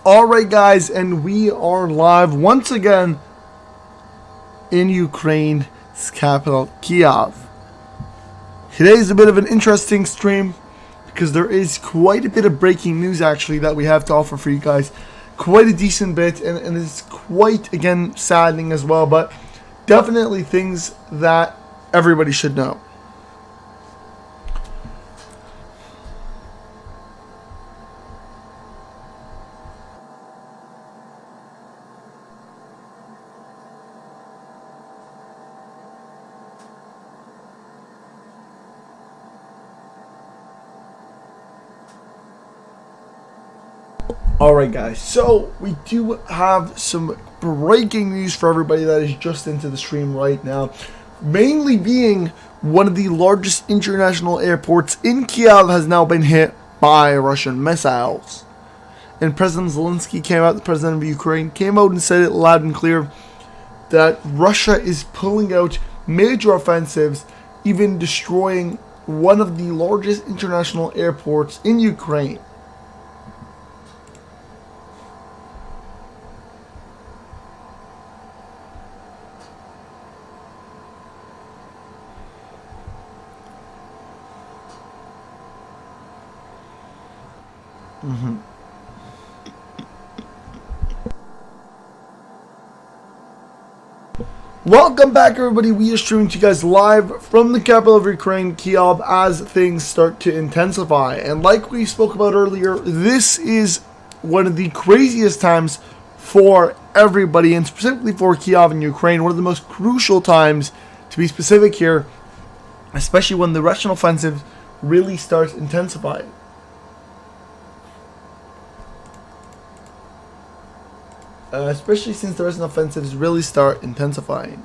Alright guys, and we are live once again in Ukraine's capital, Kyiv. Today is a bit of an interesting stream because there is quite a bit of breaking news actually that we have to offer for you guys. Quite a decent bit, and it's quite, again, saddening as well, but definitely things that everybody should know. Alright guys, so we do have some breaking news for everybody that is just into the stream right now. Mainly being one of the largest international airports in Kiev has now been hit by Russian missiles. And President Zelensky came out, the president of Ukraine, came out and said it loud and clear that Russia is pulling out major offensives, even destroying one of the largest international airports in Ukraine. Welcome back everybody, we are streaming to you guys live from the capital of Ukraine, Kyiv, as things start to intensify. And like we spoke about earlier, this is one of the craziest times for everybody, and specifically for Kyiv and Ukraine, one of the most crucial times to be specific here, especially when the Russian offensive really starts intensifying. Especially since the Russian offensives really start intensifying.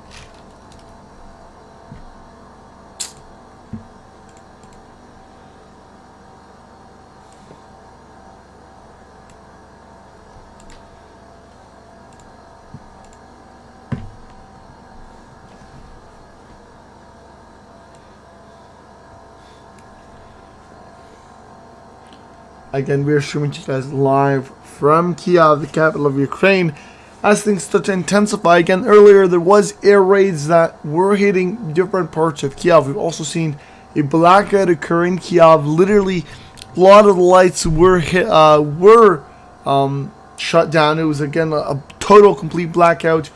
Again, we are streaming to you guys live from Kyiv, the capital of Ukraine, as things start to intensify. Again, earlier there was air raids that were hitting different parts of Kyiv. We've also seen a blackout occur in Kyiv. Literally, a lot of the lights were shut down. It was again a total, complete blackout,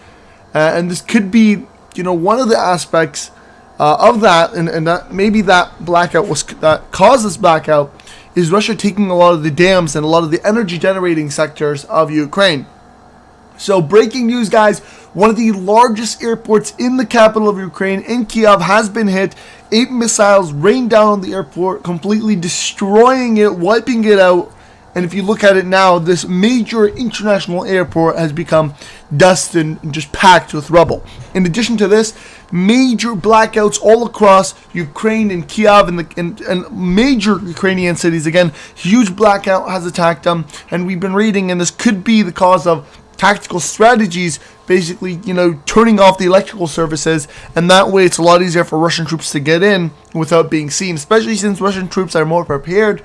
and this could be, one of the aspects of that, and that maybe that blackout that caused this blackout is Russia taking a lot of the dams and a lot of the energy generating sectors of Ukraine. So breaking news guys, one of the largest airports in the capital of Ukraine, in Kyiv, has been hit. 8 missiles rained down on the airport, completely destroying it, wiping it out. And if you look at it now, this major international airport has become dust and just packed with rubble. In addition to this, major blackouts all across Ukraine and Kyiv and major Ukrainian cities. Again, huge blackout has attacked them, and we've been reading, and this could be the cause of tactical strategies, basically, turning off the electrical services, and that way it's a lot easier for Russian troops to get in without being seen, especially since Russian troops are more prepared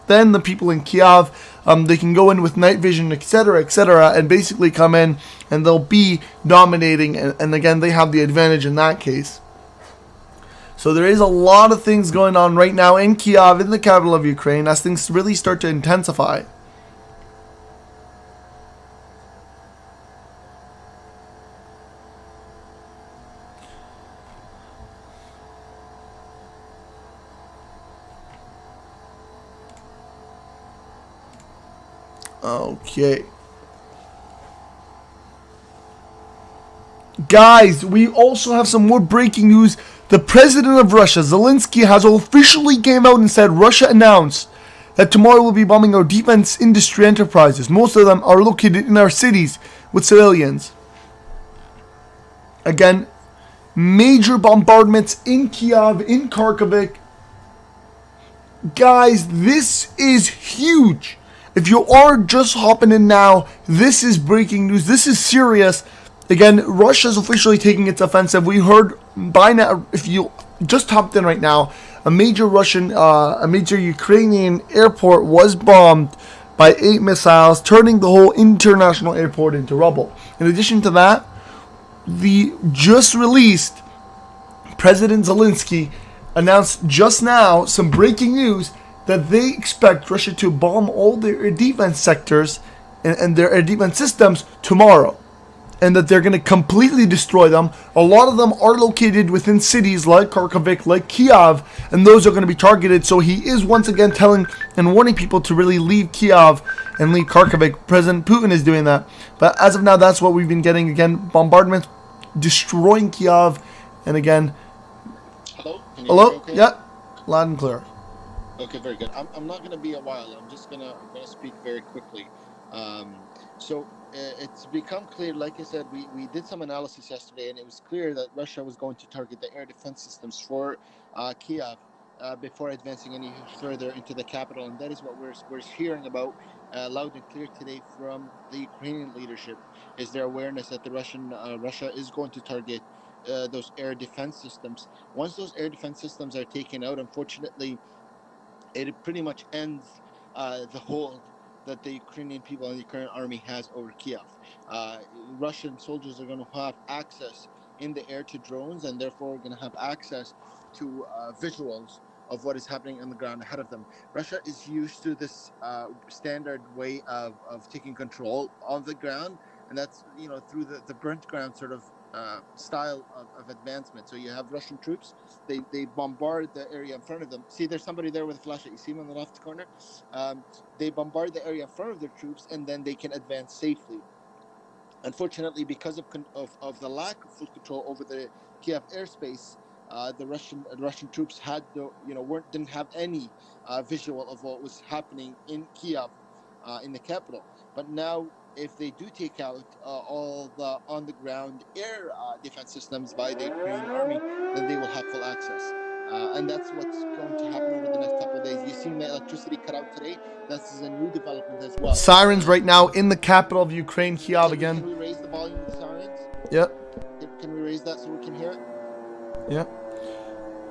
than the people in Kyiv. They can go in with night vision, etc., and basically come in and they'll be dominating, and again, they have the advantage in that case. So there is a lot of things going on right now in Kyiv, in the capital of Ukraine, as things really start to intensify. Okay. Guys, we also have some more breaking news. The president of Russia, Zelensky, has officially came out and said Russia announced that tomorrow will be bombing our defense industry enterprises. Most of them are located in our cities with civilians. Again, major bombardments in Kyiv, in Kharkiv. Guys, this is huge. If you are just hopping in now, this is breaking news. This is serious. Again, Russia's officially taking its offensive. We heard by now, if you just hopped in right now, a major Ukrainian airport was bombed by 8 missiles, turning the whole international airport into rubble. In addition to that, the just released President Zelensky announced just now some breaking news that they expect Russia to bomb all their air defense sectors and their air defense systems tomorrow, and that they're going to completely destroy them. A lot of them are located within cities like Kharkiv, like Kiev, and those are going to be targeted. So he is once again telling and warning people to really leave Kiev and leave Kharkiv. President Putin is doing that. But as of now, that's what we've been getting. Again, bombardments destroying Kiev. And again, hello? Okay? Yeah, loud and clear. Okay, very good. I'm not going to be a while. I'm going to speak very quickly. So it's become clear, like I said, we did some analysis yesterday, and it was clear that Russia was going to target the air defense systems for Kiev before advancing any further into the capital. And that is what we're hearing about loud and clear today from the Ukrainian leadership, is their awareness that Russia is going to target those air defense systems. Once those air defense systems are taken out, unfortunately, it pretty much ends the hold that the Ukrainian people and the Ukrainian army has over Kiev. Russian soldiers are going to have access in the air to drones, and therefore going to have access to visuals of what is happening on the ground ahead of them. Russia is used to this standard way of taking control of the ground, and that's through the burnt ground sort of style of advancement. So you have Russian troops, they bombard the area in front of them. See, there's somebody there with a flashlight. You see him on the left corner? They bombard the area in front of their troops, and then they can advance safely. Unfortunately, because of the lack of full control over the Kiev airspace, the Russian troops didn't have any visual of what was happening in Kiev, in the capital. But now, if they do take out all the on-the-ground air defense systems by the Ukrainian army, then they will have full access. And that's what's going to happen over the next couple of days. You've seen the electricity cut out today. This is a new development as well. Sirens right now in the capital of Ukraine, Kyiv again. Can we raise the volume of the sirens? Yep. Can we raise that so we can hear it? Yep.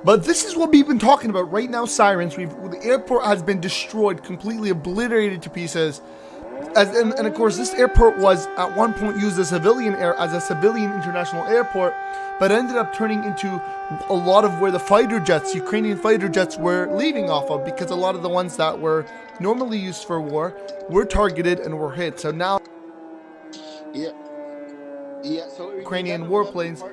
But this is what we've been talking about right now. Sirens. The airport has been destroyed, completely obliterated to pieces. And of course, this airport was at one point used as a civilian international airport, but ended up turning into a lot of where the Ukrainian fighter jets, were leaving off of, because a lot of the ones that were normally used for war were targeted and were hit. So now, So Ukrainian warplanes.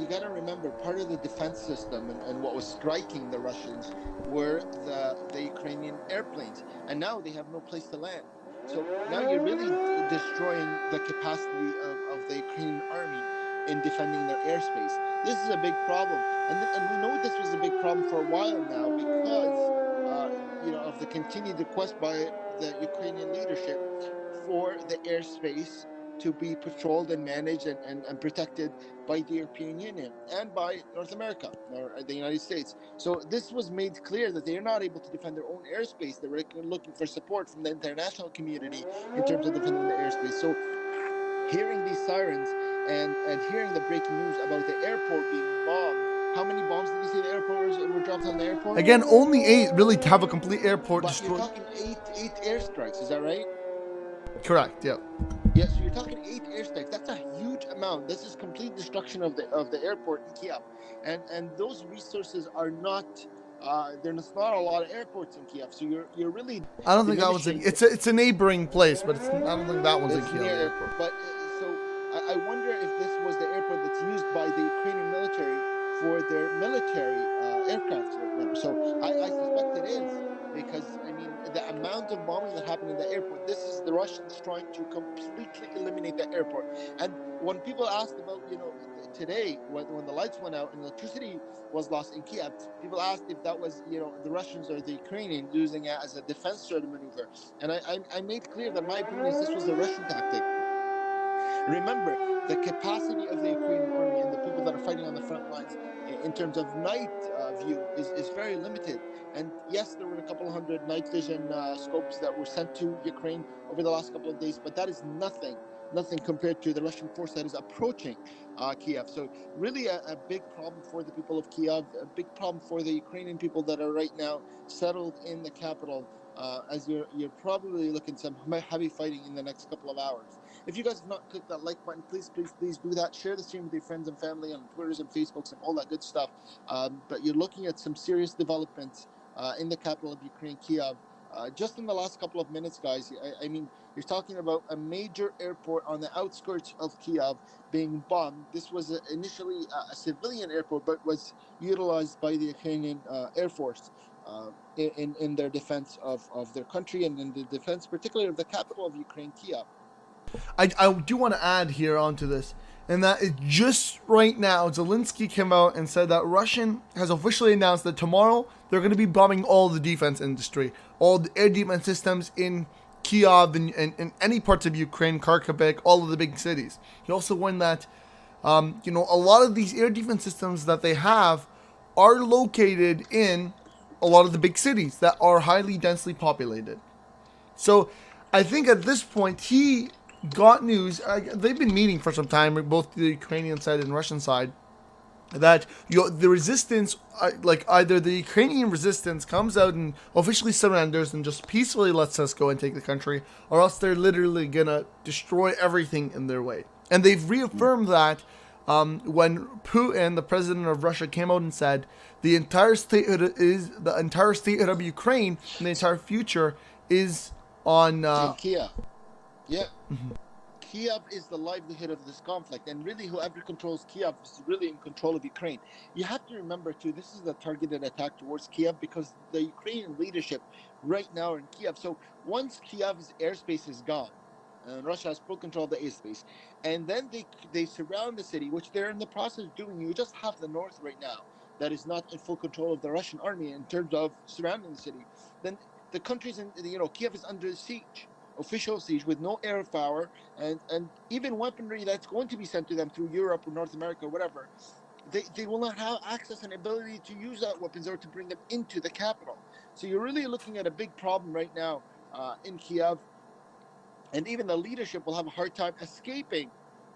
You got to remember, part of the defense system and what was striking the Russians were the Ukrainian airplanes, and now they have no place to land. So now you're really destroying the capacity of the Ukrainian army in defending their airspace. This is a big problem, and we know this was a big problem for a while now, because of the continued request by the Ukrainian leadership for the airspace to be patrolled and managed and protected by the European Union and by North America or the United States. So this was made clear that they are not able to defend their own airspace. They were looking for support from the international community in terms of defending the airspace. So hearing these sirens and hearing the breaking news about the airport being bombed. How many bombs did you say the airport were dropped on the airport? Again, only 8 really to have a complete airport destroyed. You're talking eight airstrikes, is that right? Correct, yeah. Yeah, so you're talking 8 airstrikes. That's a huge amount. This is complete destruction of the airport in Kiev, and those resources are not. There's not a lot of airports in Kiev, so you're really. I don't think that one's in. It's a neighboring place, but I don't think that one's in Kiev. Airport. But so I wonder if this was the airport that's used by the Ukrainian military for their military aircraft right now. So I suspect it is, because the amount of bombing that happened in the airport, this is the Russians trying to completely eliminate the airport. And when people asked about, today, when the lights went out and electricity was lost in Kiev, people asked if that was, the Russians or the Ukrainians using it as a defense sort of maneuver. And I made clear that my opinion is this was a Russian tactic. Remember, the capacity of the Ukrainian army and the people that are fighting on the front lines in terms of night view is very limited. And yes, there were a couple of hundred night vision scopes that were sent to Ukraine over the last couple of days, but that is nothing compared to the Russian force that is approaching Kiev. So really a big problem for the people of Kiev, a big problem for the Ukrainian people that are right now settled in the capital as you're probably looking some heavy fighting in the next couple of hours. If you guys have not clicked that like button, please do that. Share the stream with your friends and family on Twitters and Facebooks and all that good stuff. But you're looking at some serious developments in the capital of Ukraine, Kiev. Just in the last couple of minutes, guys, I mean, you're talking about a major airport on the outskirts of Kiev being bombed. This was initially a civilian airport, but was utilized by the Ukrainian Air Force in their defense of their country and in the defense, particularly of the capital of Ukraine, Kiev. I do want to add here onto this, and that is just right now, Zelensky came out and said that Russian has officially announced that tomorrow they're going to be bombing all the defense industry, all the air defense systems in Kyiv and any parts of Ukraine, Kharkiv, all of the big cities. He also warned that, a lot of these air defense systems that they have are located in a lot of the big cities that are highly densely populated. So I think at this point, he got news. They've been meeting for some time, both the Ukrainian side and Russian side, that the resistance, like either the Ukrainian resistance comes out and officially surrenders and just peacefully lets us go and take the country, or else they're literally gonna destroy everything in their way. And they've reaffirmed that when Putin, the president of Russia, came out and said the entire statehood of Ukraine and the entire future is on Kiev. Yeah. Mm-hmm. Kiev is the livelihood of this conflict, and really whoever controls Kiev is really in control of Ukraine. You have to remember too, this is a targeted attack towards Kiev because the Ukrainian leadership right now are in Kiev. So once Kiev's airspace is gone, and Russia has full control of the airspace, and then they surround the city, which they're in the process of doing. You just have the north right now that is not in full control of the Russian army in terms of surrounding the city. Then the country's in, Kiev is under siege. Official siege with no air power and even weaponry that's going to be sent to them through Europe or North America or whatever, they will not have access and ability to use that weapons or to bring them into the capital. So you're really looking at a big problem right now in Kiev, and even the leadership will have a hard time escaping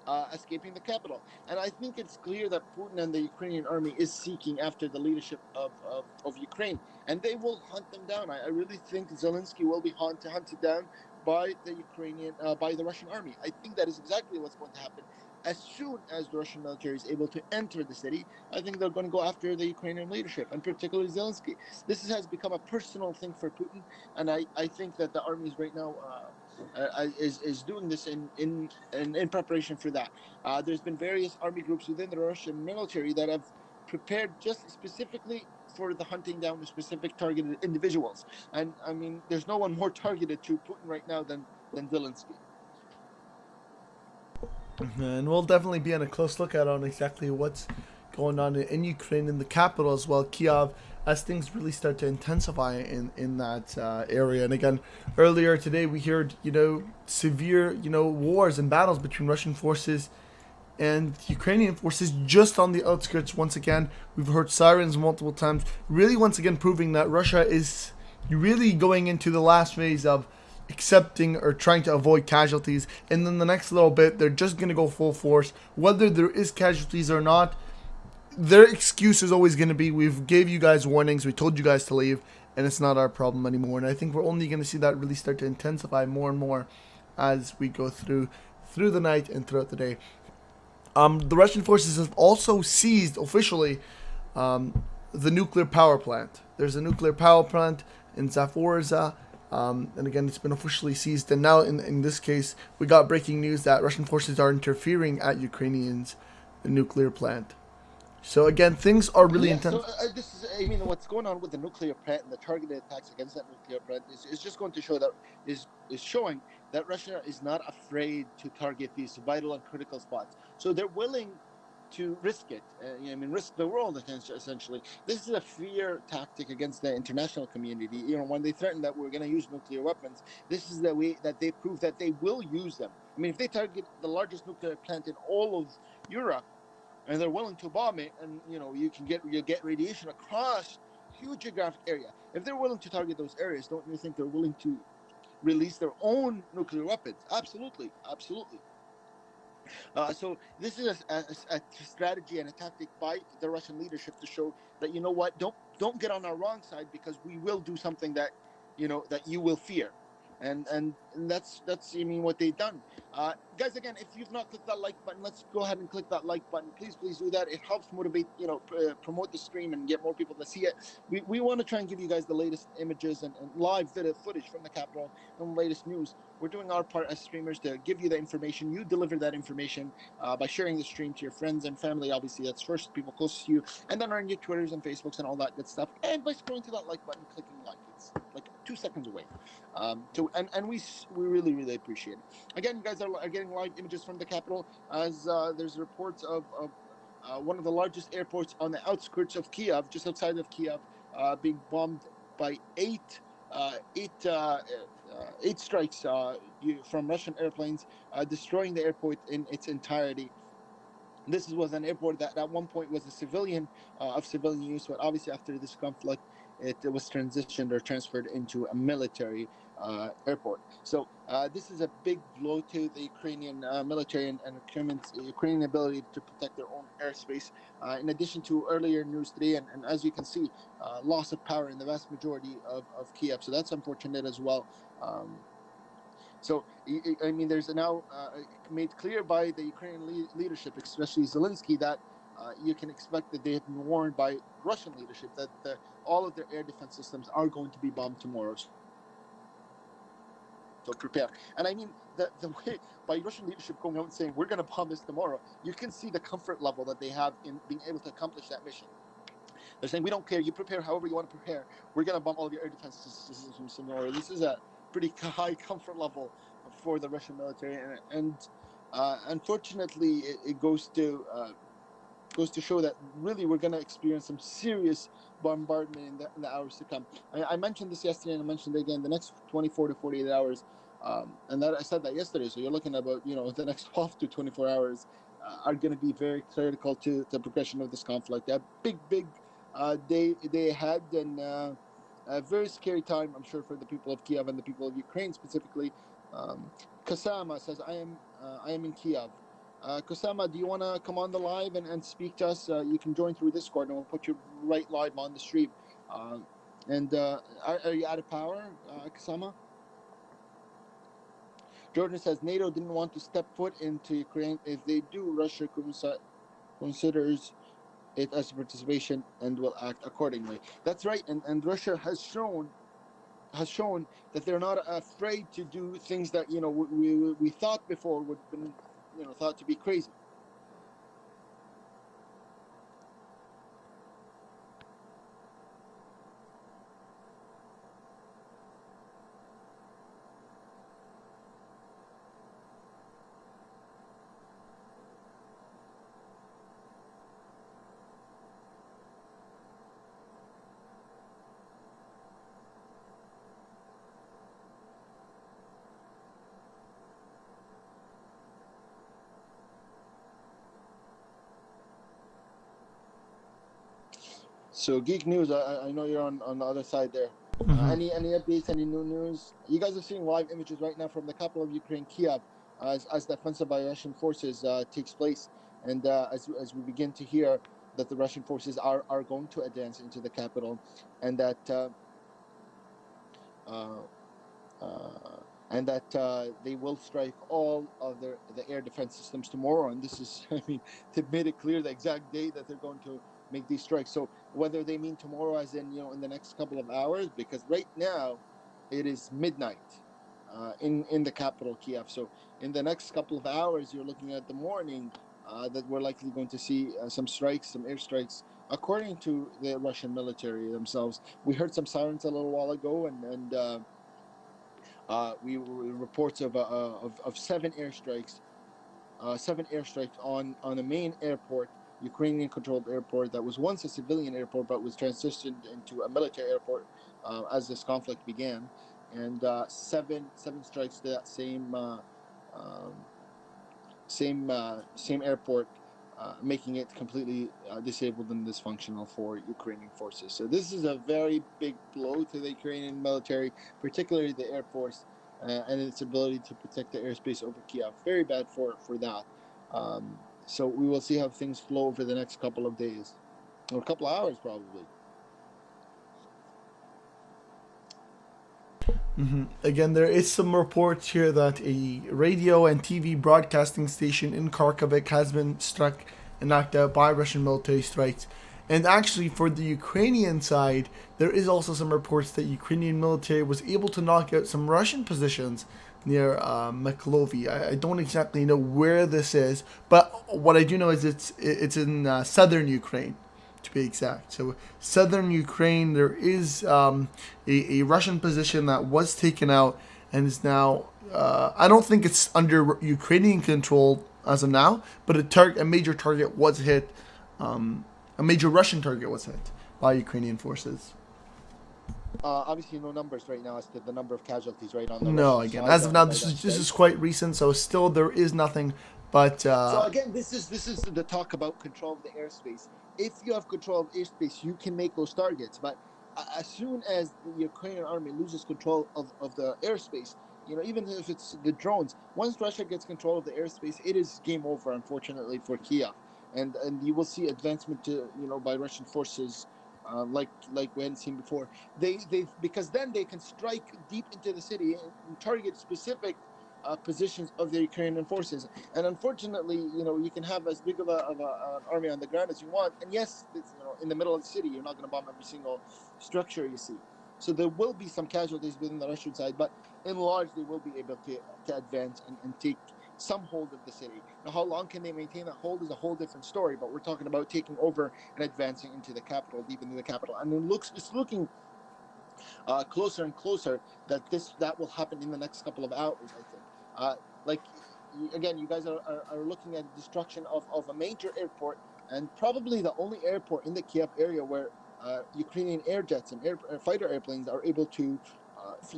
the capital. And I think it's clear that Putin and the Ukrainian army is seeking after the leadership of Ukraine, and they will hunt them down. I really think Zelensky will be hunted down by the Russian army. I think that is exactly what's going to happen. As soon as the Russian military is able to enter the city, I think they're going to go after the Ukrainian leadership, and particularly Zelensky. This has become a personal thing for Putin, and I think that the army is right now is doing this in preparation for that. There's been various army groups within the Russian military that have prepared just specifically for the hunting down of specific targeted individuals. And I mean, there's no one more targeted to Putin right now than Zelensky. And we'll definitely be on a close lookout on exactly what's going on in Ukraine, in the capital as well, Kyiv, as things really start to intensify in that area. And again, earlier today we heard, severe, wars and battles between Russian forces and Ukrainian forces just on the outskirts. Once again, we've heard sirens multiple times, really once again proving that Russia is really going into the last phase of accepting or trying to avoid casualties, and then the next little bit they're just going to go full force. Whether there is casualties or not, their excuse is always going to be, we've gave you guys warnings, we told you guys to leave, and it's not our problem anymore. And I think we're only going to see that really start to intensify more and more as we go through the night and throughout the day. The Russian forces have also seized officially the nuclear power plant. There's a nuclear power plant in Zaporizhzhia, and again, it's been officially seized. And now, in this case, we got breaking news that Russian forces are interfering at Ukrainians' nuclear plant. So again, things are really intense. So what's going on with the nuclear plant and the targeted attacks against that nuclear plant is just going to show that is showing that Russia is not afraid to target these vital and critical spots. So they're willing to risk it. Risk the world essentially. This is a fear tactic against the international community. When they threaten that we're going to use nuclear weapons, this is the way that they prove that they will use them. If they target the largest nuclear plant in all of Europe, and they're willing to bomb it, and you get radiation across huge geographic area. If they're willing to target those areas, don't you think they're willing to release their own nuclear weapons? Absolutely. So this is a strategy and a tactic by the Russian leadership to show that, don't get on our wrong side, because we will do something that that you will fear. And that's I mean what they've done. Guys, again, if you've not clicked that like button, let's go ahead and click that like button. Please do that. It helps motivate, promote the stream and get more people to see it. We want to try and give you guys the latest images and live video footage from the capital and the latest news. We're doing our part as streamers to give you the information. You deliver that information by sharing the stream to your friends and family. Obviously, that's first, people close to you, and then on your Twitters and Facebooks and all that good stuff. And by scrolling to that like button, clicking like, it's like 2 seconds away. And we really appreciate it. Again, you guys are getting live images from the capital as there's reports of one of the largest airports on the outskirts of Kiev, just outside of Kiev, being bombed by eight strikes from Russian airplanes, destroying the airport in its entirety. This was an airport that at one point was a civilian of civilian use, but obviously after this conflict, it was transitioned or transferred into a military airport. So this is a big blow to the Ukrainian military and Ukrainian ability to protect their own airspace. In addition to earlier news today, and as you can see, loss of power in the vast majority of Kiev. So that's unfortunate as well. So, I mean, there's now made clear by the Ukrainian leadership, especially Zelensky, that you can expect that they have been warned by Russian leadership that all of their air defense systems are going to be bombed tomorrow. So prepare. And I mean, the way by Russian leadership going out and saying, we're going to bomb this tomorrow, you can see the comfort level that they have in being able to accomplish that mission. They're saying, we don't care. You prepare however you want to prepare. We're going to bomb all of your air defense systems tomorrow. This is a pretty high comfort level for the Russian military, and unfortunately, it goes to show that really we're going to experience some serious bombardment in the hours to come. I mentioned this yesterday, and I mentioned it again. The next 24 to 48 hours, and that I said that yesterday. So you're looking about the next 12 to 24 hours are going to be very critical to the progression of this conflict. A big day ahead, and a very scary time, I'm sure, for the people of Kiev and the people of Ukraine specifically. Kasama says, I am in Kiev. Kasama, do you want to come on the live and speak to us? You can join through Discord, and we'll put you right live on the stream. Are you out of power, Kasama? Jordan says, NATO didn't want to step foot into Ukraine. If they do, Russia considers it as participation and will act accordingly. That's right, and Russia has shown that they're not afraid to do things that we thought before would have been thought to be crazy. So Geek News, I know you're on the other side there. Any updates, any new news? You guys are seeing live images right now from the capital of Ukraine, Kiev, as the offensive by Russian forces takes place, and as we begin to hear that the Russian forces are going to advance into the capital, and that they will strike all of the air defense systems tomorrow. And this is, I mean, they've made it clear the exact day that they're going to make these strikes. So whether they mean tomorrow, as in in the next couple of hours, because right now it is midnight in the capital, Kiev. So in the next couple of hours, you're looking at the morning that we're likely going to see some strikes, some airstrikes, according to the Russian military themselves. We heard some sirens a little while ago, and we reports of 7 airstrikes, on the main airport, Ukrainian-controlled airport that was once a civilian airport but was transitioned into a military airport as this conflict began, and 7 strikes to that same airport, making it completely disabled and dysfunctional for Ukrainian forces. So this is a very big blow to the Ukrainian military, particularly the Air Force, and its ability to protect the airspace over Kiev. Very bad for that. So we will see how things flow over the next couple of days, or a couple of hours probably. Again, there is some reports here that a radio and TV broadcasting station in Kharkiv has been struck and knocked out by Russian military strikes. And actually, for the Ukrainian side, there is also some reports that Ukrainian military was able to knock out some Russian positions near Mykolaiv. I don't exactly know where this is, but what I do know is it's in southern Ukraine, to be exact. So southern Ukraine, there is a Russian position that was taken out and is now, I don't think it's under Ukrainian control as of now, but a major target was hit. A major Russian target was hit by Ukrainian forces. Obviously, no numbers right now as to the number of casualties right on the No, Russian again, side as of now, on this Maidan is Square. quite recent, so still there is nothing. But So again, this is the talk about control of the airspace. If you have control of airspace, you can make those targets. But as soon as the Ukrainian army loses control of the airspace, even if it's the drones, once Russia gets control of the airspace, it is game over, unfortunately, for Kiev. And you will see advancement by Russian forces, like we hadn't seen before. They because then they can strike deep into the city and target specific positions of the Ukrainian forces. And unfortunately, you can have as big of an army on the ground as you want. And yes, it's, in the middle of the city, you're not going to bomb every single structure you see. So there will be some casualties within the Russian side, but in large, they will be able to advance and take some hold of the city. Now, how long can they maintain that hold is a whole different story, but we're talking about taking over and advancing into the capital, deep into the capital. And it's looking closer and closer that will happen in the next couple of hours, I think. Again, you guys are looking at destruction of a major airport, and probably the only airport in the Kiev area where Ukrainian air jets and fighter airplanes are able to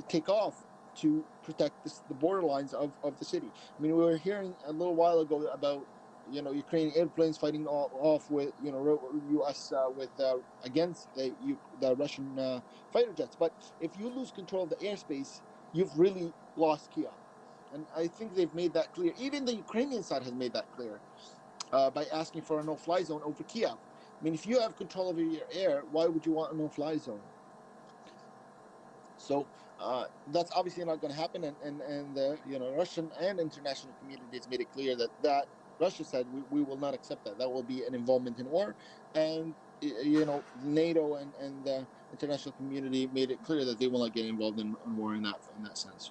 take off to protect the borderlines of the city. I mean, we were hearing a little while ago about Ukrainian airplanes fighting off with U.S. against the Russian fighter jets. But if you lose control of the airspace, you've really lost Kiev, and I think they've made that clear. Even the Ukrainian side has made that clear by asking for a no-fly zone over Kiev. I mean, if you have control over your air, why would you want a no-fly zone? So that's obviously not going to happen, and the Russian and international community has made it clear that Russia said we will not accept that. That will be an involvement in war, and NATO and the international community made it clear that they will not get involved in war in that sense.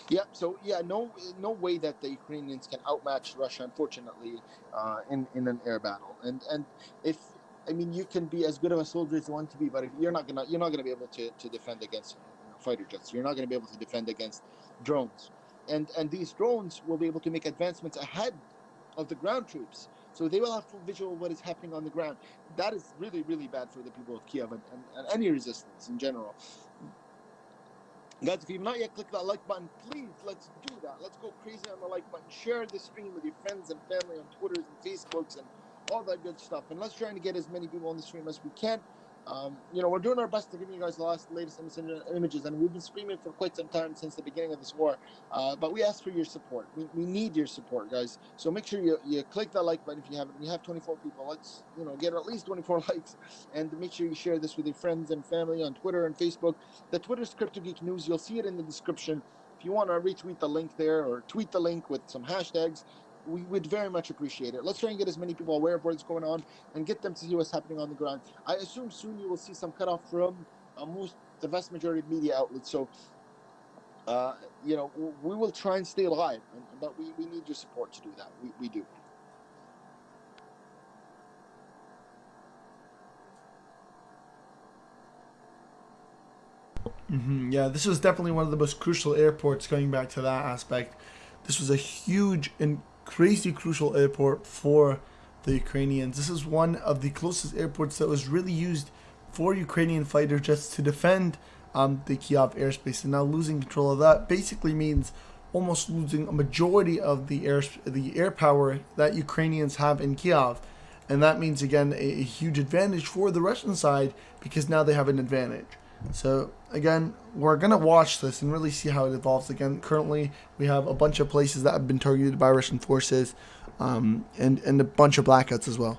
Yeah. So yeah, no way that the Ukrainians can outmatch Russia, unfortunately, in an air battle. And if you can be as good of a soldier as you want to be, but if you're not gonna be able to defend against fighter jets. You're not gonna be able to defend against drones, and these drones will be able to make advancements ahead of the ground troops. So they will have full visual of what is happening on the ground. That is really, really bad for the people of Kiev and any resistance in general. Guys, if you've not yet clicked that like button, please, let's do that. Let's go crazy on the like button. Share the stream with your friends and family on Twitters and Facebooks and all that good stuff. And let's try to get as many people on the stream as we can. We're doing our best to give you guys the latest images, and we've been streaming for quite some time since the beginning of this war. But we ask for your support. We need your support, guys. So make sure you click that like button if you haven't. We have 24 people. Let's get at least 24 likes, and make sure you share this with your friends and family on Twitter and Facebook. The Twitter's Crypto Geek News. You'll see it in the description. If you want to retweet the link there or tweet the link with some hashtags, we would very much appreciate it. Let's try and get as many people aware of what's going on and get them to see what's happening on the ground. I assume soon you will see some cutoff from the vast majority of media outlets. So, we will try and stay alive, but we need your support to do that. We do. Yeah, this was definitely one of the most crucial airports, going back to that aspect. This was a huge and crazy crucial airport for the Ukrainians. This is one of the closest airports that was really used for Ukrainian fighter jets to defend the Kiev airspace. And now losing control of that basically means almost losing a majority of the air power that Ukrainians have in Kiev. And that means, again, a huge advantage for the Russian side, because now they have an advantage. So again, we're going to watch this and really see how it evolves. Again, currently we have a bunch of places that have been targeted by Russian forces, and a bunch of blackouts as well.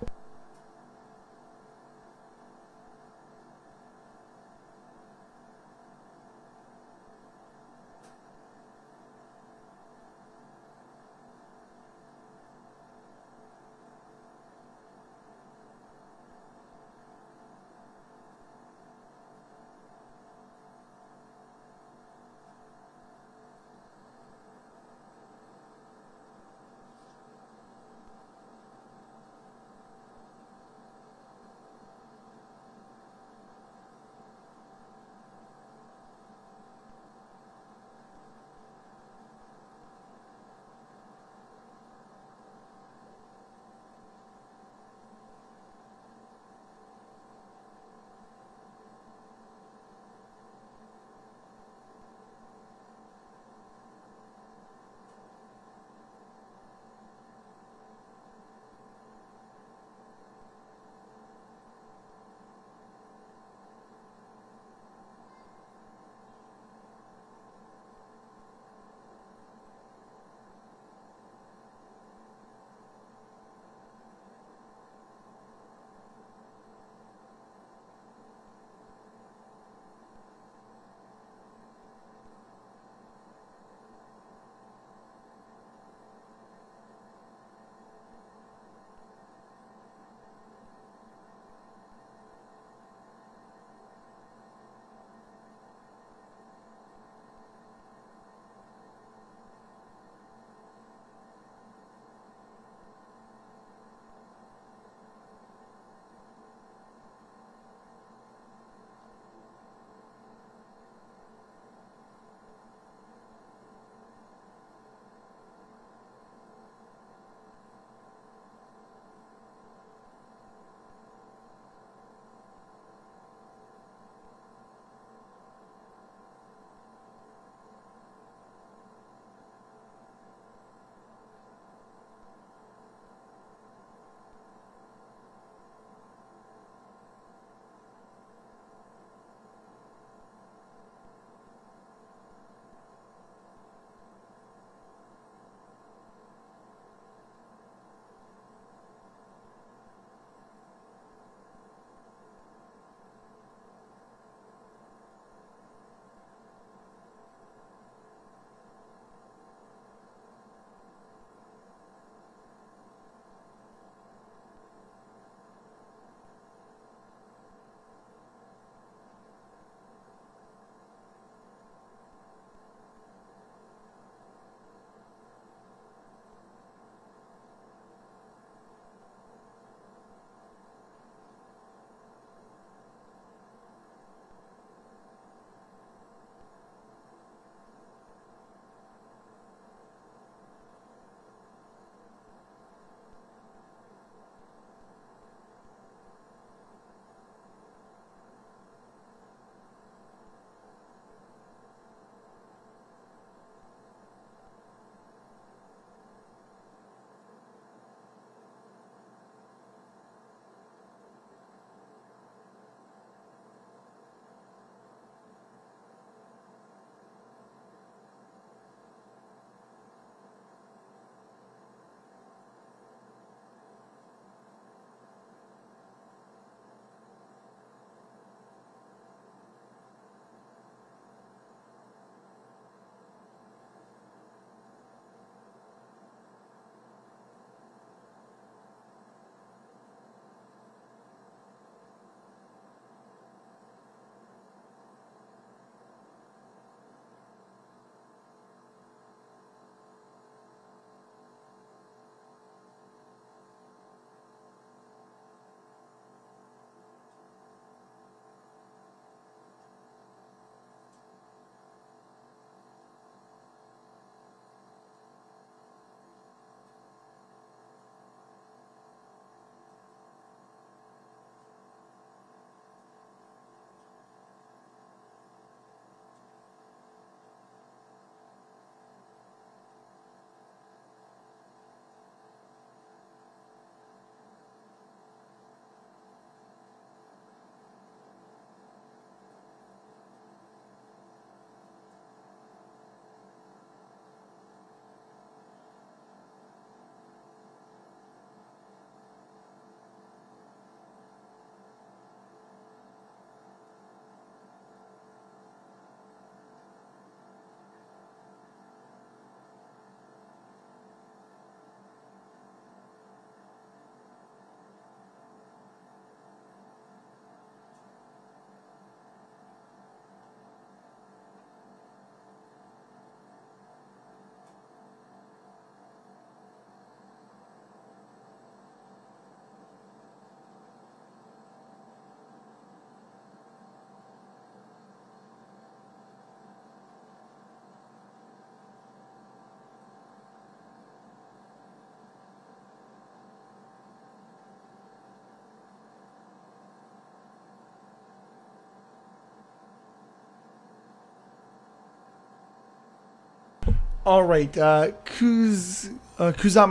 All right, Kuzama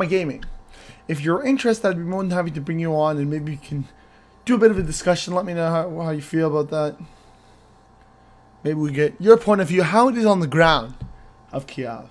Gaming. If you're interested, I'd be more than happy to bring you on and maybe you can do a bit of a discussion. Let me know how you feel about that. Maybe we get your point of view, how it is on the ground of Kiev.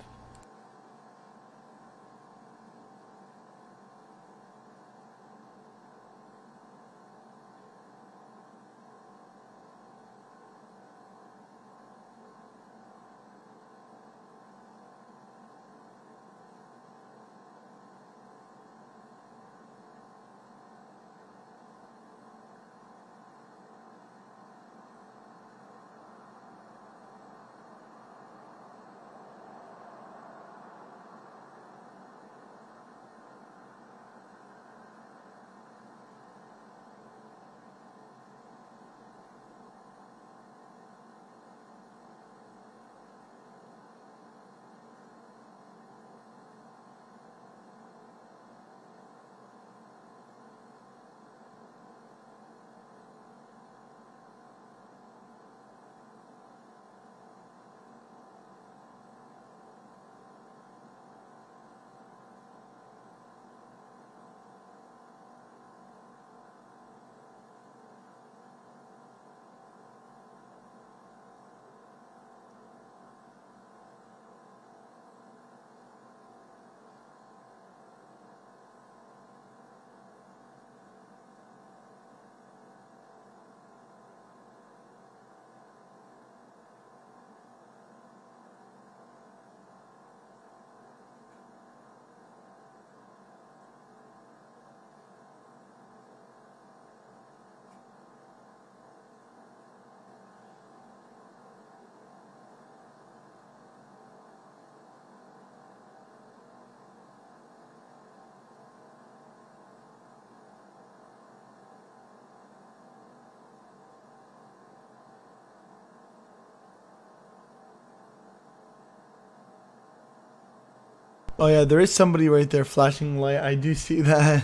Oh yeah, there is somebody right there flashing light. I do see that.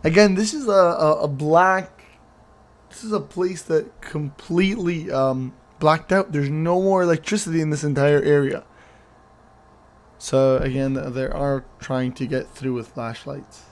Again, this is a black. This is a place that completely blacked out. There's no more electricity in this entire area. So again, they are trying to get through with flashlights.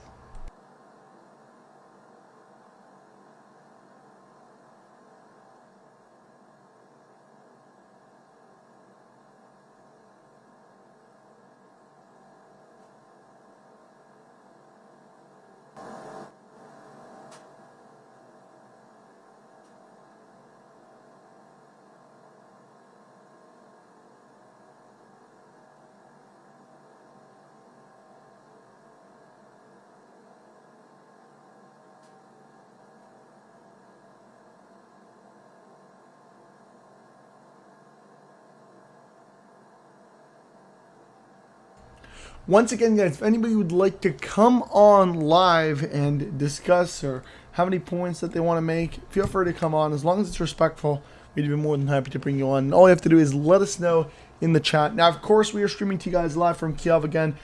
Once again, guys, if anybody would like to come on live and discuss or have any points that they want to make, feel free to come on. As long as it's respectful, we'd be more than happy to bring you on. And all you have to do is let us know in the chat. Now, of course, we are streaming to you guys live from Kiev again.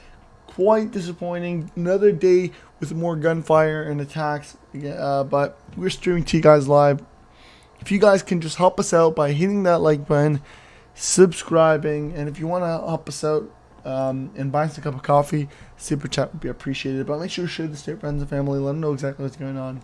Quite disappointing. Another day with more gunfire and attacks. But we're streaming to you guys live. If you guys can just help us out by hitting that like button, subscribing, and if you want to help us out, and buy us a cup of coffee, super chat would be appreciated. But make sure to share this to your friends and family. Let them know exactly what's going on.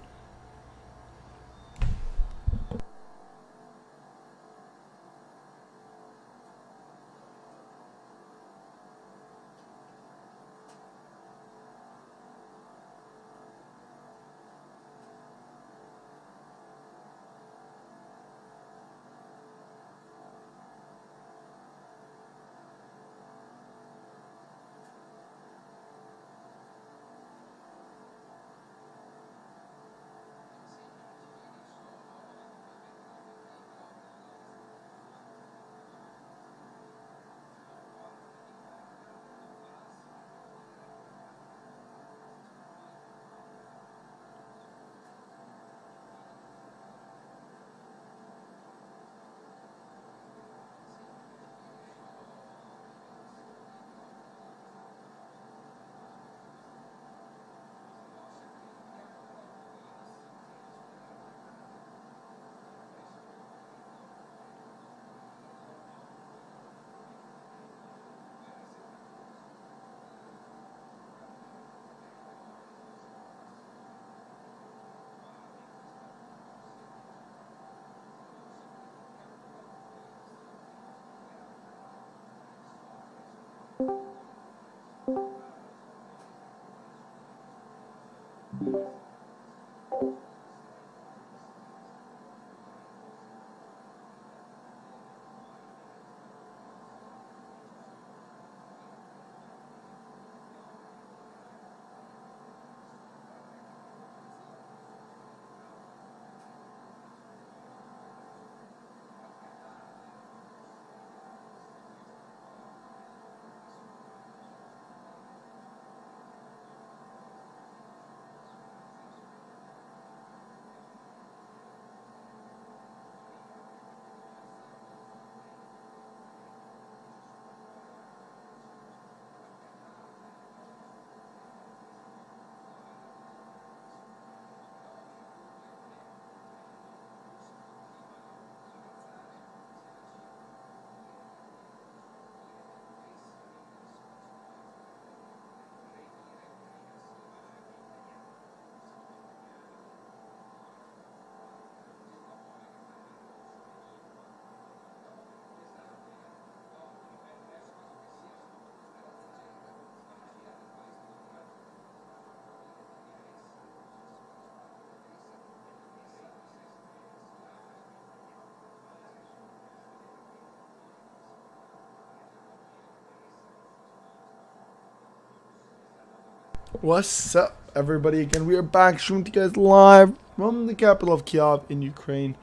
What's up, everybody? Again, we are back streaming to you guys live from the capital of Kiev in Ukraine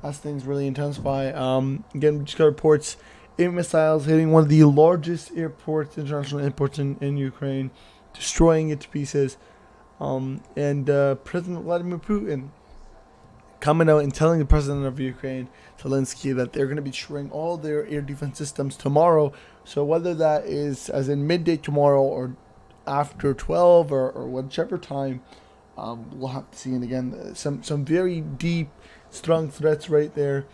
as things really intensify. Again, we just got reports 8 missiles hitting one of the largest airports, international airports in Ukraine, destroying it to pieces. And President Vladimir Putin coming out and telling the president of Ukraine, Zelensky, that they're going to be destroying all their air defense systems tomorrow. So whether that is as in midday tomorrow or after 12 or whichever time, we'll have to see. And again, some very deep, strong threats right there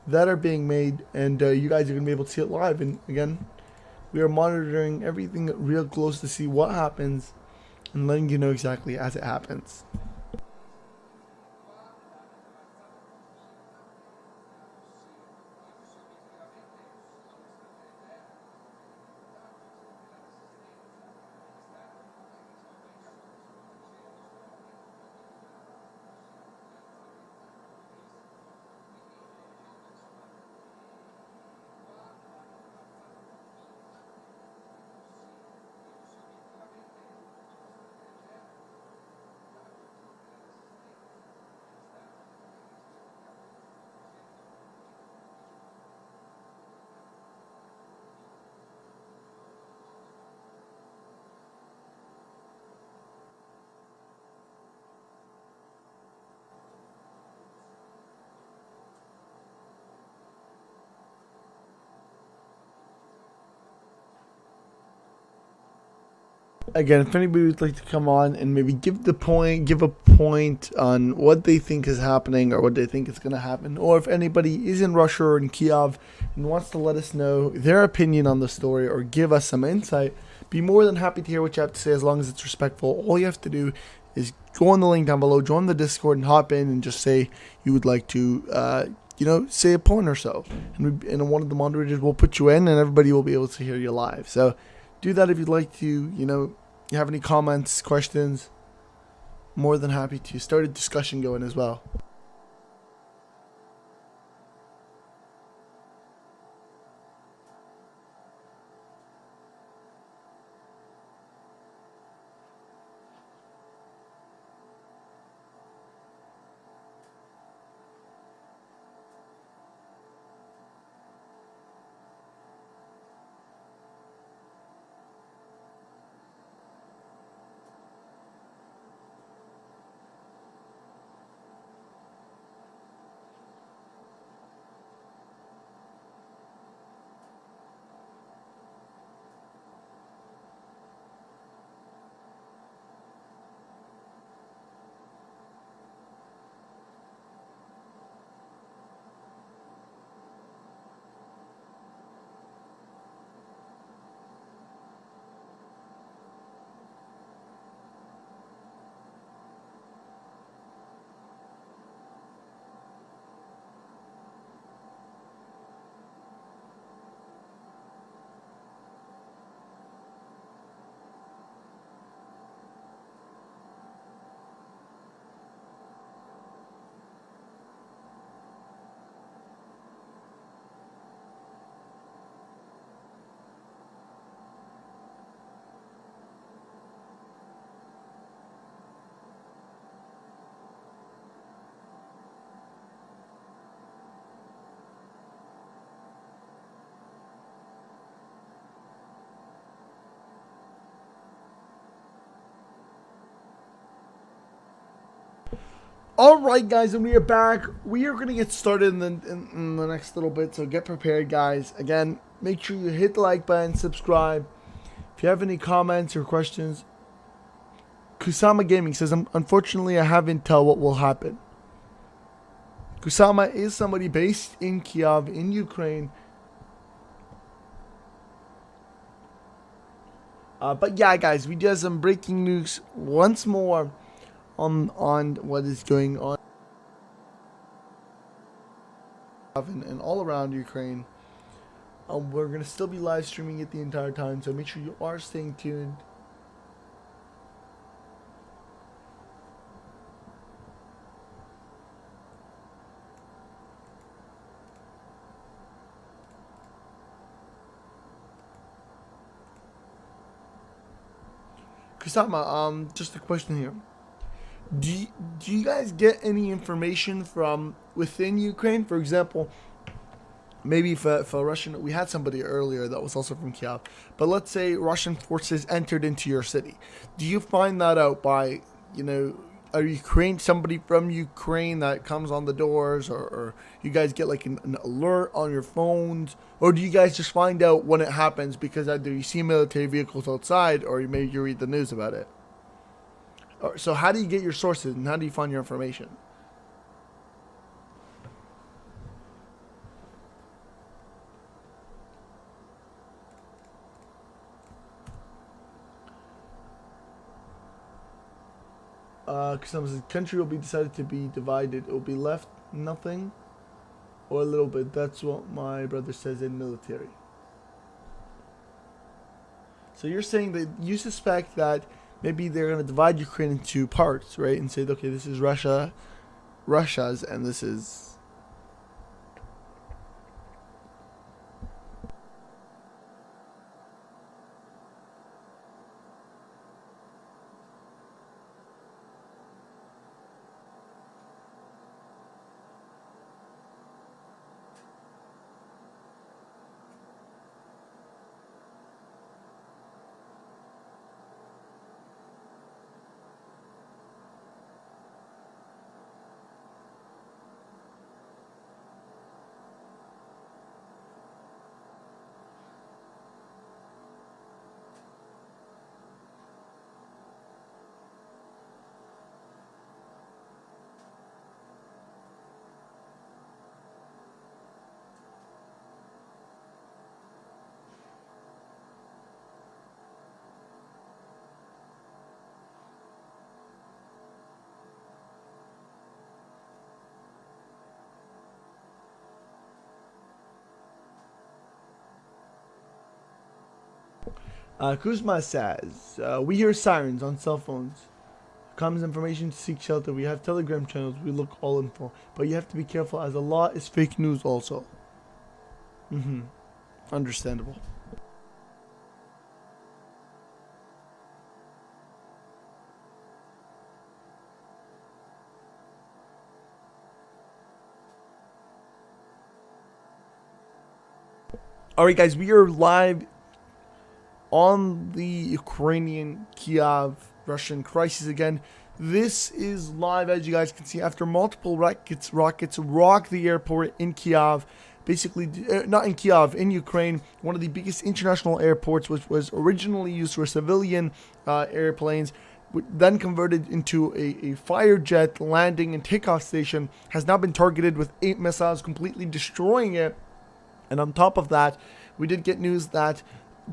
that are being made, and you guys are going to be able to see it live. And again, we are monitoring everything real close to see what happens and letting you know exactly as it happens. Again, if anybody would like to come on and maybe give a point on what they think is happening or what they think is going to happen, or if anybody is in Russia or in Kiev and wants to let us know their opinion on the story or give us some insight, be more than happy to hear what you have to say as long as it's respectful. All you have to do is go on the link down below, join the Discord, and hop in and just say you would like to, say a point or so. And one of the moderators will put you in, and everybody will be able to hear you live. So do that if you'd like to, you have any comments, questions. More than happy to start a discussion going as well. Alright guys, and we are back. We are going to get started in the next little bit, so get prepared guys. Again, make sure you hit the like button, subscribe. If you have any comments or questions. Kusama Gaming says, unfortunately I haven't tell what will happen. Kusama is somebody based in Kiev, in Ukraine. But yeah guys, we do have some breaking news once more on what is going on and all around Ukraine. We're going to still be live streaming it the entire time, so make sure you are staying tuned. Kusama, just a question here. Do you guys get any information from within Ukraine? For example, maybe for Russian, we had somebody earlier that was also from Kiev, but let's say Russian forces entered into your city. Do you find that out by, somebody from Ukraine that comes on the doors, or you guys get like an alert on your phones, or do you guys just find out when it happens because either you see military vehicles outside or maybe you read the news about it? So how do you get your sources and how do you find your information? Because the country will be decided to be divided. It will be left nothing or a little bit. That's what my brother says in military. So you're saying that you suspect that maybe they're going to divide Ukraine into parts, right? And say, okay, this is Russia's, and this is... Kuzma says, we hear sirens on cell phones. Comes information to seek shelter. We have Telegram channels. We look all info. But you have to be careful as a lot is fake news also. Understandable. Alright guys, we are live on the Ukrainian Kiev Russian crisis again. This is live, as you guys can see, after multiple rockets rock the airport in Kiev. Basically, not in Kiev, in Ukraine, one of the biggest international airports, which was originally used for civilian airplanes, then converted into a fire jet landing and takeoff station, has now been targeted with 8 missiles, completely destroying it. And on top of that, we did get news that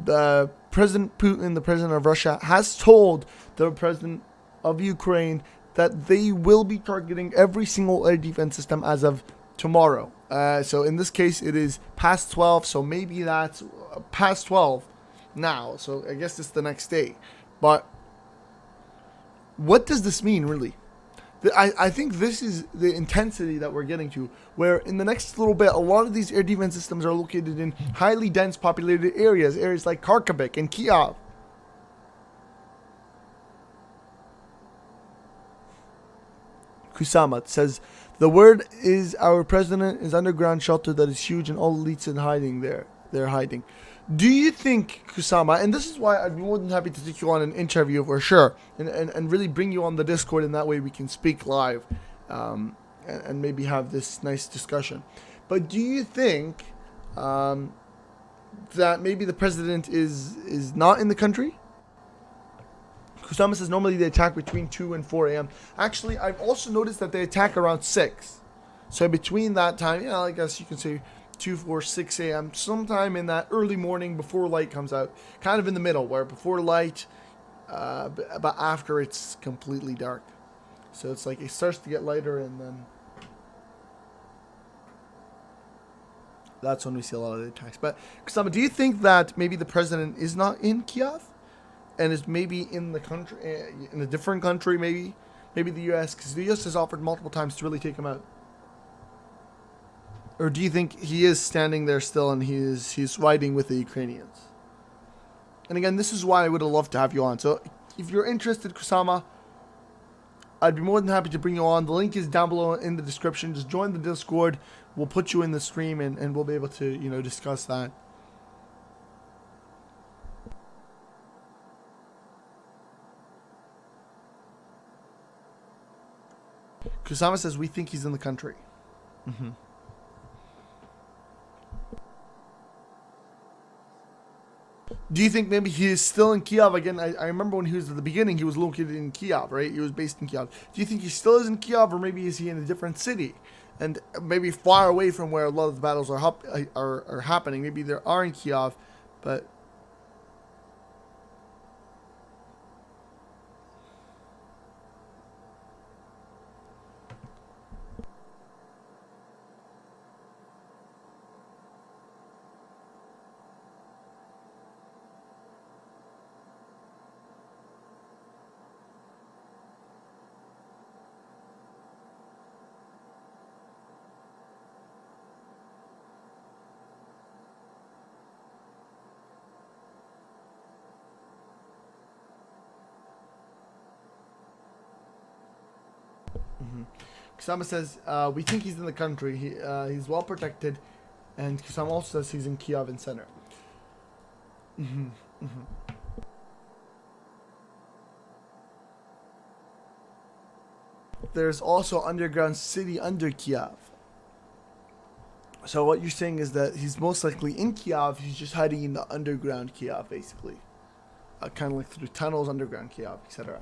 the President Putin, the president of Russia, has told the president of Ukraine that they will be targeting every single air defense system as of tomorrow. So in this case, it is past 12, so maybe that's past 12 now. So I guess it's the next day. But what does this mean, really? I think this is the intensity that we're getting to, where in the next little bit, a lot of these air defense systems are located in highly dense populated areas like Kharkiv and Kyiv. Kusama says, the word is our president is underground shelter that is huge and all elites in hiding there. They're hiding. Do you think, Kusama, and this is why I'd be more than happy to take you on an interview for sure, and really bring you on the Discord, and that way we can speak live and maybe have this nice discussion. But do you think that maybe the president is not in the country? Kusama says normally they attack between 2 and 4 a.m. Actually, I've also noticed that they attack around 6. So between that time, I guess you can say 2, 4, 6 a.m. Sometime in that early morning before light comes out. Kind of in the middle, where before light, but after it's completely dark. So it's like it starts to get lighter, and then that's when we see a lot of the attacks. But Kusama, do you think that maybe the president is not in Kiev and is maybe in the country, in a different country, maybe the U.S., because the U.S. has offered multiple times to really take him out? Or do you think he is standing there still and he's fighting with the Ukrainians? And again, this is why I would have loved to have you on. So if you're interested, Kusama, I'd be more than happy to bring you on. The link is down below in the description. Just join the Discord. We'll put you in the stream and we'll be able to, discuss that. Kusama says we think he's in the country. Mm-hmm. Do you think maybe he is still in Kiev? Again, I remember when he was at the beginning, he was located in Kiev, right? He was based in Kiev. Do you think he still is in Kiev, or maybe is he in a different city? And maybe far away from where a lot of the battles are happening. Maybe they are in Kiev, but... Kusama says, we think he's in the country. He's well protected. And Kusama also says he's in Kiev in center. There's also underground city under Kiev. So what you're saying is that he's most likely in Kiev. He's just hiding in the underground Kiev, basically. Kind of like through tunnels, underground Kiev, etc.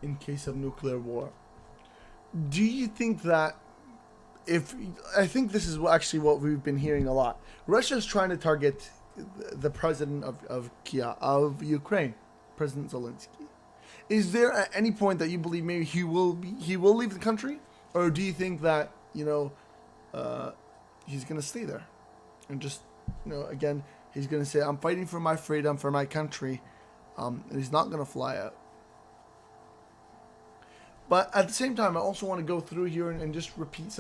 In case of nuclear war. Do you think that I think this is actually what we've been hearing a lot. Russia's trying to target the president of Kiev, of Ukraine, President Zelensky. Is there at any point that you believe maybe he will leave the country? Or do you think that, he's going to stay there? And just, again, he's going to say, I'm fighting for my freedom, for my country. And he's not going to fly out. But at the same time, I also want to go through here and just recap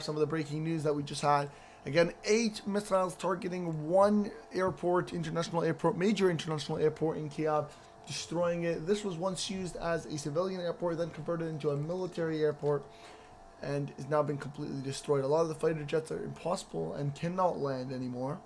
some of the breaking news that we just had. Again, 8 missiles targeting one airport, major international airport in Kiev, destroying it. This was once used as a civilian airport, then converted into a military airport, and has now been completely destroyed. A lot of the fighter jets are impossible and cannot land anymore.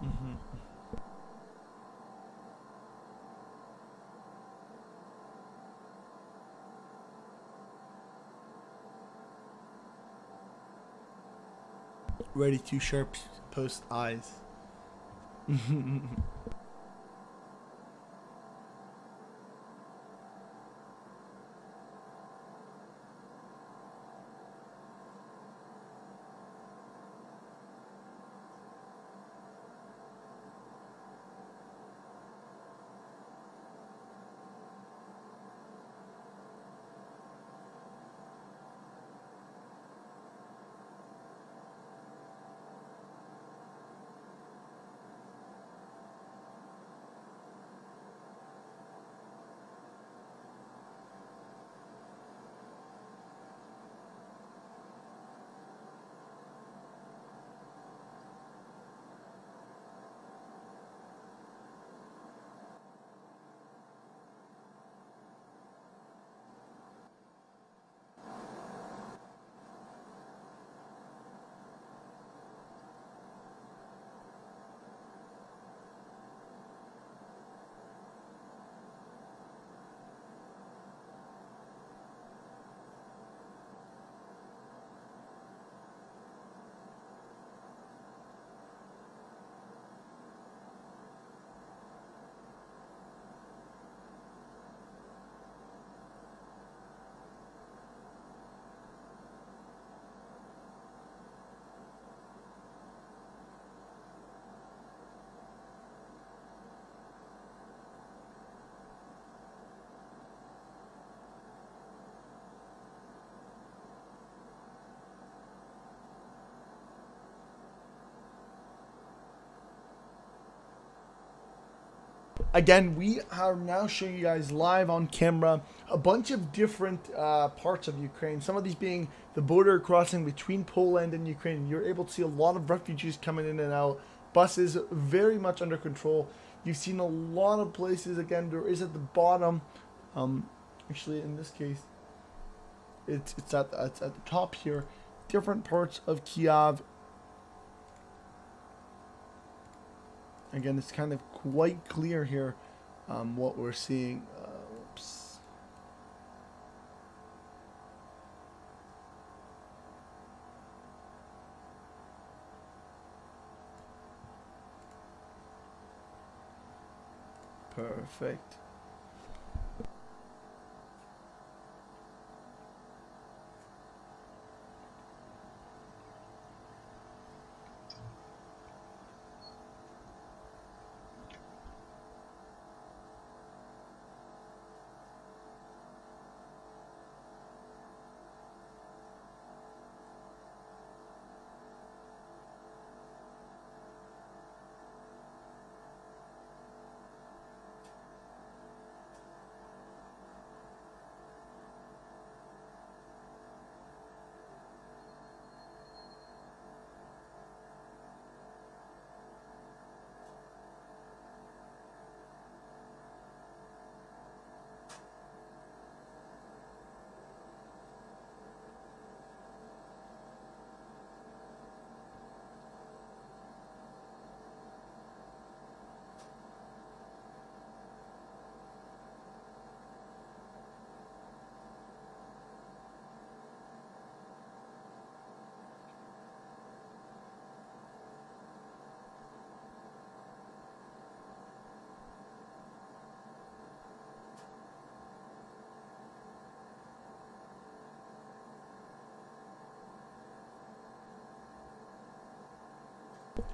Mm-hmm. Ready to sharp post eyes. Again, we are now showing you guys live on camera a bunch of different parts of Ukraine. Some of these being the border crossing between Poland and Ukraine. You're able to see a lot of refugees coming in and out. Buses very much under control. You've seen a lot of places. Again, there is at the bottom. Actually, in this case, it's at the top here. Different parts of Kiev. Again, it's kind of quite clear here what we're seeing. Whoops. Perfect.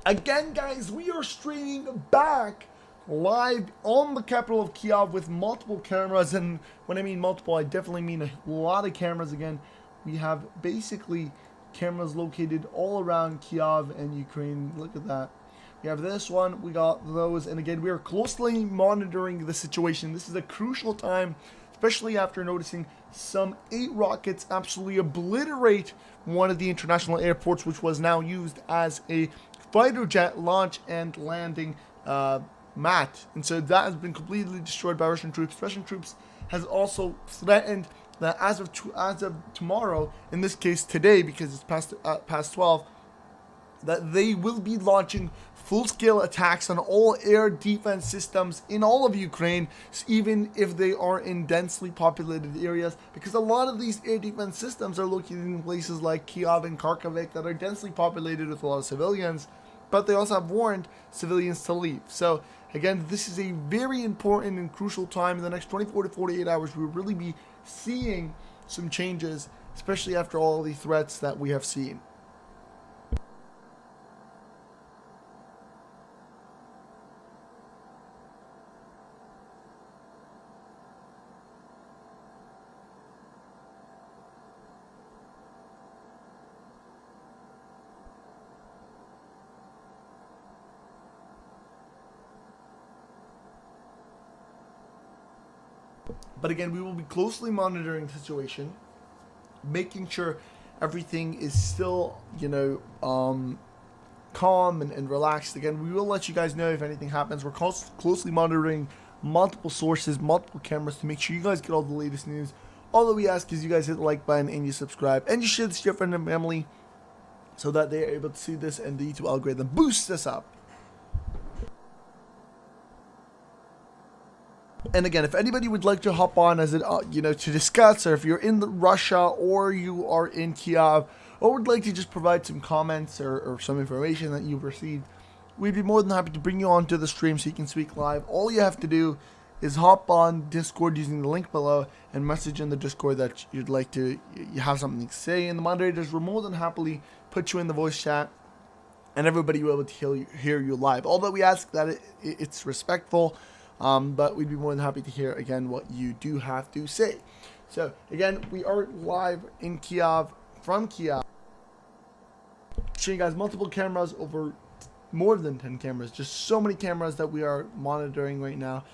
Again, guys, we are streaming back live on the capital of Kiev with multiple cameras. And when I mean multiple, I definitely mean a lot of cameras. Again, we have basically cameras located all around Kiev and Ukraine. Look at that. We have this one, we got those, and again, we are closely monitoring the situation. This is a crucial time, especially after noticing some 8 rockets absolutely obliterate one of the international airports, which was now used as a fighter jet launch and landing mat. And so that has been completely destroyed by Russian troops. Russian troops has also threatened that as of tomorrow, in this case today, because it's past 12, that they will be launching full-scale attacks on all air defense systems in all of Ukraine, even if they are in densely populated areas, because a lot of these air defense systems are located in places like Kyiv and Kharkiv that are densely populated with a lot of civilians, but they also have warned civilians to leave. So again, this is a very important and crucial time. In the next 24 to 48 hours, we'll really be seeing some changes, especially after all the threats that we have seen. But again, we will be closely monitoring the situation, making sure everything is still, calm and relaxed. Again, we will let you guys know if anything happens. We're closely monitoring multiple sources, multiple cameras to make sure you guys get all the latest news. All that we ask is you guys hit the like button and you subscribe. And you share this to your friend and family so that they are able to see this and the YouTube algorithm boosts us up. And again, if anybody would like to hop on as to discuss, or if you're in Russia or you are in Kiev, or would like to just provide some comments or some information that you've received, we'd be more than happy to bring you onto the stream so you can speak live. All you have to do is hop on Discord using the link below and message in the Discord that you have something to say, and the moderators will more than happily put you in the voice chat, and everybody will be able to hear you live. Although we ask that it's respectful. But we'd be more than happy to hear again what you do have to say. So again, we are live in Kiev, from Kiev, showing you guys multiple cameras, over more than 10 cameras, just so many cameras that we are monitoring right now.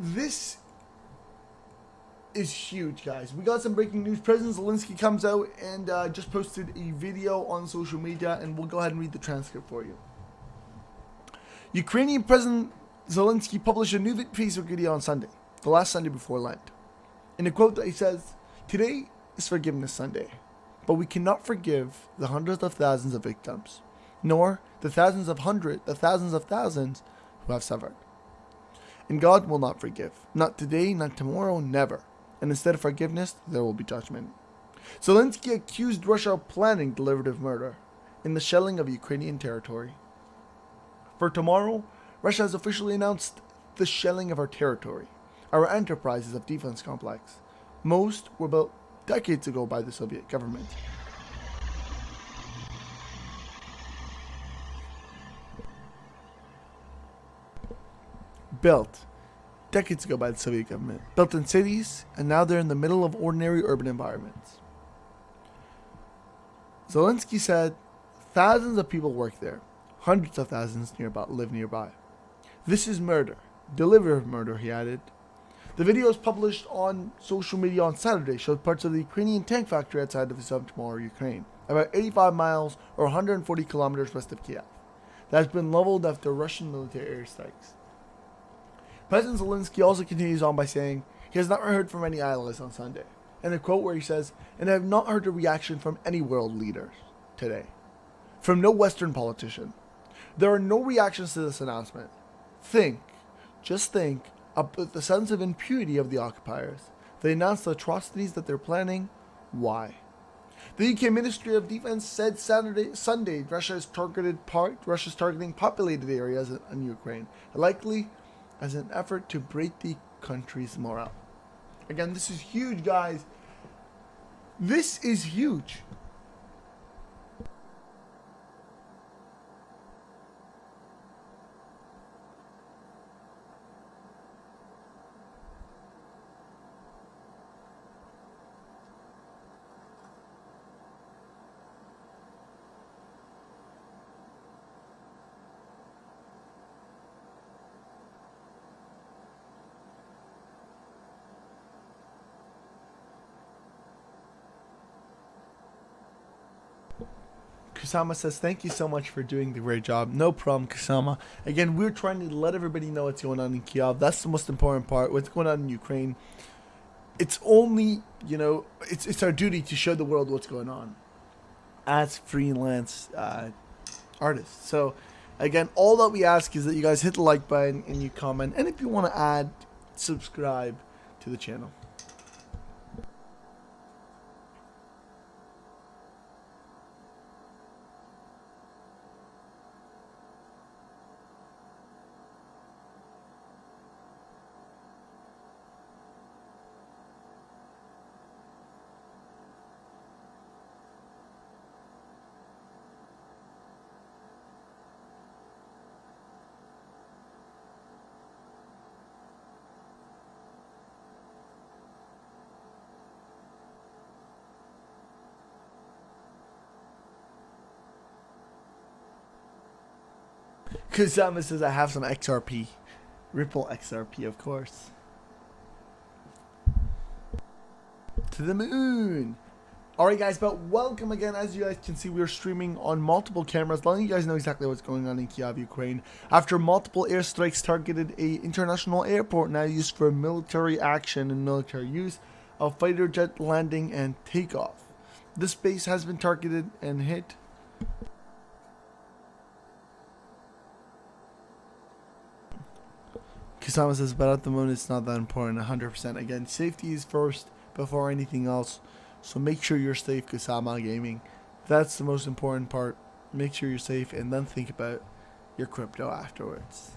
This is huge, guys. We got some breaking news. President Zelensky comes out and just posted a video on social media, and we'll go ahead and read the transcript for you. Ukrainian President Zelensky published a new Facebook video on Sunday, the last Sunday before Lent. In a quote that he says, "Today is Forgiveness Sunday, but we cannot forgive the hundreds of thousands of victims, nor the thousands of thousands who have suffered. And God will not forgive. Not today, not tomorrow, never. And instead of forgiveness, there will be judgment. Zelensky accused Russia of planning deliberative murder in the shelling of Ukrainian territory. For tomorrow, Russia has officially announced the shelling of our territory, our enterprises of defense complex. Most were built decades ago by the Soviet government. Built decades ago by the Soviet government. Built in cities, and now they're in the middle of ordinary urban environments. Zelensky said thousands of people work there. Hundreds of thousands live nearby. This is murder. Deliberative murder, he added. The videos published on social media on Saturday showed parts of the Ukrainian tank factory outside of Vovchansk, Ukraine, about 85 miles or 140 kilometers west of Kiev, that has been leveled after Russian military airstrikes. President Zelensky also continues on by saying he has not heard from any allies on Sunday, and a quote where he says, "And I have not heard a reaction from any world leaders today, from no Western politician. There are no reactions to this announcement. Just think about the sense of impunity of the occupiers. They announced the atrocities that they're planning. Why?" The UK Ministry of Defense said Sunday Russia's targeting populated areas in Ukraine, likely as an effort to break the country's morale. Again, this is huge, guys. This is huge. Kusama says, "Thank you so much for doing the great job." No problem, Kusama. Again, we're trying to let everybody know what's going on in Kyiv. That's the most important part. What's going on in Ukraine. It's only, it's our duty to show the world what's going on as freelance artists. So, again, all that we ask is that you guys hit the like button and you comment. And if you want to subscribe to the channel. Kusama says, "I have some XRP. Ripple XRP, of course." To the moon. Alright guys, but welcome again. As you guys can see, we are streaming on multiple cameras, letting you guys know exactly what's going on in Kyiv, Ukraine. After multiple airstrikes targeted a international airport now used for military action and military use, a fighter jet landing and takeoff. This base has been targeted and hit. Kusama says, "But at the moment it's not that important." 100%. Again, safety is first before anything else. So make sure you're safe, Kusama Gaming. That's the most important part. Make sure you're safe and then think about your crypto afterwards.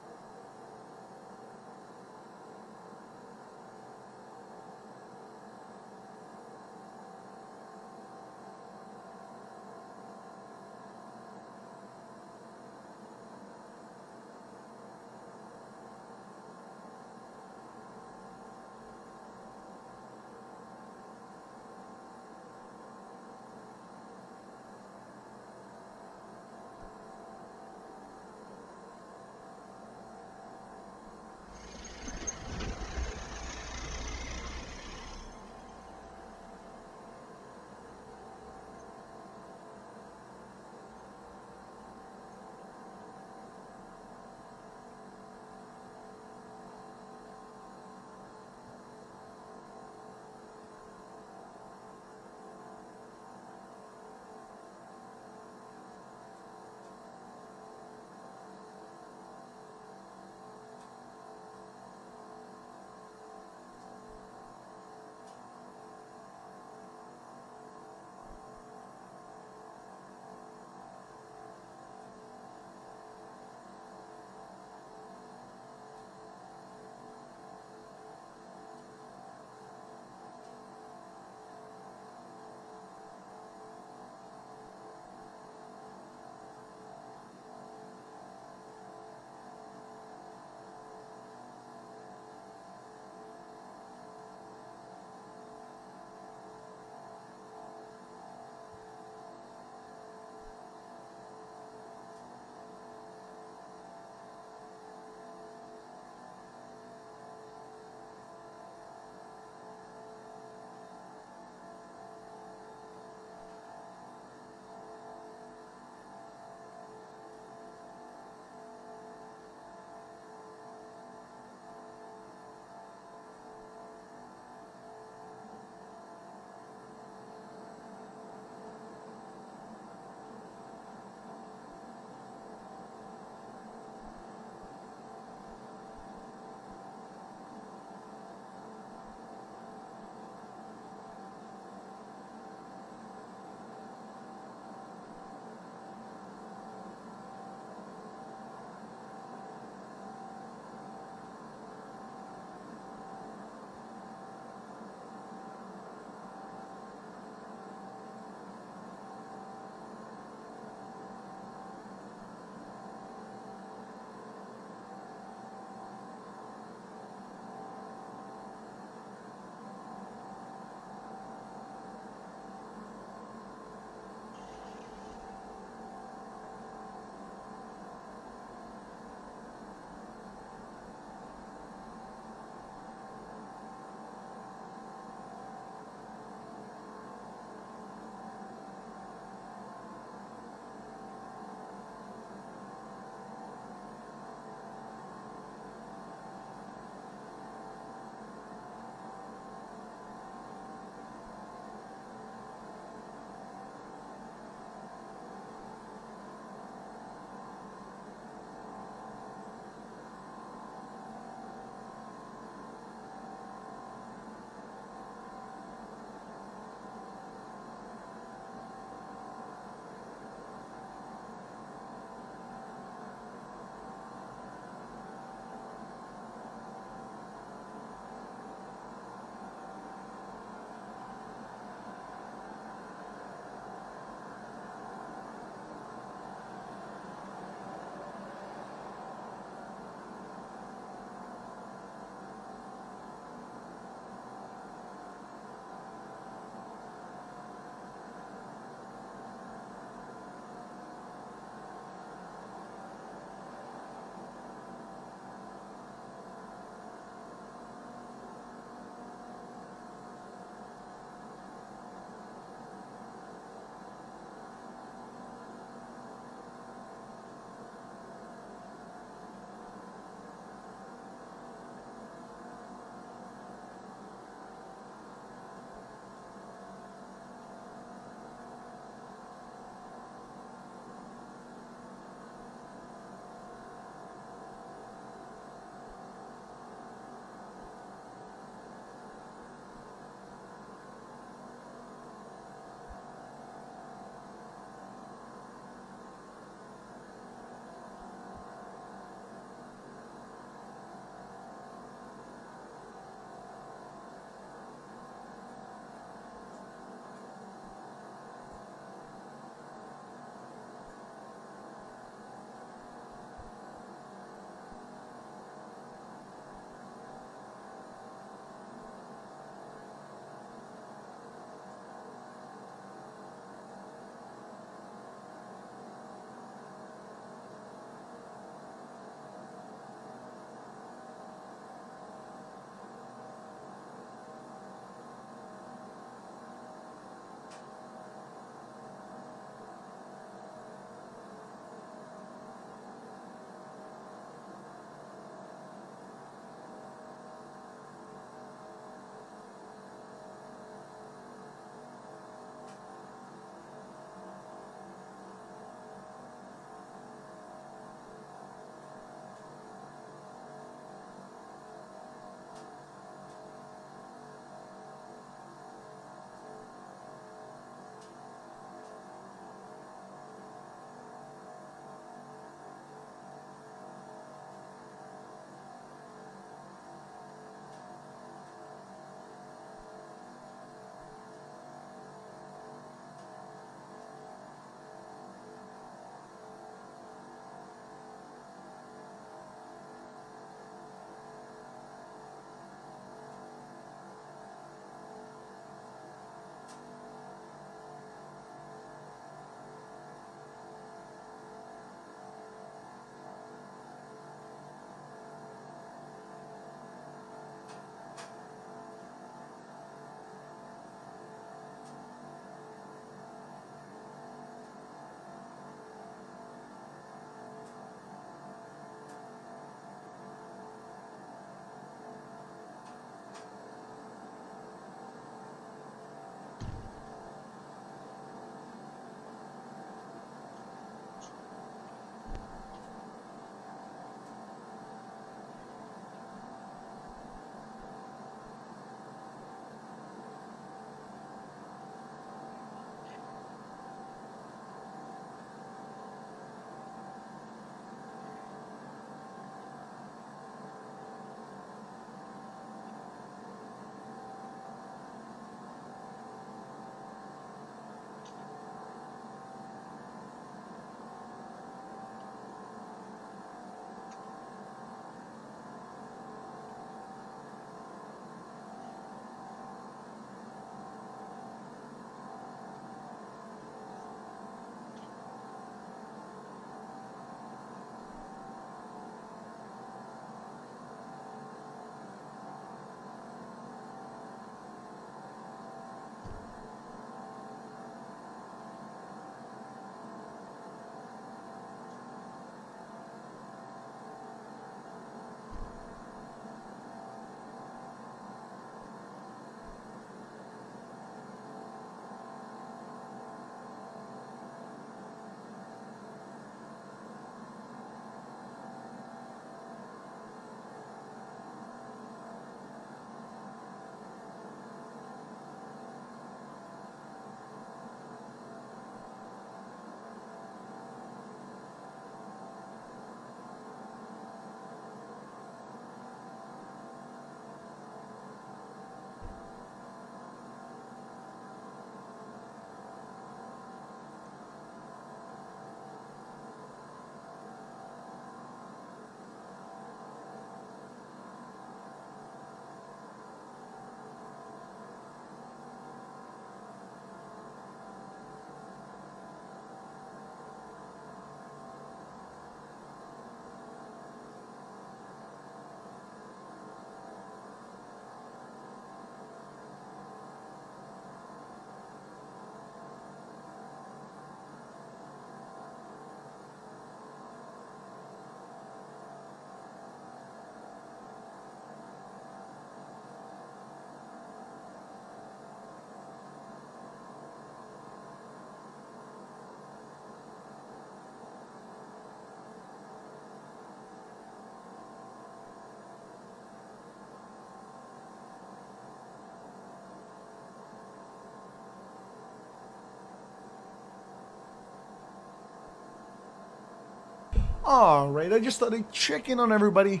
Alright, I just thought I'd check in on everybody.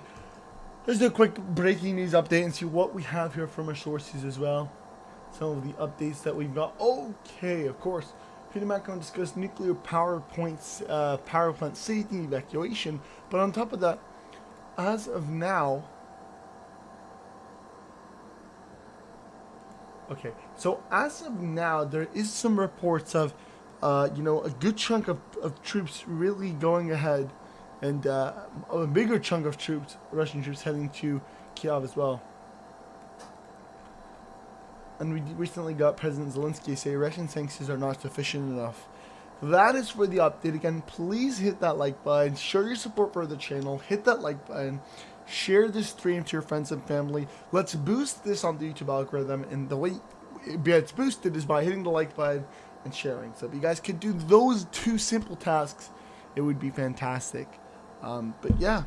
Let's do a quick breaking news update and see what we have here from our sources as well. Some of the updates that we've got. Okay, of course. Freedom Macron discussed nuclear power plant safety and evacuation. But on top of that, as of now... Okay, so as of now, there is some reports of, a good chunk of troops really going ahead, and a bigger chunk of troops, Russian troops, heading to Kiev as well. And we recently got President Zelensky say Russian sanctions are not sufficient enough. That is for the update. Again, please hit that like button, show your support for the channel, hit that like button, share this stream to your friends and family. Let's boost this on the YouTube algorithm, and the way it gets boosted is by hitting the like button and sharing. So if you guys could do those two simple tasks, it would be fantastic. But yeah.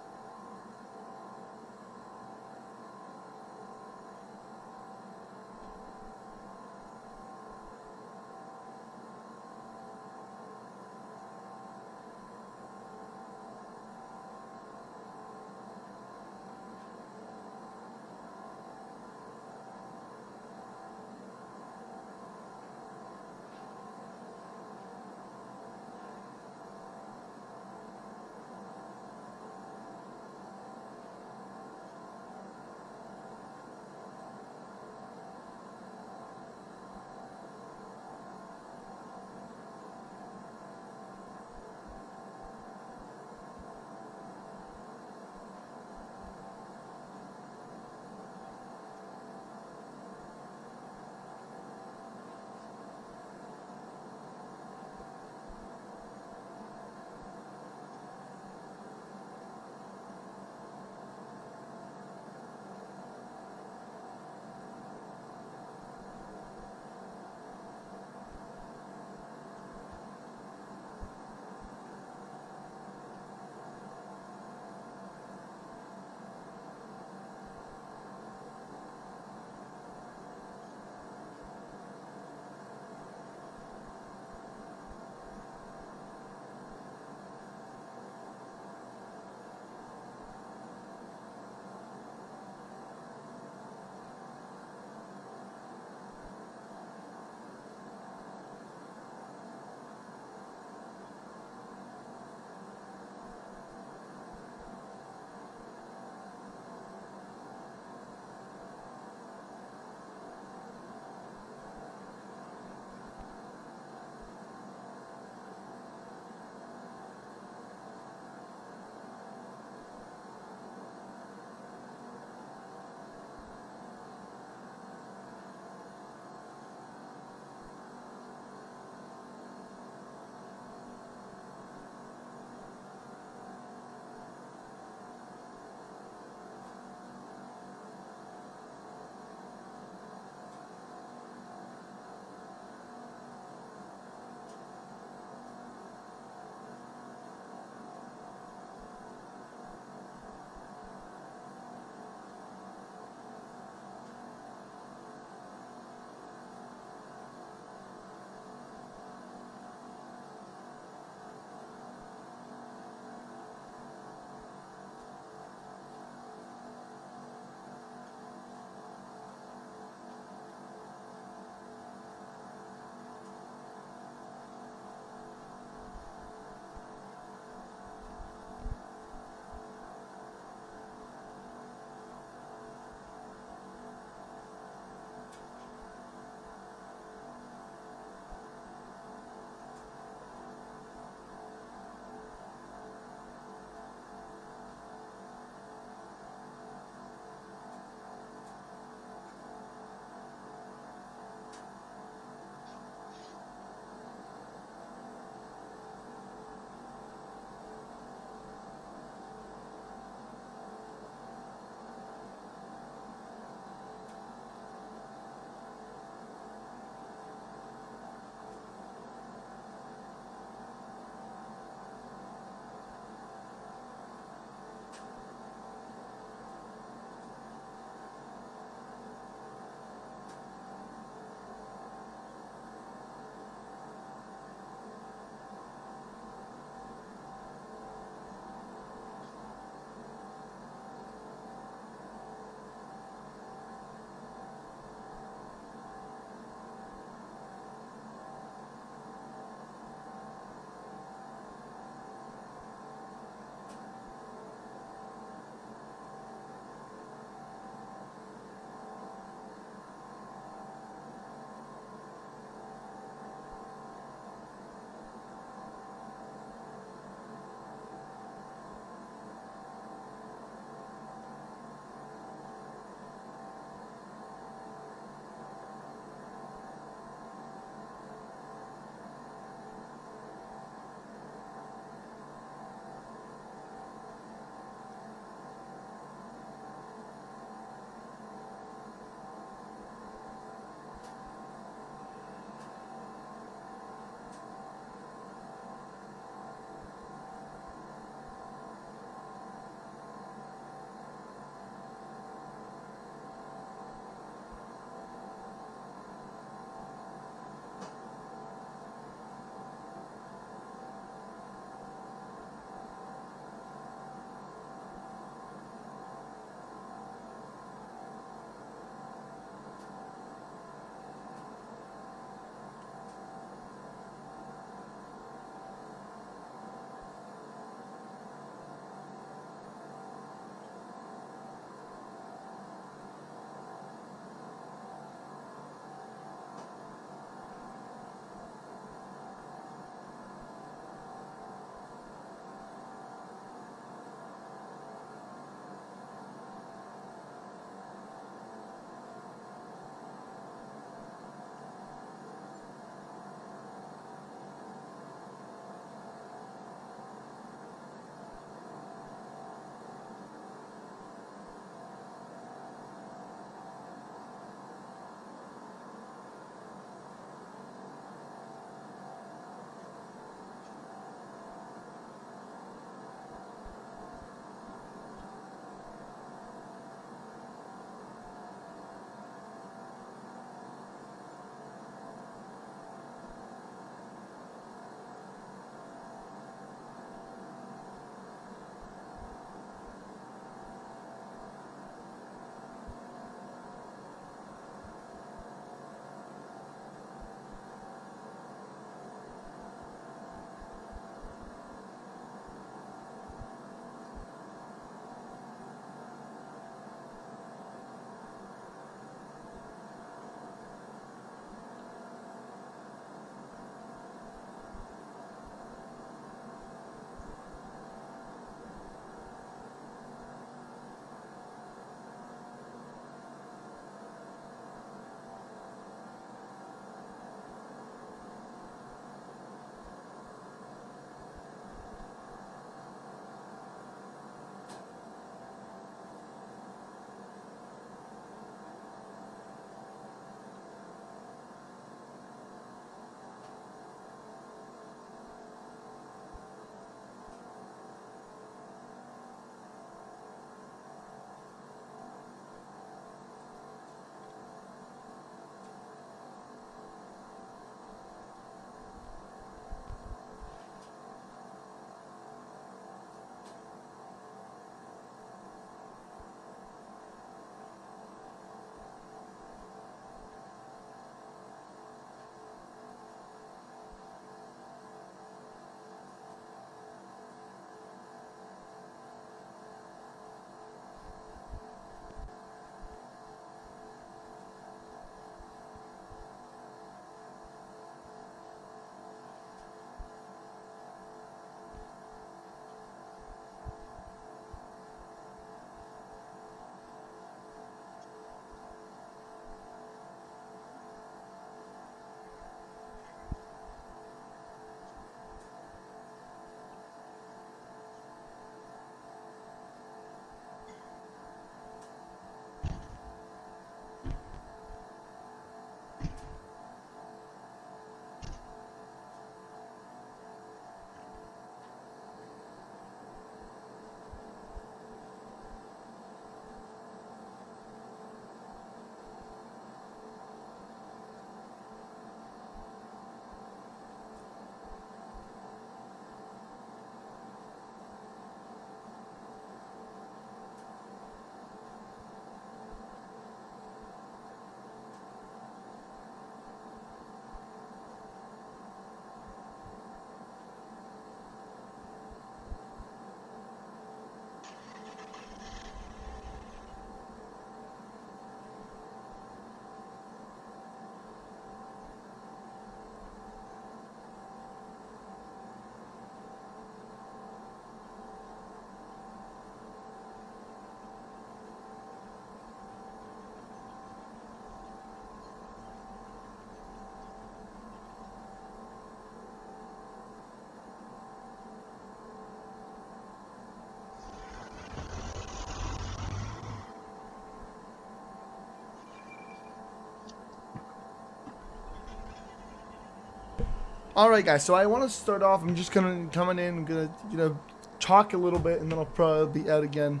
All right, guys. So I want to start off. I'm just coming in. I'm gonna talk a little bit, and then I'll probably be out again.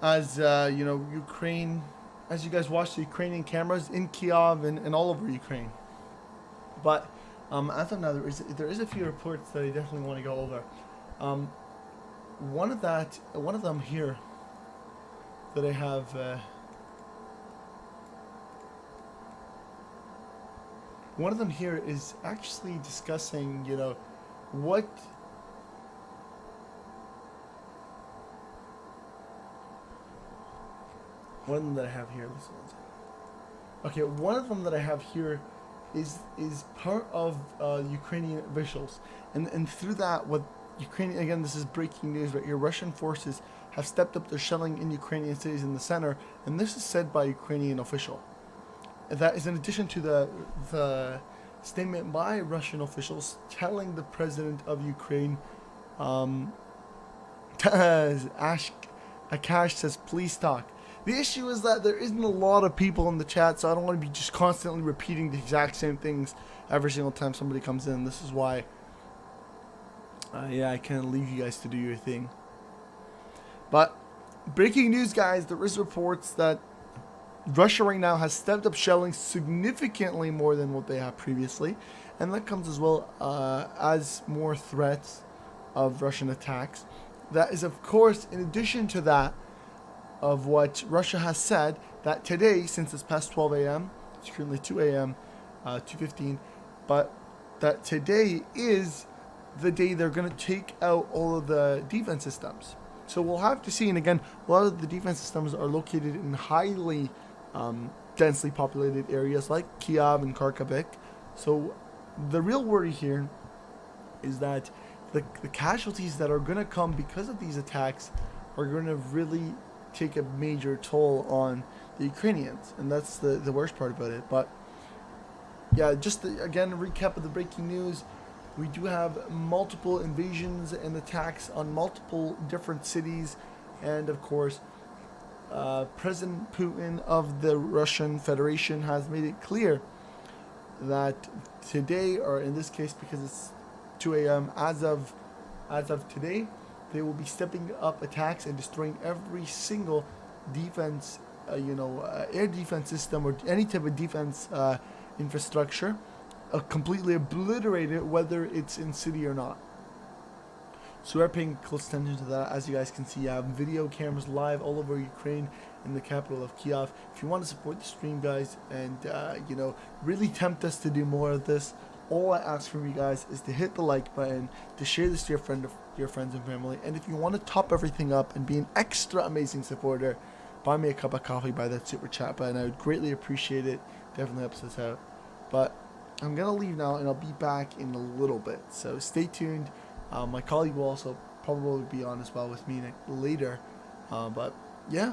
As Ukraine, as you guys watch the Ukrainian cameras in Kiev and all over Ukraine. But as of now, there is a few reports that I definitely want to go over. One of them here that I have. One of them here is actually discussing, what. One of them that I have here. Okay, one of them that I have here is part of Ukrainian officials, and through that, what Ukrainian, again, this is breaking news right here. Russian forces have stepped up their shelling in Ukrainian cities in the center, and this is said by a Ukrainian official. That is in addition to the statement by Russian officials telling the president of Ukraine, Akash says, please talk. The issue is that there isn't a lot of people in the chat, so I don't want to be just constantly repeating the exact same things every single time somebody comes in. This is why, I kind of leave you guys to do your thing. But breaking news, guys, there is reports that Russia right now has stepped up shelling significantly more than what they have previously, and that comes as well as more threats of Russian attacks. That is, of course, in addition to that, of what Russia has said, that today, since it's past 12 a.m., it's currently 2 a.m., 2:15, but that today is the day they're going to take out all of the defense systems. So we'll have to see, and again, a lot of the defense systems are located in highly densely populated areas like Kyiv and Kharkiv. So the real worry here is that the casualties that are going to come because of these attacks are going to really take a major toll on the Ukrainians, and that's the worst part about it. But yeah, just again, a recap of the breaking news. We do have multiple invasions and attacks on multiple different cities, and of course, President Putin of the Russian Federation has made it clear that today, or in this case because it's 2 a.m. as of today, they will be stepping up attacks and destroying every single defense, air defense system or any type of defense infrastructure, completely obliterate it, whether it's in city or not. So we're paying close attention to that. As you guys can see, I have video cameras live all over Ukraine in the capital of Kiev. If you want to support the stream, guys, and really tempt us to do more of this, all I ask from you guys is to hit the like button, to share this to your friends and family, and if you want to top everything up and be an extra amazing supporter, buy me a cup of coffee by that super chat button. I would greatly appreciate it. Definitely helps us out. But I'm gonna leave now, and I'll be back in a little bit. So stay tuned. My colleague will also probably be on as well with me later. But yeah.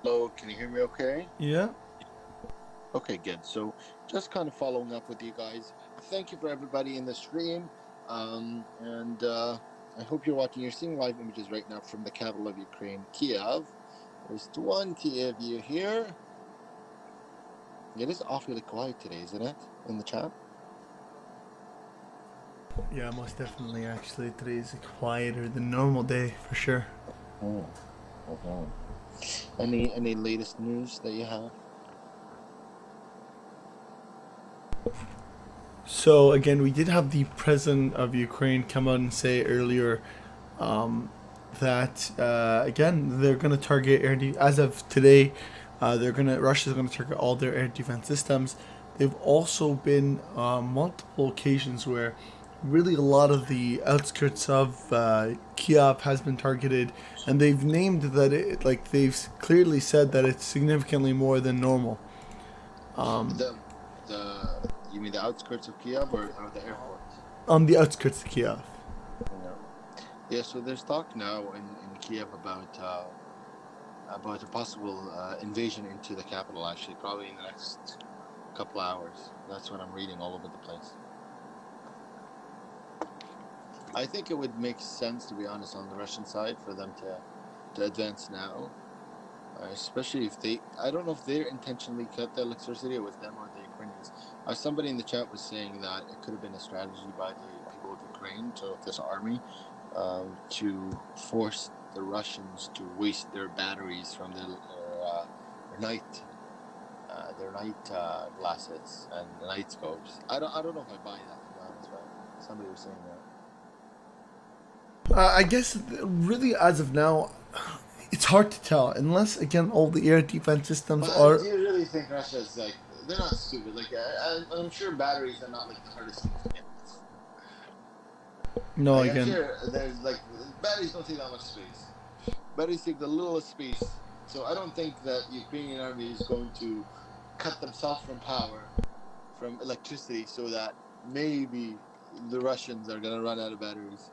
Hello, can you hear me okay? Yeah. Okay, good. So just kind of following up with you guys. Thank you for everybody in the stream. And I hope you're watching. You're seeing live images right now from the capital of Ukraine, Kiev. There's one Kiev you here. It is awfully quiet today, isn't it? In the chat? Yeah, most definitely. Actually, today is quieter than normal day for sure. Oh. Okay. Any latest news that you have? So again, we did have the president of Ukraine come out and say earlier that again they're going to target as of today. Russia's going to target all their air defense systems. They've also been multiple occasions where really a lot of the outskirts of Kiev has been targeted, and they've named that they've clearly said that it's significantly more than normal. You mean the outskirts of Kiev or the airport? On the outskirts of Kiev. Yeah, so there's talk now in Kiev about a possible invasion into the capital, actually, probably in the next couple hours. That's what I'm reading all over the place. I think it would make sense, to be honest, on the Russian side for them to advance now. Especially if I don't know if they intentionally cut the electricity, it was them or the Ukrainians. Somebody in the chat was saying that it could have been a strategy by the people of Ukraine, so this army, to force the Russians to waste their batteries from their night glasses and night scopes. I don't know if I buy that, to be honest, but somebody was saying that. I guess really as of now, it's hard to tell unless again all the air defense systems are. Do you really think Russia's like they're not stupid? Like I'm sure batteries are not like the hardest thing to get. No, like, again. I'm sure there's like batteries don't take that much space. Batteries take the littlest space, so I don't think that the Ukrainian army is going to cut themselves from power, from electricity, so that maybe the Russians are gonna run out of batteries.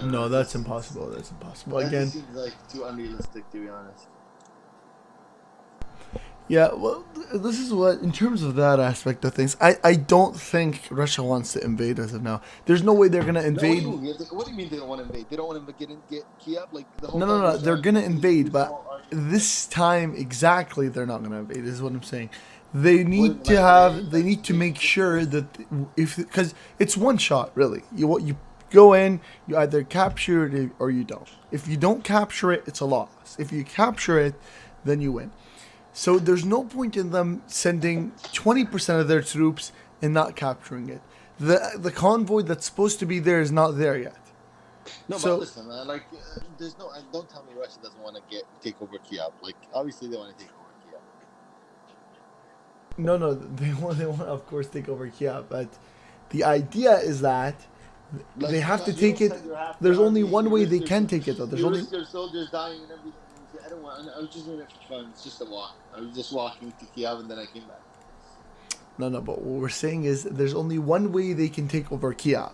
No, that's impossible. That's impossible. That Again, seems like too unrealistic, to be honest. Yeah, well, this is what, in terms of that aspect of things, I don't think Russia wants to invade as of now. There's no way they're going to invade. No, what do you mean they don't want to invade? They don't want to get Kiev? Like, the whole No, they're going to invade, but this time exactly they're not going to invade, is what I'm saying. They need they need to make sure that because it's one shot, really. You go in, you either capture it or you don't. If you don't capture it, it's a loss. If you capture it, then you win. So there's no point in them sending 20% of their troops and not capturing it. The convoy that's supposed to be there is not there yet. No, so, but listen, there's no. Don't tell me Russia doesn't want to take over Kiev. Like, obviously they want to take over Kiev. No, they want of course take over Kiev, but the idea is that they have to take it. There's only one way they can take it, though. There's only their soldiers dying and everything. I don't want. I was just doing it for fun. It's just a walk. I was just walking to Kiev and then I came back. No, but what we're saying is there's only one way they can take over Kiev,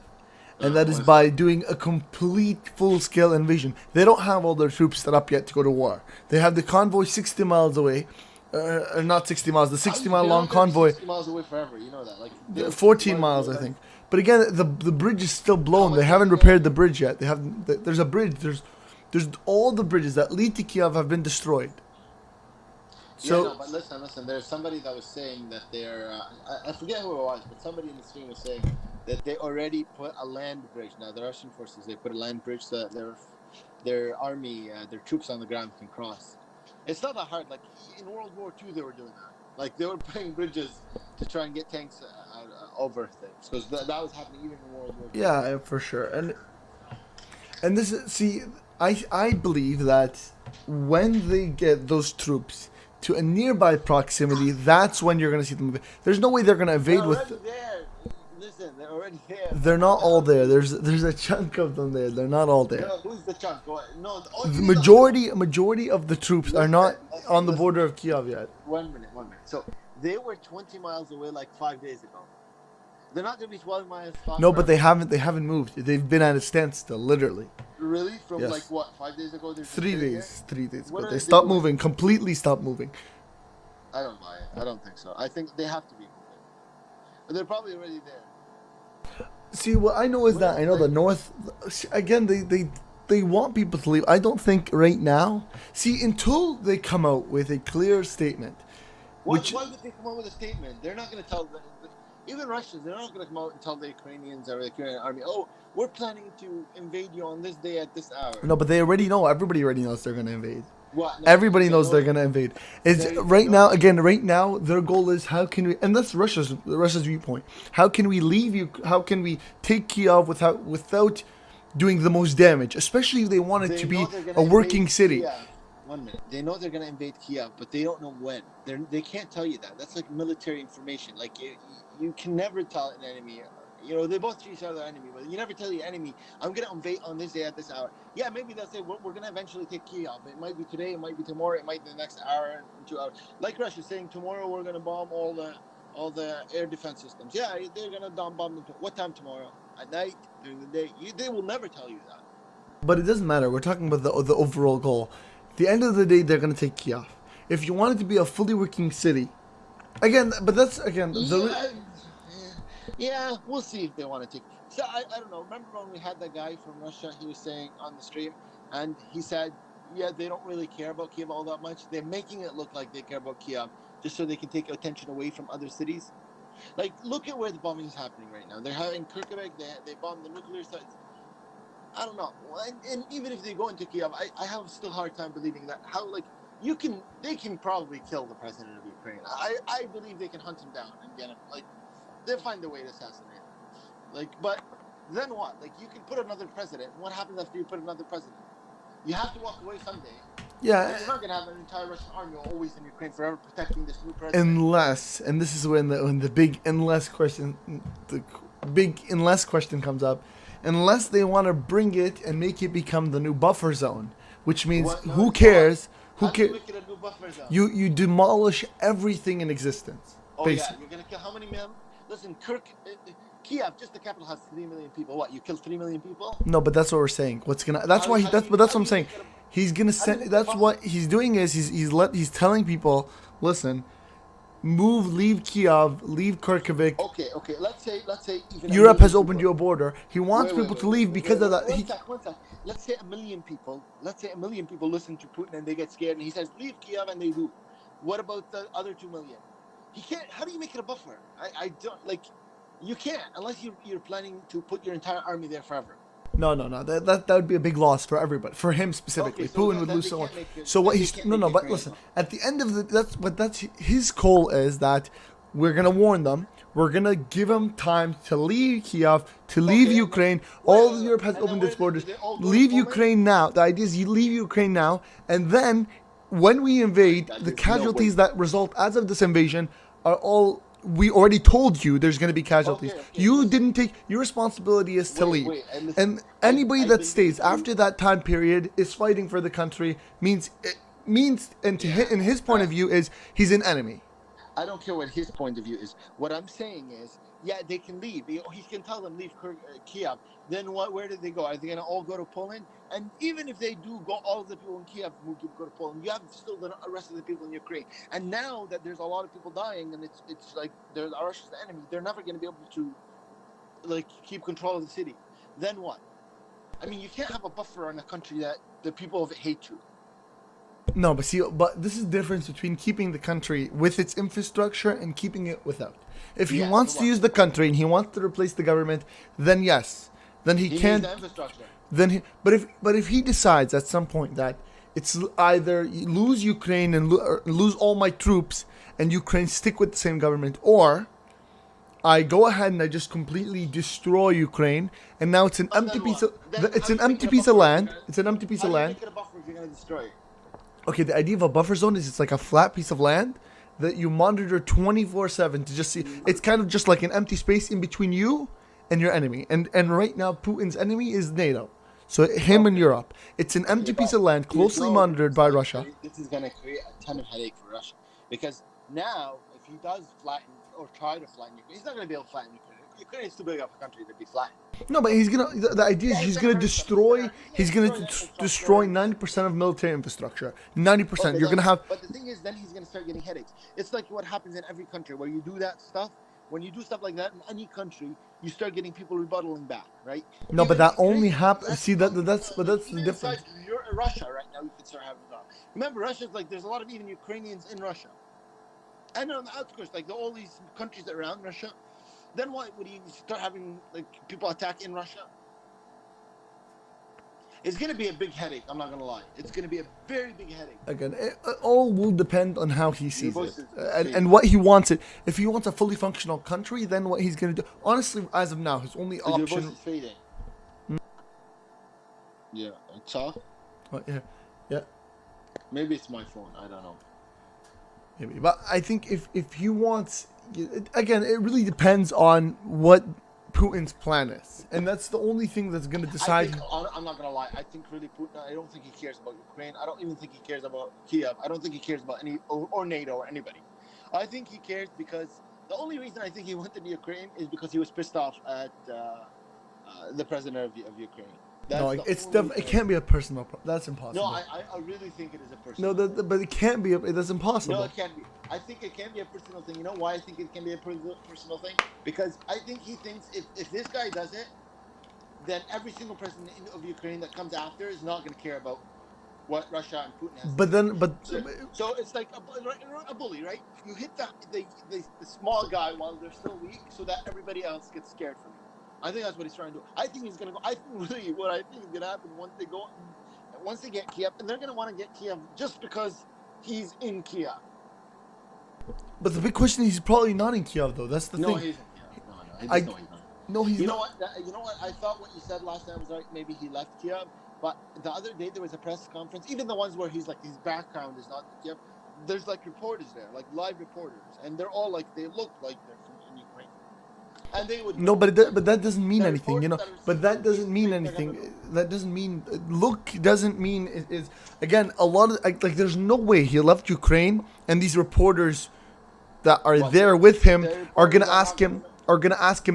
and that is by doing a complete full-scale invasion. They don't have all their troops set up yet to go to war. They have the convoy 60 miles away. Not 60 miles, the 60-mile long convoy. 60 miles away forever, you know that. Like 14 miles, I think. But again, the bridge is still blown. They haven't repaired the bridge yet. There's a bridge. There's all the bridges that lead to Kiev have been destroyed. Yeah, So no, but listen. There's somebody that was saying that they're. I forget who it was, but somebody in the stream was saying that they already put a land bridge. Now the Russian forces they put a land bridge so that their army, their troops on the ground can cross. It's not that hard. Like in World War II, they were doing that. Like they were putting bridges to try and get tanks over things because that was happening even in World War II. yeah, for sure. And this is, see, I believe that when they get those troops to a nearby proximity, that's when you're gonna see them. There's no way they're gonna They're invade with. already there. Listen, they're already there. They're not all there. There's a chunk of them there. They're not all there. No, who's the chunk? No, The majority of the troops are not on the listen. border of Kiev yet. 1 minute. So they were 20 miles away like 5 days ago. They're not going to be 12 miles far. No, but they haven't moved. They've been at a standstill, literally. Really? From Yes. like what? 5 days ago? They're just 3 sitting days. 3 days What ago. are They they stopped doing? moving. Completely stopped moving. there? I don't buy it. I don't think so. I think they have to be moving. But they're probably already there. See, what I know is that I know the North. Again, they want people to leave. I don't think right now. See, until they come out with a clear statement, Why which would they come out with a statement? They're not going to tell even Russians. They're not going to come out and tell the Ukrainians or the Ukrainian army, "Oh, we're planning to invade you on this day at this hour." no, but they already know. Everybody already knows they're gonna invade. What? No, Everybody they knows know- they're gonna invade. It's They right know. now. Again, right now, their goal is how can we, and that's Russia's viewpoint. How can we leave you? How can we take Kiev without doing the most damage? Especially if they want it They to know be they're gonna a working invade city. Kiev. 1 minute. They know they're going to invade Kiev, but they don't know when. They can't tell you that. That's like military information. Like you can never tell an enemy. You know, they both treat each other enemy, but you never tell your enemy, "I'm going to invade on this day at this hour." Yeah, maybe they'll say we're going to eventually take Kiev. It might be today, it might be tomorrow, it might be the next hour, 2 hours. Like Russia saying tomorrow we're going to bomb all the air defense systems. Yeah, they're going to bomb them. What time tomorrow? At night, during the day. They will never tell you that. But it doesn't matter. We're talking about the overall goal. At the end of the day, they're gonna take Kiev. If you want it to be a fully working city, again, but that's again Yeah, we'll see if they want to take. So I don't know. Remember when we had that guy from Russia? He was saying on the stream, and he said, "Yeah, they don't really care about Kiev all that much. They're making it look like they care about Kiev just so they can take attention away from other cities." Like, look at where the bombing is happening right now. They're having Kharkiv. They bombed the nuclear sites. I don't know. And even if they go into Kiev, I have still hard time believing that they can probably kill the president of Ukraine. I believe they can hunt him down and get him. Like, they'll find a way to assassinate him. Like, but then what? Like, you can put another president. What happens after you put another president? You have to walk away someday. yeah. You're not going to have an entire Russian army always in Ukraine forever protecting this new president. Unless, and this is when the big unless question, comes up. Unless they want to bring it and make it become the new buffer zone, which means What? No, who it's cares? How Who do you cares? make it a new buffer zone? You demolish everything in existence. Oh basically. yeah, you're gonna kill how many men? Listen, Kiev, just the capital, has 3 million people. What? You kill 3 million people? No, but that's what we're saying. What's gonna? That's How- why. how That's do but you- that's how what I'm do you saying. make it He's gonna how do you send. make it That's buffer? what he's doing is he's telling people, listen, leave Kiev, leave Kharkiv. Okay. Let's say even Europe has opened you a border. He wants Wait, people to leave because of that. One sec. Let's say 1 million people. Let's say 1 million people listen to Putin and they get scared, and he says leave Kiev, and they do. What about the other 2 million? He can't. How do you make it a buffer? I don't like. You can't unless you're planning to put your entire army there forever. No. That would be a big loss for everybody. For him specifically, Okay, so Putin would then lose they so much. can't make it- So what then they he's can't no. make But Ukraine, listen, no. at the end of the that's his goal is that we're gonna warn them. We're gonna give them time to leave Kiev, to leave Okay, Ukraine. wait, All wait, of wait. Europe has And then opened where its do borders. they all go to Leave Poland? Ukraine now. The idea is you leave Ukraine now, and then when we invade, That the is no casualties way. that result as of this invasion are all. We already told you there's going to be casualties. Okay, You listen. didn't take. Your responsibility is to leave. and listen, And anybody I that believe stays you. after that time period is fighting for the country. Means and in his point of view is he's an enemy. I don't care what his point of view is. What I'm saying is, yeah, they can leave. He can tell them leave Kiev. Then what? Where did they go? Are they gonna all go to Poland? And even if they do go, all of the people in Kiev go to Poland. You have still the rest of the people in Ukraine. And now that there's a lot of people dying, and it's like they're Russia's the enemy, they're never gonna be able to like keep control of the city. Then what? I mean, you can't have a buffer on a country that the people of it hate you. No, but this is the difference between keeping the country with its infrastructure and keeping it without. If he wants to use the country and he wants to replace the government, then yes, then he can't. Needs the infrastructure. But if he decides at some point that it's either lose Ukraine and lose all my troops and Ukraine stick with the same government, or I go ahead and I just completely destroy Ukraine, and now it's an empty piece of land. It's an empty piece of land. Make it a buffer if you're gonna destroy it. Okay, the idea of a buffer zone is it's like a flat piece of land that you monitor 24/7 to just see. It's kind of just like an empty space in between you and your enemy. And right now, Putin's enemy is NATO. So him and Europe. It's an empty piece of land closely monitored by Russia. This is going to create a ton of headache for Russia. Because now, if he does flatten or try to flatten Ukraine, he's not going to be able to flatten Ukraine. Ukraine is too big of a country to be flattened. No, but he's gonna. The idea is he's gonna destroy. He's gonna destroy 90% of military infrastructure. 90%. You're gonna have. But the thing is, then he's gonna start getting headaches. It's like what happens in every country where you do that stuff. When you do stuff like that in any country, you start getting people rebuttaling back, right? No, but that only happens. See that's the difference. You're in Russia right now. You can start having that. Remember, Russia's like there's a lot of even Ukrainians in Russia, and on the outskirts, like all these countries around Russia. Then what would you start having like people attack in Russia? It's gonna be a big headache. I'm not gonna lie. It's gonna be a very big headache. Again, it all will depend on how he sees it and what he wants it. If he wants a fully functional country, then what he's gonna do. Honestly, as of now, his only option. Your voice is fading. Yeah, it's off. Oh, yeah. Maybe it's my phone. I don't know. Maybe, but I think if he wants. Again, it really depends on what Putin's plan is, and that's the only thing that's going to decide. I'm not going to lie. I think really Putin. I don't think he cares about Ukraine. I don't even think he cares about Kiev. I don't think he cares about any or NATO or anybody. I think he cares because the only reason I think he went to Ukraine is because he was pissed off at the president of Ukraine. It can't be a personal problem. That's impossible. No, I really think it is a personal. No, but it can't be. That's impossible. No, it can't be. I think it can be a personal thing. You know why I think it can be a personal thing? Because I think he thinks if this guy does it, then every single president of Ukraine that comes after is not going to care about what Russia and Putin has. So it's like a bully, right? You hit the small guy while they're still weak, so that everybody else gets scared from him. I think that's what he's trying to do. I think he's going to go. I think really what I think is going to happen once they get Kiev, and they're going to want to get Kiev just because he's in Kiev. But the big question is he's probably not in Kiev, though. That's the thing. No, he's in Kiev. No, he's not. You know what? I thought what you said last time was right. Maybe he left Kiev. But the other day there was a press conference. Even the ones where he's like his background is not Kiev. There's like reporters there, like live reporters, and they're all like they look like they're from Ukraine. And they would but that doesn't mean anything, you know. But that doesn't mean anything. That doesn't mean look doesn't mean is again a lot of like there's no way he left Ukraine and these reporters that are there with him are gonna ask him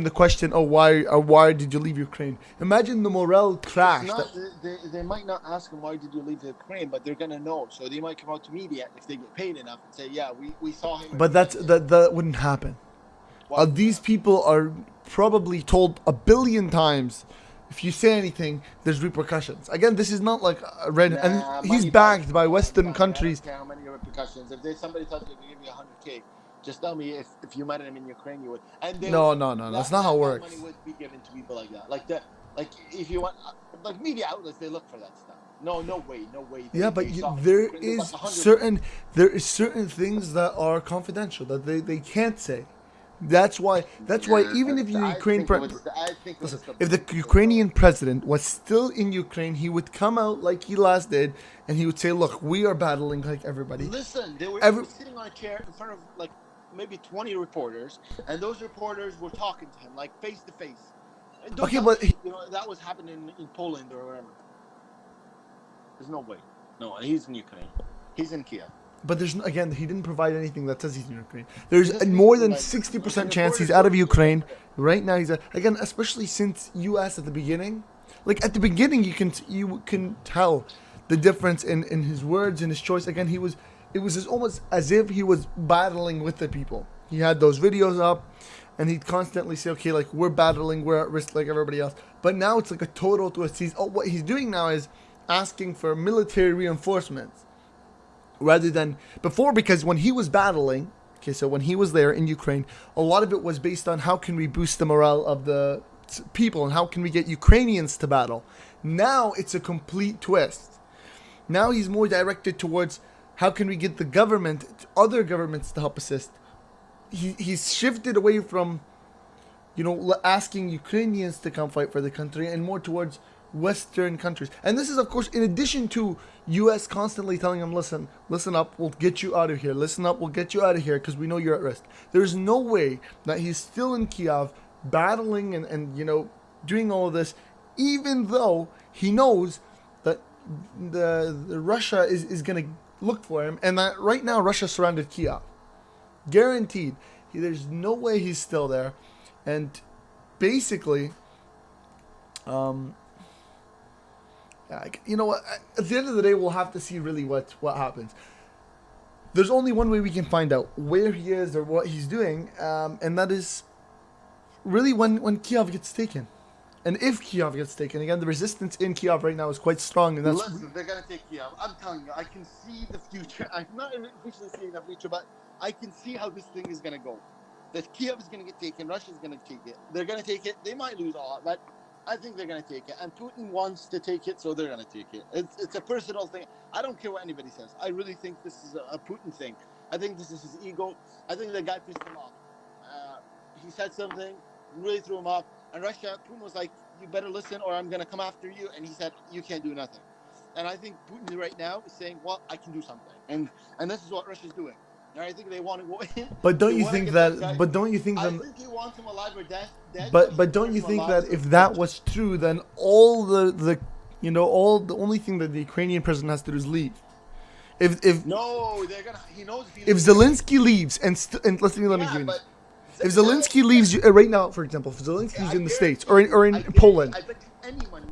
the question, oh why did you leave Ukraine? Imagine the morale crash. They might not ask him why did you leave Ukraine, but they're gonna know. So they might come out to media if they get paid enough and say, yeah, we saw him. But that wouldn't happen. These people are probably told 1 billion times, if you say anything, there's repercussions. Again, this is not like a red, and he's backed by Western countries. I don't care how many repercussions. If somebody tells you to give you 100K, just tell me if you met him in Ukraine, you would. And no, that's not how it works. Money would be given to people like that. Like if you want, like media outlets, they look for that stuff. No way. Yeah, but there is certain things that are confidential that they can't say. That's why even if the Ukraine if the Ukrainian president was still in Ukraine, he would come out like he last did, and he would say, "Look, we are battling like everybody." Listen, they were sitting on a chair in front of like maybe 20 reporters, and those reporters were talking to him like face to face. Okay, but that was happening in Poland or wherever. There's no way. No, he's in Ukraine. He's in Kiev. But he didn't provide anything that says he's in Ukraine. There's more than 60% chance he's out of Ukraine right now. Again, especially since U.S. at the beginning, like at the beginning, you can tell the difference in his words and his choice. Again, it was almost as if he was battling with the people. He had those videos up, and he'd constantly say, "Okay, like we're battling, we're at risk like everybody else." But now it's like a total twist. What he's doing now is asking for military reinforcements. rather than before, because when he was battling, okay, so when he was there in Ukraine, a lot of it was based on how can we boost the morale of the people and how can we get Ukrainians to battle. Now it's a complete twist. Now he's more directed towards how can we get the government, other governments to help assist. He's shifted away from, asking Ukrainians to come fight for the country and more towards Western countries. And this is, of course, in addition to U.S. constantly telling him, listen up, we'll get you out of here. Listen up, we'll get you out of here because we know you're at risk. There's no way that he's still in Kiev battling and doing all of this, even though he knows that the Russia is going to look for him, and that right now Russia surrounded Kiev. Guaranteed. There's no way he's still there. And basically, you know what? At the end of the day, we'll have to see really what happens. There's only one way we can find out where he is or what he's doing, and that is really when Kiev gets taken. And if Kiev gets taken, again, the resistance in Kiev right now is quite strong. And that's Listen, they're going to take Kiev. I'm telling you, I can see the future. I'm not officially seeing the future, but I can see how this thing is going to go. That Kiev is going to get taken, Russia's going to take it. They're going to take it. They might lose a lot, but I think they're going to take it. And Putin wants to take it, so they're going to take it. It's a personal thing. I don't care what anybody says. I really think this is a Putin thing. I think this is his ego. I think the guy pissed him off. He said something, really threw him off. And Putin was like, you better listen or I'm going to come after you. And he said, you can't do nothing. And I think Putin right now is saying, well, I can do something. And this is what Russia's doing. And I think they want to go in. But don't you think that? But don't you think that? I think he wants him alive or dead. But don't you think that if that was true, then all the only thing that the Ukrainian president has to do is leave. No, they're gonna. He knows if Zelensky leaves and let me give you this. If Zelensky leaves right now, for example, if Zelensky's in the States or in Poland, I bet you any money.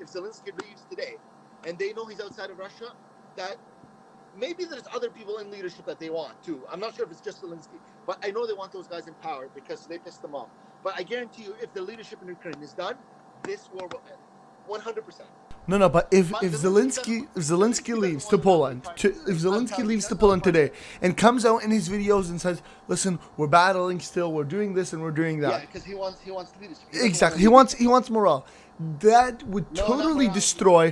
If Zelensky leaves today, and they know he's outside of Russia, that maybe there's other people in leadership that they want too. I'm not sure if it's just Zelensky, but I know they want those guys in power because they pissed them off. But I guarantee you, if the leadership in Ukraine is done, this war will end, 100%. No, but if Zelensky leaves to Poland, today, and comes out in his videos and says, "Listen, we're battling still, we're doing this and we're doing that." Yeah, because he wants leadership. Exactly, he wants morale. That would totally destroy.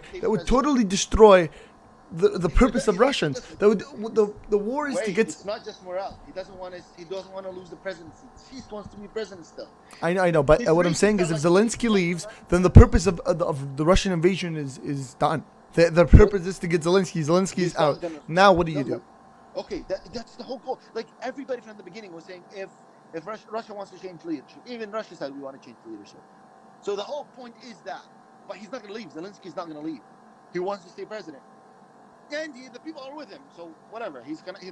The purpose of Russians. The war is to get. It's not just morale. He doesn't want to lose the presidency. He wants to be president still. I know. But what I'm saying is, if Zelensky leaves, then the purpose of the Russian invasion is done. The purpose is to get Zelensky. Zelensky's out. Now what do you do? Okay, that's the whole goal. Like everybody from the beginning was saying, if Russia wants to change leadership, even Russia said we want to change the leadership. So the whole point is that. But he's not going to leave. Zelensky's not going to leave. He wants to stay president. And the people are with him, so whatever.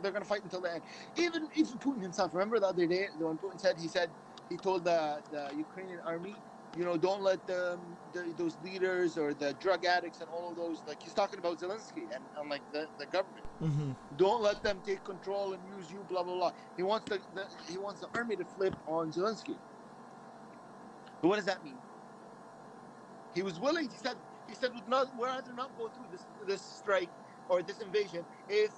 They're gonna fight until the end. Even Putin himself. Remember the other day when Putin he told the Ukrainian army, don't let those leaders or the drug addicts and all of those, like he's talking about Zelensky and like the government. Mm-hmm. Don't let them take control and use you, blah blah blah. He wants the army to flip on Zelensky. But what does that mean? He was willing. He said we'd rather not go through this strike or this invasion if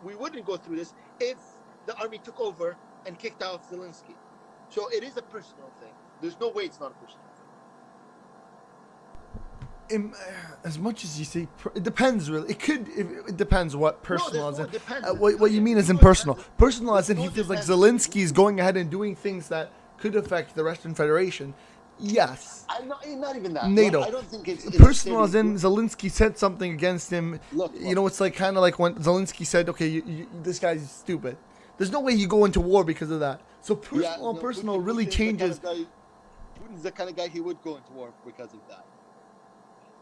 we wouldn't go through this if the army took over and kicked off Zelensky. So it is a personal thing. There's no way it's not a personal thing. As much as you say, it depends really. It depends what personal is. What you mean is impersonal. Personal as in he feels like Zelensky is going ahead and doing things that could affect the Russian Federation. Yes. Not even that. NATO. I don't think it's personal as in Zelensky said something against him. Look. It's like kind of like when Zelensky said, "Okay, this guy's stupid." There's no way you go into war because of that. So personal really changes. Putin's the kind of guy he would go into war because of that.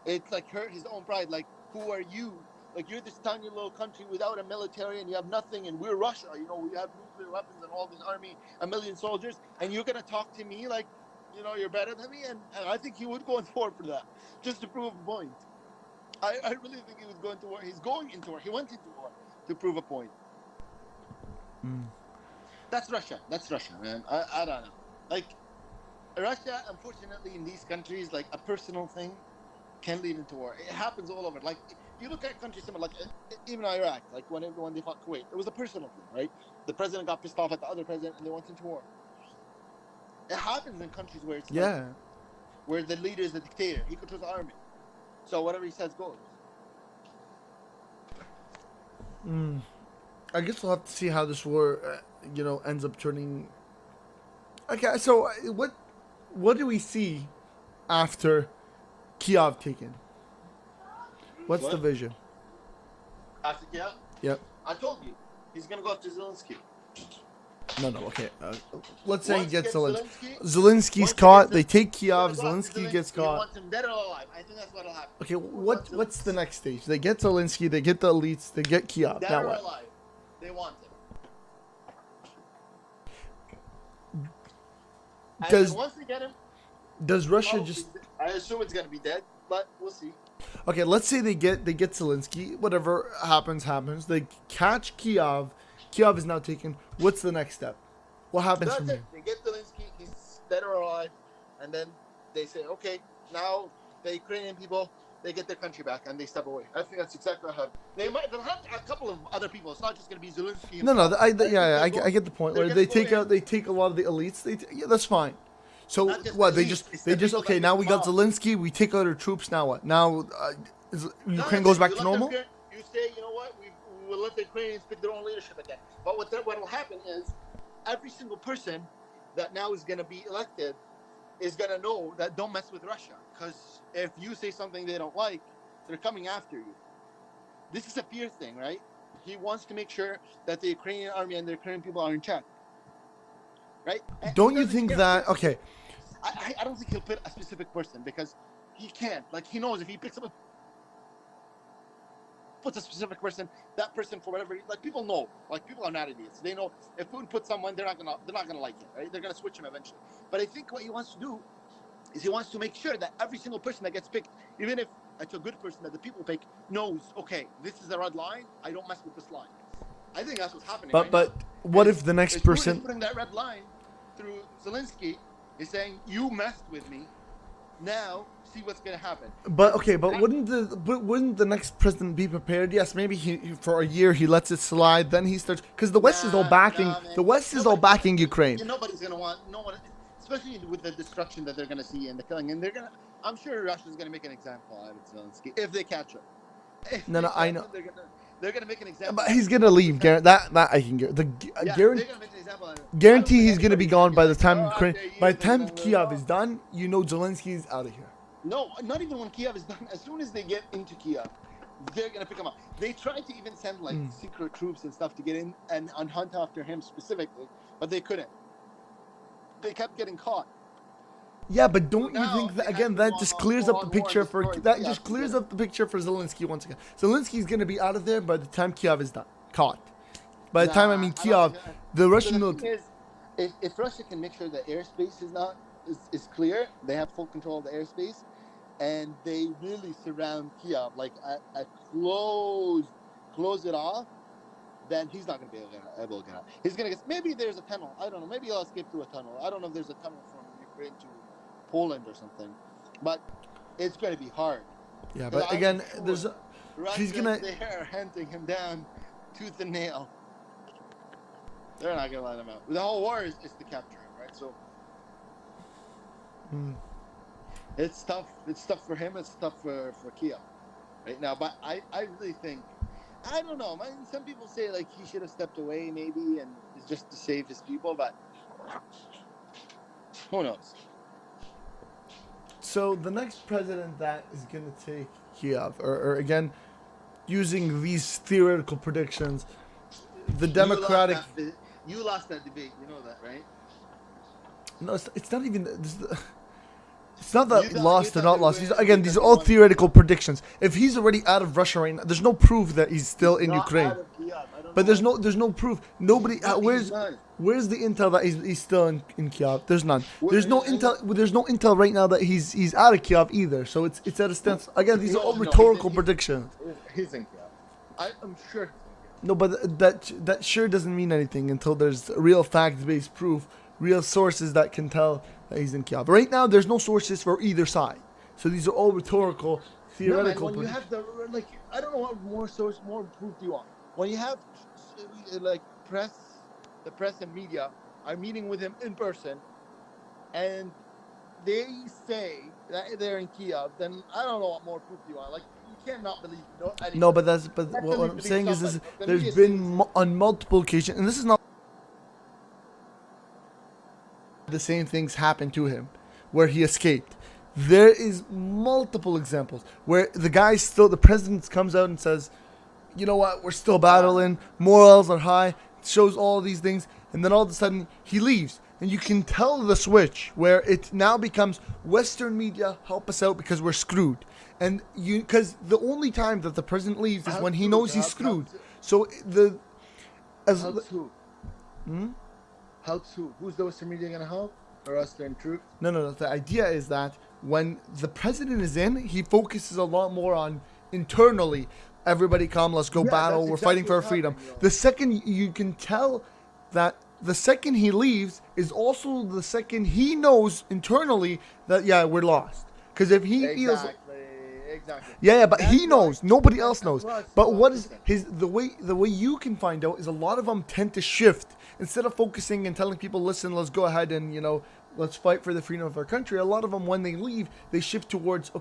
It's like hurt his own pride. Like, who are you? Like, you're this tiny little country without a military and you have nothing, and we're Russia. We have nuclear weapons and all this army, 1 million soldiers, and you're gonna talk to me like, you're better than me, and I think he would go into war for that, just to prove a point. I really think he would go into war. He's going into war. He went into war to prove a point. That's Russia, man. I don't know. Like, Russia, unfortunately, in these countries, like a personal thing can lead into war. It happens all over. Like, you look at countries similar, like even Iraq, like when they fought Kuwait, it was a personal thing, right? The president got pissed off at the other president, and they went into war. It happens in countries where it's like, where the leader is a dictator. He controls the army, so whatever he says goes. I guess we'll have to see how this war, ends up turning. Okay, so what do we see after Kyiv taken? What's the vision? After Kyiv? Yep. I told you, he's gonna go after Zelensky. No, okay. Let's say he gets Zelensky. Zelensky Zelensky's caught. They take Kyiv. Zelensky gets He caught. wants him dead or alive. I think that's what'll happen. Okay, what's the next stage? They get Zelensky. They get the elites. They get Kyiv. Dead Now or what? alive. They want him. And then once they get him, Does Russia just? I assume it's gonna be dead, but we'll see. Okay, let's say they get Zelensky. Whatever happens. They catch Kyiv. Kyiv is now taken. What's the next step? What happens from here? They get Zelensky. He's dead or alive, and then they say, okay, now the Ukrainian people, they get their country back and they step away. I think that's exactly how they'll have a couple of other people. It's not just going to be Zelensky. No, I get the point where they take a lot of the elites. That's fine. So what? They just okay. Now we got Zelensky. We take out our troops. Now what? Now Ukraine goes back to normal. You say, you know what? We will let the Ukrainians pick their own leadership again. But what will happen is every single person that now is going to be elected is going to know that don't mess with Russia, because if you say something they don't like, they're coming after you. This is a fear thing, right? He wants to make sure that the Ukrainian army and the Ukrainian people are in check, right? Don't you think that? Okay. I don't think he'll put a specific person, because he can't. Like, he knows if he picks up puts a specific person, that person, for whatever, like, people know, like, people are not idiots. They know if Putin puts someone, they're not gonna like it, right? They're gonna switch him eventually. But I think what he wants to do is he wants to make sure that every single person that gets picked, even if it's a good person that the people pick, knows, okay, this is a red line. I don't mess with this line. I think that's what's happening. But what if the next person putting that red line through Zelensky is saying, you messed with me, now see what's going to happen. But wouldn't the next president be prepared? Yes, maybe he for a year he lets it slide, then he starts, because the West is all backing Ukraine. Nobody's going to want especially with the destruction that they're going to see and the killing, and I'm sure Russia's going to make an example out of Zelensky if they catch him. I know. They're gonna make an example. But he's gonna leave. That I can guarantee. Guarantee he's gonna be gone by the time Kyiv is done. You know Zelensky's out of here. No, not even when Kyiv is done. As soon as they get into Kyiv, they're gonna pick him up. They tried to even send secret troops and stuff to get in and hunt after him specifically, but they couldn't. They kept getting caught. Yeah, but don't you think that again? That just clears up the picture for Zelensky once again. Zelensky's gonna be out of there by the time Kyiv is done, caught. By the time Kyiv, the Russian military. If Russia can make sure the airspace is clear, they have full control of the airspace, and they really surround Kyiv, like close it off, then he's not gonna be able to get out. He's gonna get, maybe there's a tunnel. I don't know. Maybe he'll escape through a tunnel. I don't know if there's a tunnel from Ukraine to Poland or something, but it's going to be hard. Yeah, but again, he's gonna. They're hunting him down tooth and nail. They're not going to let him out. The whole war is to capture him, right? So it's tough. It's tough for him. It's tough for Kyiv right now. But I really think, I don't know. Some people say like he should have stepped away maybe, and it's just to save his people, but who knows? So the next president that is going to take Kyiv, or again, using these theoretical predictions, the Democratic... You lost that debate, you know that, right? No, it's not even... It's not that lost or not lost. These are all theoretical predictions. If he's already out of Russia right now, there's no proof that he's still in Ukraine. But there's no proof. Nobody. Where's the intel that he's still in Kyiv? There's none. There's no intel right now that he's out of Kyiv either. So it's at a stance. Again, these are all rhetorical predictions. He's in Kyiv. I'm sure. No, but that sure doesn't mean anything until there's real fact-based proof, real sources that can tell that he's in Kyiv. Right now, there's no sources for either side. So these are all rhetorical No, man. theoretical When you prediction. have the like, I don't know what more source, more proof do you want. When you have like the press and media are meeting with him in person, and they say that they're in Kiev, then I don't know what more proof do you want. Like, you cannot believe No, anybody. but what Especially I'm to be saying is somebody. this: The there's media been seems on multiple occasions, and this is not the same things happen to him, where he escaped. There is multiple examples where the president comes out and says, you know what, we're still battling, morals are high, shows all these things, and then all of a sudden he leaves. And you can tell the switch where it now becomes Western media help us out because we're screwed. And because the only time that the president leaves is when he knows he's screwed. So helps who? Helps who? Who's the Western media gonna help? Or us to truth? No. The idea is that when the president is in, he focuses a lot more on internally. Everybody come, let's go battle. We're fighting for our freedom. The second you can tell that the second he leaves is also the second he knows internally that we're lost. Because if he feels Exactly. but he knows. Nobody else knows. But what is 100%. the way you can find out is a lot of them tend to shift instead of focusing and telling people, listen, let's go ahead and let's fight for the freedom of our country. A lot of them, when they leave, they shift towards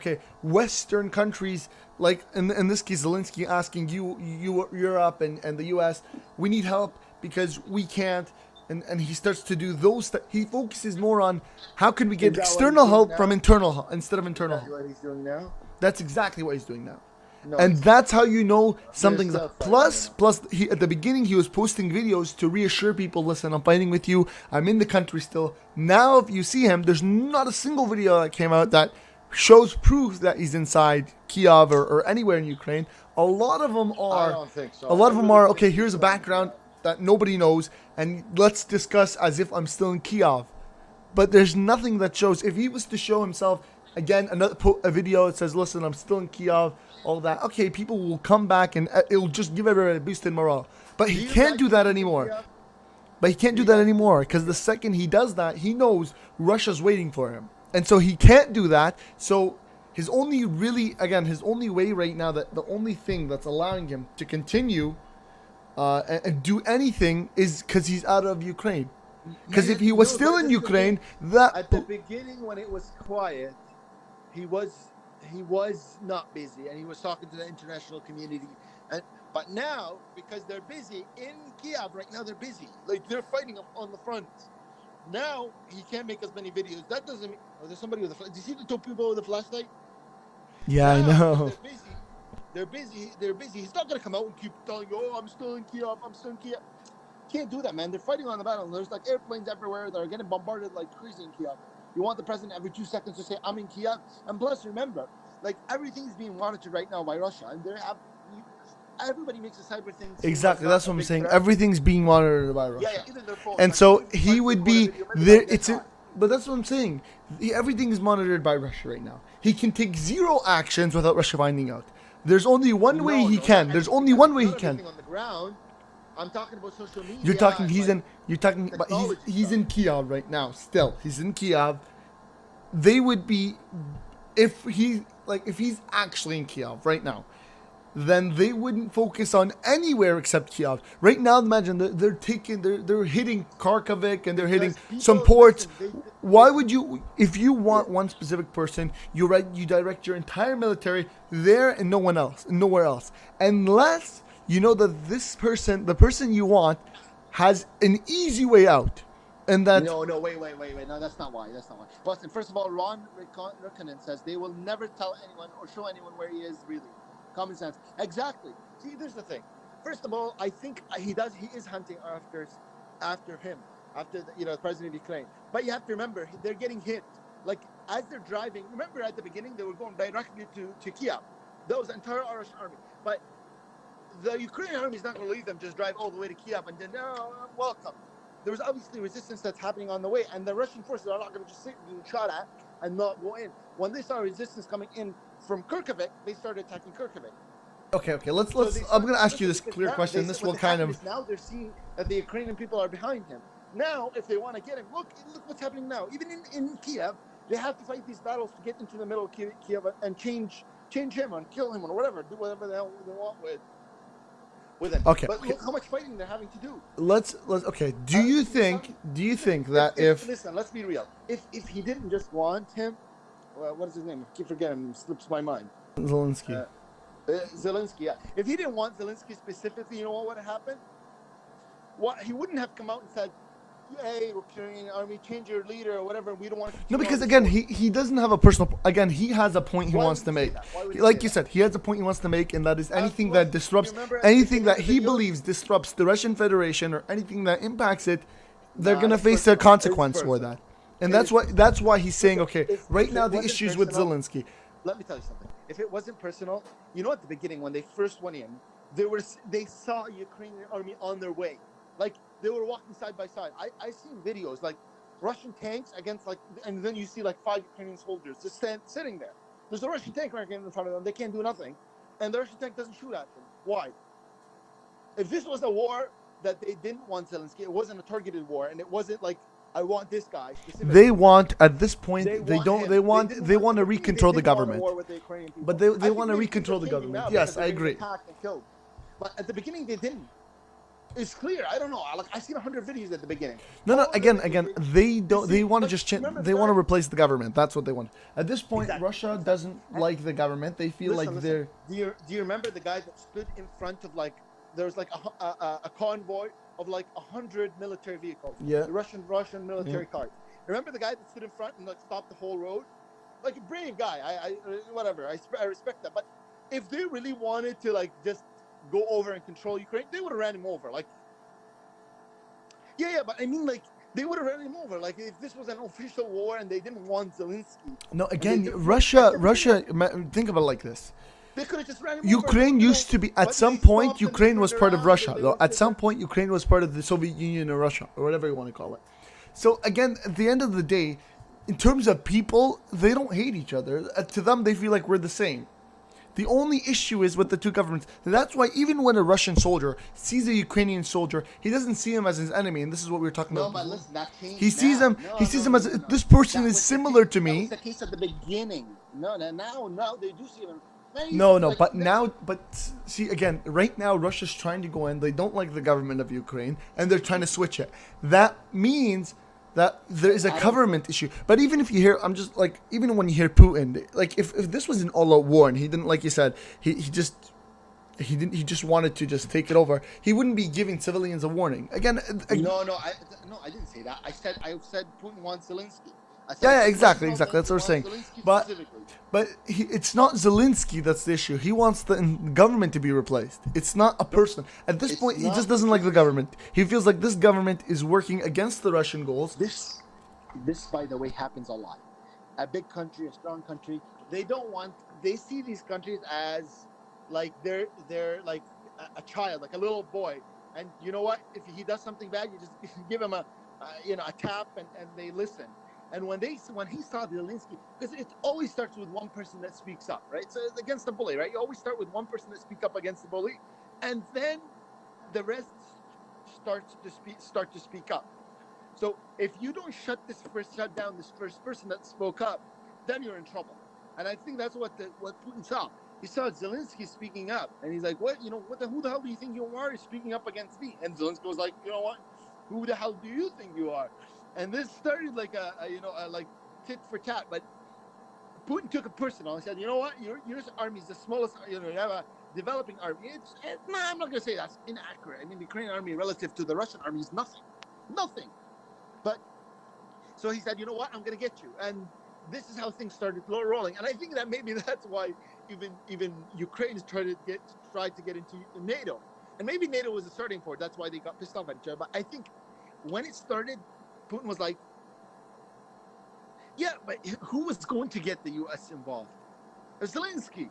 Western countries, like in this case, Zelensky asking Europe and the U.S. we need help because we can't. And he starts to do those. He focuses more on how can we get external help from internal help instead of internal help. What he's doing now? That's exactly what he's doing now. No, And that's how you know something's still up. Plus, he at the beginning he was posting videos to reassure people, listen, I'm fighting with you. I'm in the country still. Now, if you see him, there's not a single video that came out that shows proof that he's inside Kiev or anywhere in Ukraine. A lot of them are. I don't think so. A lot of them are, okay, here's a background that nobody knows, and let's discuss as if I'm still in Kiev. But there's nothing that shows. If he was to show himself, again, a video that says, listen, I'm still in Kiev, all that, okay, people will come back and it'll just give everybody a boost in morale. But he can't do that anymore. Because the second he does that, he knows Russia's waiting for him. And so he can't do that. So his only way right now, that the only thing that's allowing him to continue and do anything is because he's out of Ukraine. Because if he was still in Ukraine, at the beginning when it was quiet, he was not busy, and he was talking to the international community. But now, because they're busy in Kiev right now, they're busy. Like, they're fighting on the front. Now he can't make as many videos. That doesn't mean. Oh, there's somebody with a. Do you see the two people with a flashlight? Yeah, now, I know. They're busy. He's not gonna come out and keep telling you, "Oh, I'm still in Kiev. I'm still in Kiev." Can't do that, man. They're fighting on the battle. There's like airplanes everywhere that are getting bombarded like crazy in Kiev. You want the president every 2 seconds to say, "I'm in Kiev." And plus, remember, like, everything's being monitored right now by Russia, and everybody makes a cyber thing. Exactly, that's what I'm saying. Everything's being monitored by Russia. Even their phones. And like, so he would be there. Video, But that's what I'm saying. Everything is monitored by Russia right now. He can take zero actions without Russia finding out. There's only one way he can. There's only one way he can. On the ground. I'm talking about social media. You're talking. But he's in Kiev right now. Still, he's in Kiev. They would be, if he's actually in Kiev right now, then they wouldn't focus on anywhere except Kiev. Right now, imagine they're hitting Kharkiv and they're hitting some ports. Why would you, if you want one specific person, you direct your entire military there and no one else, and nowhere else, unless you know that this person, the person you want, has an easy way out. And that no, wait. No, that's not why. Boston, first of all, Ron Rikkonen says they will never tell anyone or show anyone where he is really. Common sense. Exactly. See, there's the thing. First of all, I think he is hunting after him, after the president of Ukraine. But you have to remember, they're getting hit. Like, as they're driving, remember at the beginning, they were going directly to Kiev. That was the entire Russian army. But the Ukrainian army is not going to leave them just drive all the way to Kiev and then, no, welcome. There was obviously resistance that's happening on the way, and the Russian forces are not going to just sit being shot at and not go in. When they saw resistance coming in from Kharkiv, they started attacking Kharkiv. Okay. Let's. I'm going to ask you this clear question. This will kind of. Now they're seeing that the Ukrainian people are behind him. Now, if they want to get him, look what's happening now. Even in Kiev, they have to fight these battles to get into the middle of Kiev and change change him or kill him or whatever, do whatever the hell they want with him. Okay. But look how much fighting they're having to do. Let's okay. Do you think that if listen, let's be real. If he didn't just want him, what is his name? I keep forgetting. It slips my mind. Zelensky. Zelensky, yeah. If he didn't want Zelensky specifically, you know what would have happened? What he wouldn't have come out and said, "Hey, Ukrainian army, change your leader or whatever. We don't want to." No, because again, he doesn't have a personal. Again, he has a point he wants to make. Like you said, he has a point he wants to make, and that is anything that disrupts, anything that he believes disrupts the Russian Federation or anything that impacts it, they're gonna face a consequence for that. And that's why he's saying, okay, right now the issues with Zelensky. Let me tell you something. If it wasn't personal, you know, at the beginning when they first went in, they saw Ukrainian army on their way, like they were walking side by side. I seen videos like Russian tanks against and then you see like 5 Ukrainian soldiers just sitting there. There's a Russian tank right in front of them. They can't do nothing, and the Russian tank doesn't shoot at them. Why? If this was a war that they didn't want Zelensky, it wasn't a targeted war, and it wasn't like I want this guy specifically. They want at this point they want to recontrol the government. But they want to recontrol the government. Yes, I agree. But at the beginning they didn't. It's clear. I don't know. Like I seen 100 videos at the beginning. No. Again, they don't. They want to just change. They want to replace the government. That's what they want. At this point, Russia doesn't like the government. They feel like they're. Do you remember the guy that stood in front of there was like a convoy of like 100 military vehicles. Yeah. The Russian military cars. Remember the guy that stood in front and like stopped the whole road? Like a brilliant guy. Whatever. I respect that. But if they really wanted to like just go over and control Ukraine, they would have ran him over. Like, yeah. But I mean, like, they would have ran him over. Like, if this was an official war and they didn't want Zelensky. No, again, Russia. Think about it like this. They could have just ran him Ukraine over, used to be at some point. Ukraine was part of Russia, though. At some point, Ukraine was part of the Soviet Union or Russia or whatever you want to call it. So again, at the end of the day, in terms of people, they don't hate each other. To them, they feel like we're the same. The only issue is with the two governments. And that's why even when a Russian soldier sees a Ukrainian soldier, he doesn't see him as his enemy. And this is what we were talking about. No, but listen, that changed. He sees him. He sees him as this person is similar to me. That was the case at the beginning. No, now they do see him. But see again, right now Russia's trying to go in. They don't like the government of Ukraine, and they're trying to switch it. That means that there is a government issue. But even if you hear, I'm just like, even when you hear Putin, like if this was an all-out war and he didn't, like you said, he just wanted to just take it over, he wouldn't be giving civilians a warning. Again, no, I didn't say that. I said Putin wants Zelensky. Yeah, exactly. That's what we're saying. But it's not Zelensky that's the issue. He wants the government to be replaced. It's not a person. At this point, he just doesn't like the government. He feels like this government is working against the Russian goals. This, by the way, happens a lot. A big country, a strong country, they see these countries as like they're like a child, like a little boy. And you know what? If he does something bad, you just give him a tap and they listen. And when he saw Zelensky, because it always starts with one person that speaks up, right? So it's against the bully, right? You always start with one person that speaks up against the bully, and then the rest start to speak up. So if you don't shut down this first person that spoke up, then you're in trouble. And I think that's what Putin saw. He saw Zelensky speaking up, and he's like, "What? Who the hell do you think you are? Speaking up against me?" And Zelensky was like, "You know what? Who the hell do you think you are?" And this started like a like tit for tat, but Putin took it personal. He said, "You know what? Your army is the smallest. You have a developing army. I'm not going to say that's inaccurate. I mean, the Ukrainian army relative to the Russian army is nothing. But so he said, you know what? I'm going to get you." And this is how things started rolling. And I think that maybe that's why even Ukraine tried to get into NATO, and maybe NATO was the starting point. That's why they got pissed off at each other. But I think when it started, Putin was like, yeah, but who was going to get the U.S. involved? It was Zelensky,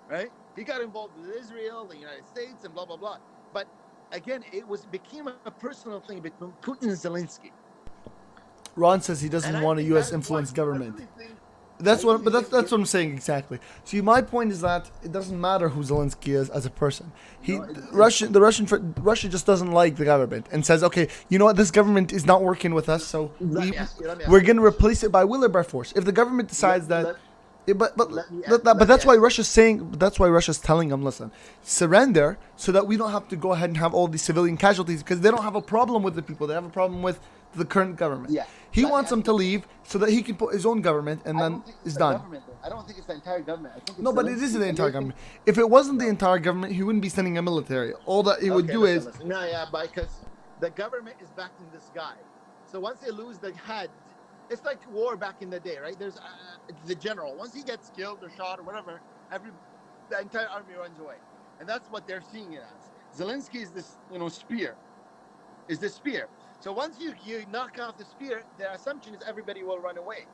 right? He got involved with Israel, the United States, and blah, blah, blah. But again, it became a personal thing between Putin and Zelensky. Ron says he doesn't want a U.S. influenced government. That's what I'm saying exactly. See, my point is that it doesn't matter who Zelensky is as a person. Russia just doesn't like the government and says, okay, you know what, this government is not working with us, so we're going to replace it by will or by force. If the government decides that Yeah, but Let me but that's why Russia's saying. That's why Russia's telling them, listen, surrender, so that we don't have to go ahead and have all these civilian casualties, because they don't have a problem with the people. They have a problem with the current government. Yeah. He wants them to leave so that he can put his own government, and then it's done. I don't think it's the entire government. I think it's No, but it is the entire government. If it wasn't the entire government, he wouldn't be sending a military. All that he would do is... No, yeah, because the government is backing this guy. So once they lose the head, it's like war back in the day, right? There's the general. Once he gets killed or shot or whatever, the entire army runs away. And that's what they're seeing it as. Zelensky is this, spear. Is this spear. So once you knock off the spear, the assumption is everybody will run away.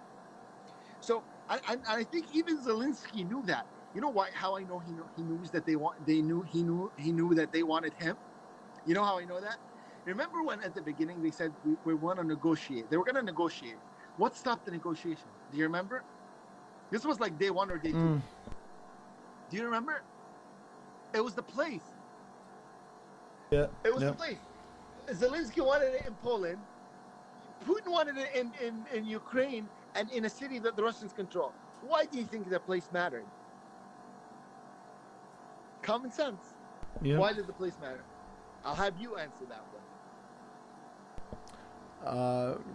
So I think even Zelensky knew that. You know why? How I know he knows that he knew that they wanted him. You know how I know that? Remember when at the beginning they said we want to negotiate? They were going to negotiate. What stopped the negotiation? Do you remember? This was like day 1 or day 2. Do you remember? It was the place. Yeah. It was the place. Zelensky wanted it in Poland. Putin wanted it in Ukraine and in a city that the Russians control. Why do you think that place mattered? Common sense. Yeah. Why did the place matter? I'll have you answer that one.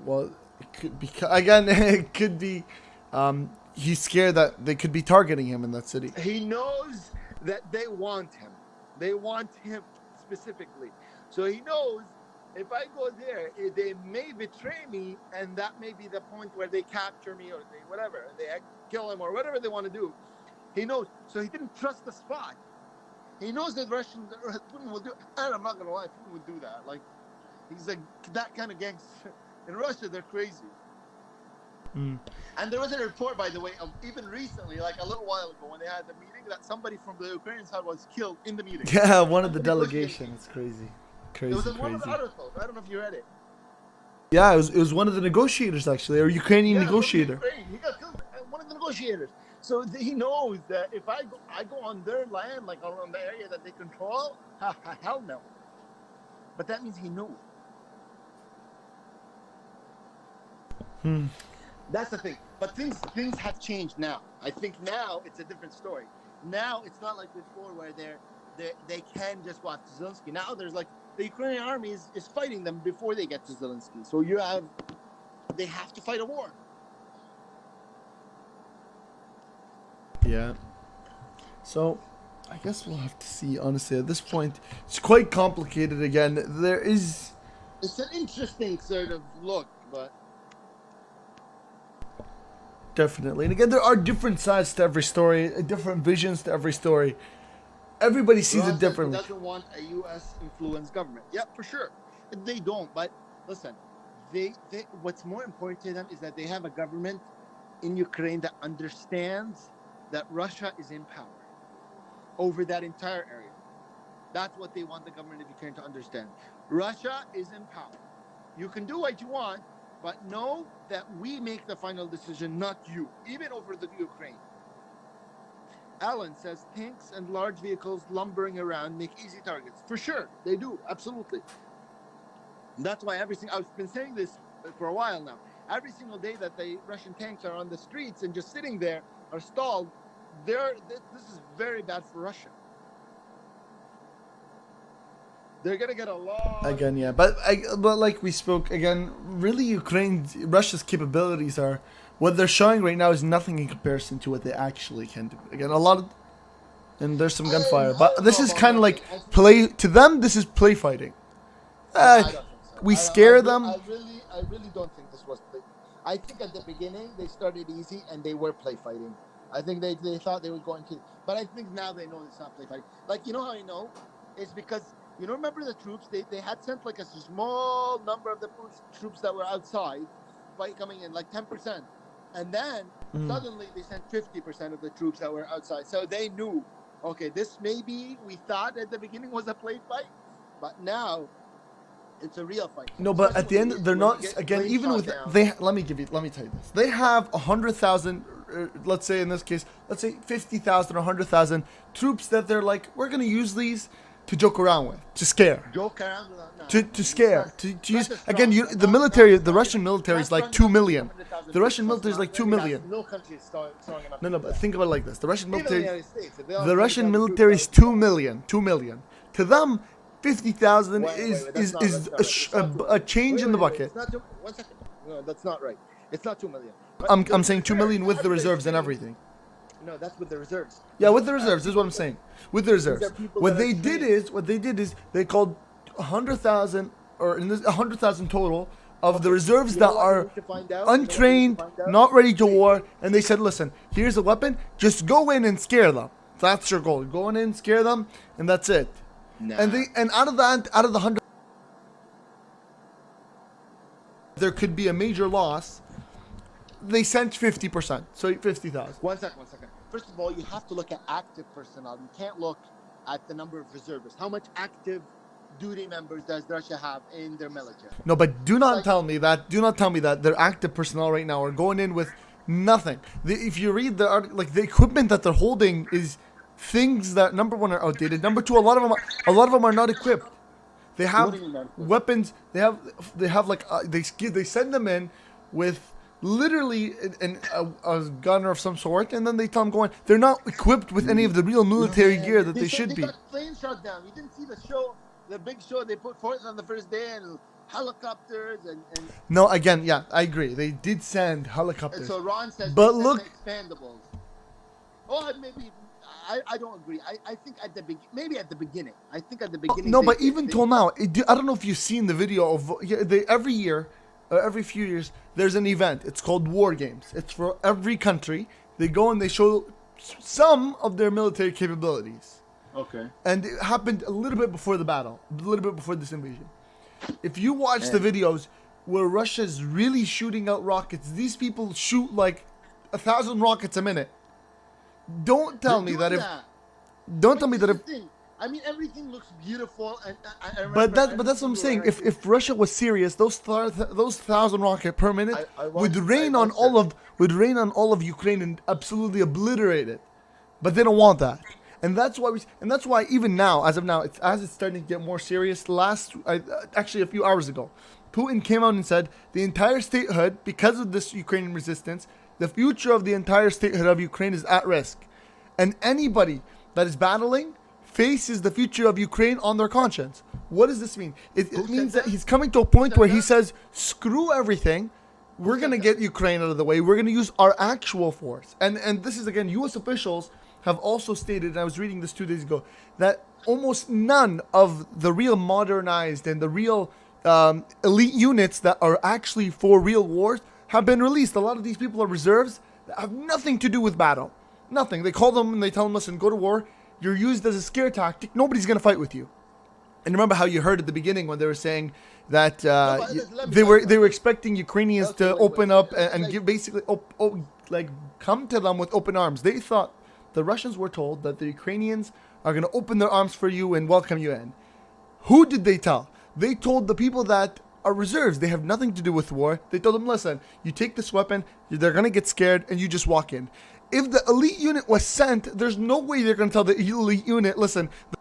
Well, it could be, again, it could be, he's scared that they could be targeting him in that city. He knows that they want him. They want him specifically. So he knows if I go there, they may betray me, and that may be the point where they capture me or they kill him or whatever they want to do. He knows. So he didn't trust the spot. He knows that Putin will do, and I'm not going to lie, Putin would do that. Like, he's like that kind of gangster. In Russia, they're crazy. And there was a report, by the way, of even recently, like a little while ago, when they had the meeting, that somebody from the Ukrainian side was killed in the meeting. Yeah, one of the delegation. It's crazy. It was in one of the articles. I don't know if you read it. Yeah, it was one of the negotiators, actually, or Ukrainian negotiator. He got killed. One of the negotiators. So he knows that if I go on their land, like around the area that they control, hell no. But that means he knew. That's the thing. But things have changed now. I think now it's a different story. Now it's not like before where they can just watch Zelensky. Now there's like the Ukrainian army is fighting them before they get to Zelensky. So they have to fight a war. Yeah. So, I guess we'll have to see, honestly. At this point, it's quite complicated again. It's an interesting sort of look, but... Definitely. And again, there are different sides to every story, different visions to every story. Everybody sees it differently. Doesn't want a U.S.-influenced government. Yeah, for sure. They don't, but listen, they what's more important to them is that they have a government in Ukraine that understands that Russia is in power over that entire area. That's what they want the government of Ukraine to understand. Russia is in power. You can do what you want, but know that we make the final decision, not you, even over the Ukraine. Alan says tanks and large vehicles lumbering around make easy targets. For sure, they do, absolutely. That's why I've been saying this for a while now. Every single day that the Russian tanks are on the streets and just sitting there or stalled, this is very bad for Russia. They're gonna get a lot. Again, yeah, but like we spoke again, really, Russia's capabilities are what they're showing right now is nothing in comparison to what they actually can do. Again, and there's some gunfire, but this is kind of like play to them. This is play fighting. We scare them. I really don't think this was play. I think at the beginning they started easy and they were play fighting. I think they thought they were going to, but I think now they know it's not play fighting. Like, you know how I know? It's because, remember the troops, they had sent like a small number of the troops that were outside by coming in, like 10%. And then suddenly they sent 50% of the troops that were outside. So they knew, okay, this maybe we thought at the beginning was a play fight, but now it's a real fight. No, but at the end, they're not, again, even with, let me tell you this. They have 100,000, let's say in this case, 50,000 or 100,000 troops that they're like, we're going to use these to joke around with, to scare. Joke around with To scare, to use again. The military, the Russian military is like 2 million. The Russian military is like 2 million. No country is throwing enough. No, but think about it like this: the Russian military, Even the United States, if they all the come Russian down to military is 2 million. 2 million. To them, 50,000 Wait, is that's not- is that's not right. a change in the bucket. It's not 1 second. No, that's not right. It's not 2 million. I'm saying 2 million with the reserves and everything. No, that's with the reserves. Yeah, with the reserves. This is what I'm saying. With the reserves. are people What that they are did is they called 100,000 or in this 100,000 total of the reserves You know that what we are need to find out? You know what we need to untrained, find out? not ready to war, and they said, "Listen, here's a weapon. Just go in and scare them. That's your goal. Go in, scare them, and that's it." Nah. And out of the 100, there could be a major loss. They sent 50%, so 50,000. 1 second. First of all, you have to look at active personnel. You can't look at the number of reservists. How much active duty members does Russia have in their military? No, but do not tell me that. Do not tell me that their active personnel right now are going in with nothing. If you read the article, like the equipment that they're holding is things that number one are outdated. Number two, a lot of them are not equipped. They have What do you mean not equipped? weapons. They have like they send them in with literally a gunner of some sort, and then they tell them going. They're not equipped with any of the real military gear that they should be. They got planes shot down. You didn't see the show, the big show they put forth on the first day, and helicopters and No, again, yeah, I agree. They did send helicopters. so Ron says, But they sent look- the expandables. Oh, maybe I don't agree. I think at the maybe at the beginning. I think at the beginning. No, they- but they- even they- till now, I don't know if you've seen the video of every year, every few years, there's an event. It's called War Games. It's for every country. They go and they show some of their military capabilities. Okay. And it happened a little bit before the battle, a little bit before this invasion. If you watch the videos where Russia's really shooting out rockets, these people shoot like 1,000 rockets a minute. Don't tell me that if I mean, everything looks beautiful, and I remember, But that's what I'm saying. If Russia was serious, those 1,000 rockets per minute would rain on all of Ukraine and absolutely obliterate it. But they don't want that, and that's why even now, as it's starting to get more serious. Actually a few hours ago, Putin came out and said the entire statehood, because of this Ukrainian resistance, the future of the entire statehood of Ukraine is at risk, and anybody that is battling faces the future of Ukraine on their conscience. What does this mean? It means that he's coming to a point where he says, screw everything. We're going to get Ukraine out of the way. We're going to use our actual force. And this is, again, U.S. officials have also stated, and I was reading this 2 days ago, that almost none of the real modernized and the real elite units that are actually for real wars have been released. A lot of these people are reserves that have nothing to do with battle. Nothing. They call them and they tell them, listen, go to war. You're used as a scare tactic. Nobody's going to fight with you. And remember how you heard at the beginning when they were saying that they were expecting Ukrainians to open up and give basically come to them with open arms. They thought the Russians were told that the Ukrainians are going to open their arms for you and welcome you in. Who did they tell? They told the people that are reserves. They have nothing to do with war. They told them, listen, you take this weapon, they're going to get scared, and you just walk in. If the elite unit was sent, there's no way they're going to tell the elite unit, listen, the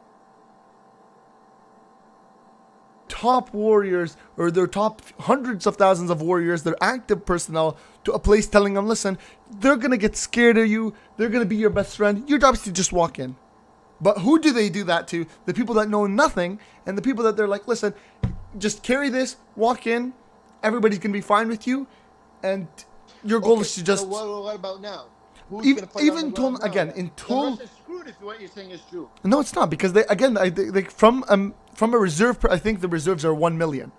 top warriors or their top hundreds of thousands of warriors, their active personnel, to a place telling them, listen, they're going to get scared of you. They're going to be your best friend. Your job is to just walk in. But who do they do that to? The people that know nothing and the people that they're like, listen, just carry this, walk in. Everybody's going to be fine with you. And your goal is to just... So what about now? Even until Russia's screwed if what you're saying is true. No, it's not, because they from a reserve. I think the reserves are 1 million,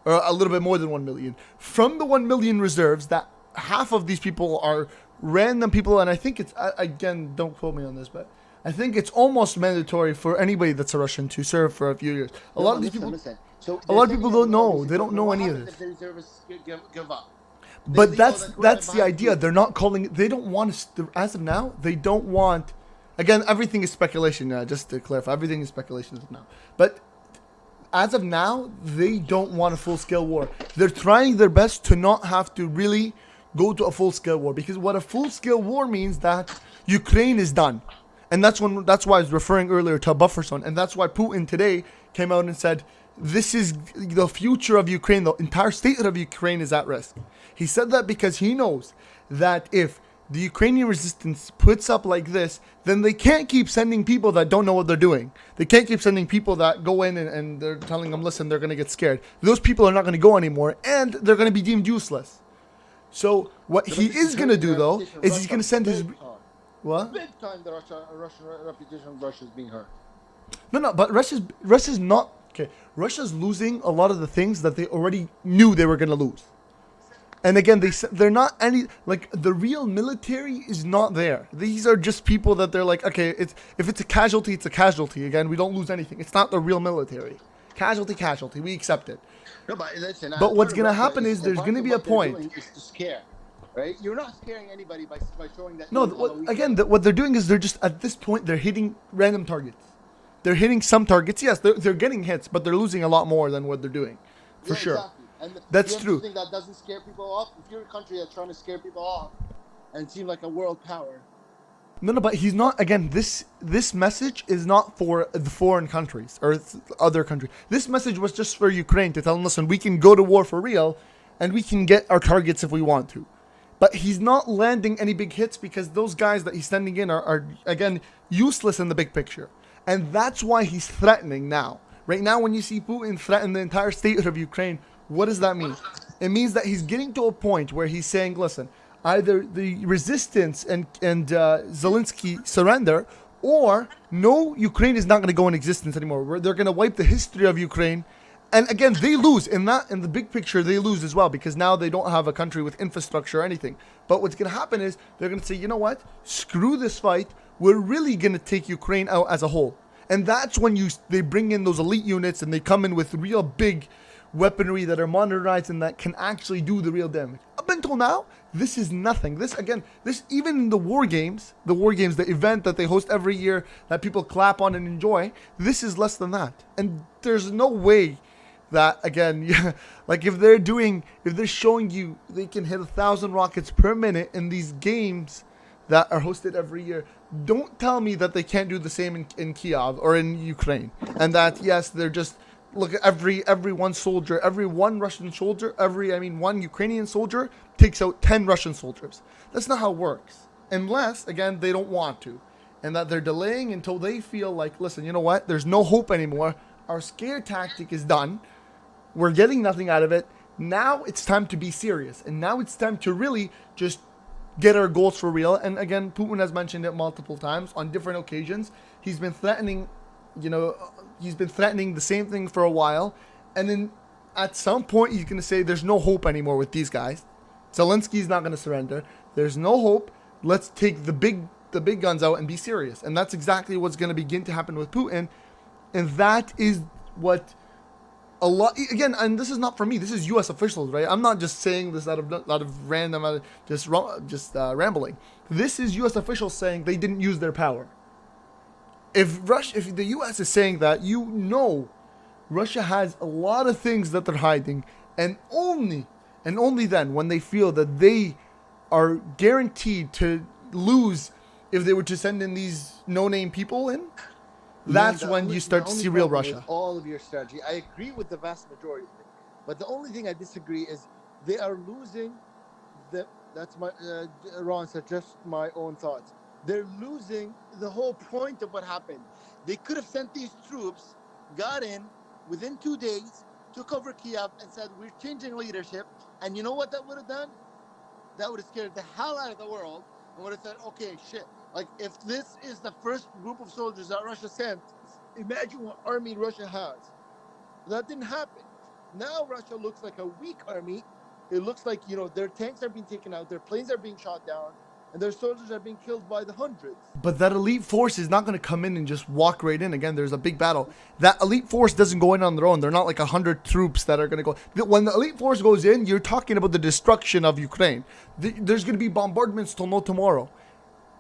or a little bit more than 1 million. From the 1 million reserves, that half of these people are random people, and I think it's again, don't quote me on this, but I think it's almost mandatory for anybody that's a Russian to serve for a few years. A lot of these people don't know. They don't know any of this. If the reservists give up. But that's the idea. They're not calling. They don't want to. As of now, they don't want. Again, everything is speculation. Just to clarify, everything is speculation as of now. But as of now, they don't want a full-scale war. They're trying their best to not have to really go to a full-scale war, because what a full-scale war means that Ukraine is done, And that's why I was referring earlier to a buffer zone. And that's why Putin today came out and said, this is the future of Ukraine. The entire statehood of Ukraine is at risk. He said that because he knows that if the Ukrainian resistance puts up like this, then they can't keep sending people that don't know what they're doing. They can't keep sending people that go in and they're telling them, listen, they're going to get scared. Those people are not going to go anymore, and they're going to be deemed useless. So what he is going to do, though, is he's going to send his... What? Big time the Russian reputation of Russia is being hurt. No, but Russia's not... Okay, Russia's losing a lot of the things that they already knew they were going to lose. And again, they're not any, like, the real military is not there. These are just people that they're like, okay, if it's a casualty, it's a casualty. Again, we don't lose anything. It's not the real military. Casualty, we accept it. No, but listen, but what's going to happen is there's going to be a point. Is to scare, right? You're not scaring anybody by showing that. No, what they're doing is they're just, at this point, they're hitting random targets. They're hitting some targets. Yes, they're getting hits, but they're losing a lot more than what they're doing. For sure. Exactly. And that's true. Thing that doesn't scare people off. If you're a country that's trying to scare people off and seem like a world power. No, but he's not. Again, this message is not for the foreign countries or other countries. This message was just for Ukraine to tell them, listen, we can go to war for real, and we can get our targets if we want to. But he's not landing any big hits because those guys that he's sending in are again useless in the big picture, and that's why he's threatening now. Right now, when you see Putin threaten the entire statehood of Ukraine, what does that mean? It means that he's getting to a point where he's saying, listen, either the resistance and Zelensky surrender, or no, Ukraine is not going to go in existence anymore. They're going to wipe the history of Ukraine. And again, they lose. In the big picture, they lose as well, because now they don't have a country with infrastructure or anything. But what's going to happen is they're going to say, you know what? Screw this fight. We're really going to take Ukraine out as a whole. And that's when they bring in those elite units and they come in with real big weaponry that are modernized and that can actually do the real damage. Up until now, this is nothing. This even in the war games, the event that they host every year that people clap on and enjoy, this is less than that. And there's no way that, again, like if they're showing you they can hit 1,000 rockets per minute in these games that are hosted every year, don't tell me that they can't do the same in Kiev or in Ukraine. And that, yes, they're just... Look at every one soldier, one Russian soldier, one Ukrainian soldier takes out 10 Russian soldiers. That's not how it works. Unless, again, they don't want to. And that they're delaying until they feel like, listen, you know what? There's no hope anymore. Our scare tactic is done. We're getting nothing out of it. Now it's time to be serious. And now it's time to really just get our goals for real. And again, Putin has mentioned it multiple times on different occasions. He's been threatening... he's been threatening the same thing for a while, and then at some point he's going to say there's no hope anymore with these guys. Zelensky's not going to surrender. There's no hope. Let's take the big guns out and be serious. And that's exactly what's going to begin to happen with Putin. And that is what a lot, again, and this is not for me. This is U.S. officials, right? I'm not just saying this out of random, just rambling. This is U.S. officials saying they didn't use their power. If the U.S. is saying that, Russia has a lot of things that they're hiding, and only then, when they feel that they are guaranteed to lose if they were to send in these no-name people in, that's when you start to see real Russia. All of your strategy, I agree with the vast majority of it, but the only thing I disagree is they are losing. That's my Ron said, just my own thoughts. They're losing the whole point of what happened. They could have sent these troops, got in within 2 days, took over Kiev, and said, we're changing leadership. And you know what that would have done? That would have scared the hell out of the world and would have said, okay, shit. Like, if this is the first group of soldiers that Russia sent, imagine what army Russia has. That didn't happen. Now Russia looks like a weak army. It looks like, their tanks are being taken out, their planes are being shot down, and their soldiers are being killed by the hundreds. But that elite force is not going to come in and just walk right in. Again, there's a big battle. That elite force doesn't go in on their own. They're not like 100 troops that are going to go. When the elite force goes in, you're talking about the destruction of Ukraine. There's going to be bombardments till no tomorrow.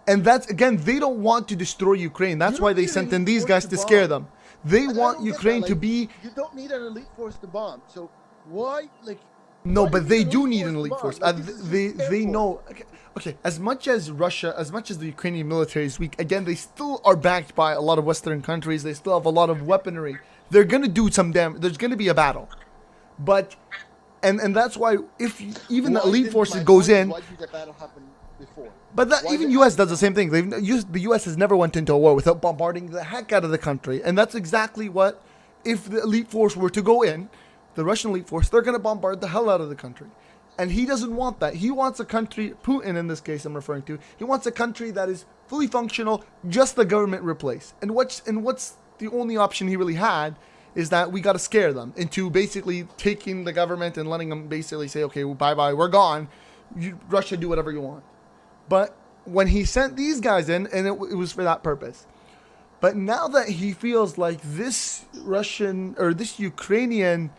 And that's, again, they don't want to destroy Ukraine. That's why they sent in these guys to scare them. They want Ukraine to be... You don't need an elite force to bomb. So why, No, Why but do you they need do an need elite an elite force force. tomorrow? Like, this is They just airport. know. Okay, as much as Russia, as much as the Ukrainian military is weak, again, they still are backed by a lot of Western countries. They still have a lot of weaponry. They're gonna do some damage. There's gonna be a battle, but and that's why if even the Why elite didn't- forces my goes point is, in. why did the battle happen before? But that, Why even did- U.S. does the same thing. The U.S. has never went into a war without bombarding the heck out of the country, and that's exactly what. If the elite force were to go in, the Russian elite force, they're going to bombard the hell out of the country, and he doesn't want that. He wants a country, Putin in this case, I'm referring to. He wants a country that is fully functional, just the government replaced. And what's the only option he really had is that we got to scare them into basically taking the government and letting them basically say, okay, well, bye bye, we're gone. Russia, do whatever you want. But when he sent these guys in, and it was for that purpose. But now that he feels like this Russian or this Ukrainian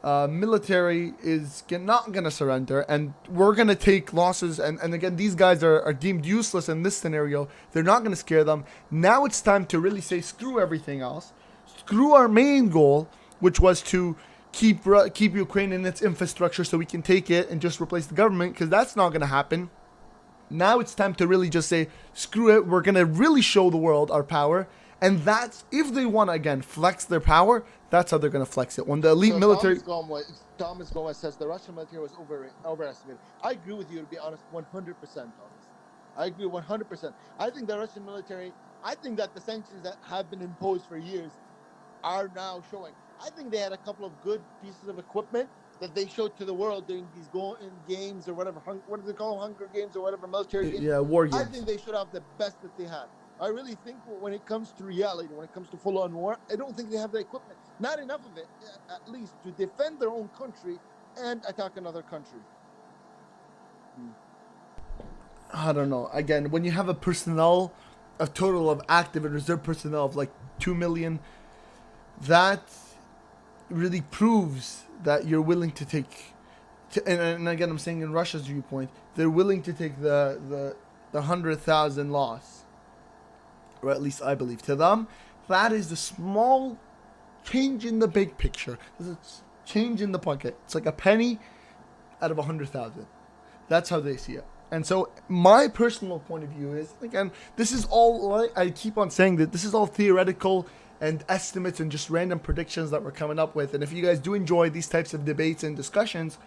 military is not going to surrender, and we're going to take losses, and again, these guys are deemed useless in this scenario, they're not going to scare them. Now it's time to really say, screw everything else. Screw our main goal, which was to keep Ukraine in its infrastructure so we can take it and just replace the government, because that's not going to happen. Now it's time to really just say, screw it, we're going to really show the world our power. And that's, if they want to, again, flex their power, that's how they're going to flex it. When the elite military... Thomas Gomez says the Russian military was overestimated. I agree with you, to be honest, 100%, Thomas. I agree 100%. I think the Russian military, I think that the sanctions that have been imposed for years are now showing. I think they had a couple of good pieces of equipment that they showed to the world during these games or whatever. What do they call them? Hunger Games or whatever, military games? Yeah, war games. I think they should have the best that they had. I really think when it comes to reality, when it comes to full-on war, I don't think they have the equipment. Not enough of it, at least, to defend their own country and attack another country. I don't know. Again, when you have a total of active and reserve personnel of like 2 million, that really proves that you're willing to take... And again, I'm saying in Russia's viewpoint, they're willing to take the 100,000 loss. Or at least I believe. To them, that is the small change in the big picture. It's change in the pocket. It's like a penny out of 100,000. That's how they see it. And so my personal point of view is, again, this is all, I keep on saying that this is all theoretical and estimates and just random predictions that we're coming up with. And if you guys do enjoy these types of debates and discussions,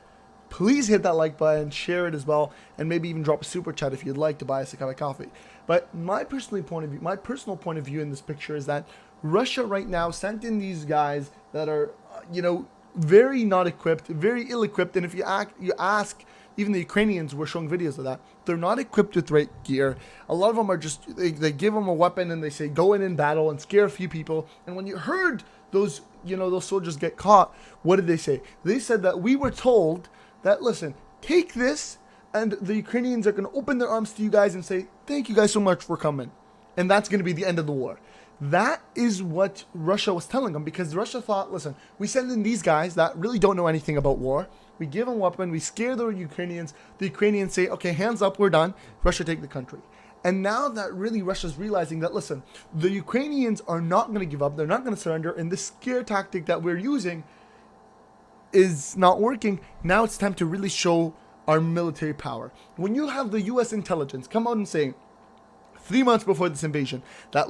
please hit that like button, share it as well, and maybe even drop a super chat if you'd like to buy us a cup of coffee. But my personal point of view in this picture is that Russia right now sent in these guys that are, very not equipped, very ill-equipped, and if you ask, even the Ukrainians were showing videos of that, they're not equipped with right gear. A lot of them are just, they give them a weapon and they say, go in battle and scare a few people. And when you heard those soldiers get caught, what did they say? They said that we were told that, listen, take this, and the Ukrainians are going to open their arms to you guys and say, thank you guys so much for coming. And that's going to be the end of the war. That is what Russia was telling them, because Russia thought, listen, we send in these guys that really don't know anything about war. We give them a weapon, we scare the Ukrainians say, okay, hands up, we're done. Russia take the country. And now that really Russia's realizing that, listen, the Ukrainians are not going to give up, they're not going to surrender, and this scare tactic that we're using is not working. Now it's time to really show our military power. When you have the U.S. intelligence come out and say 3 months before this invasion that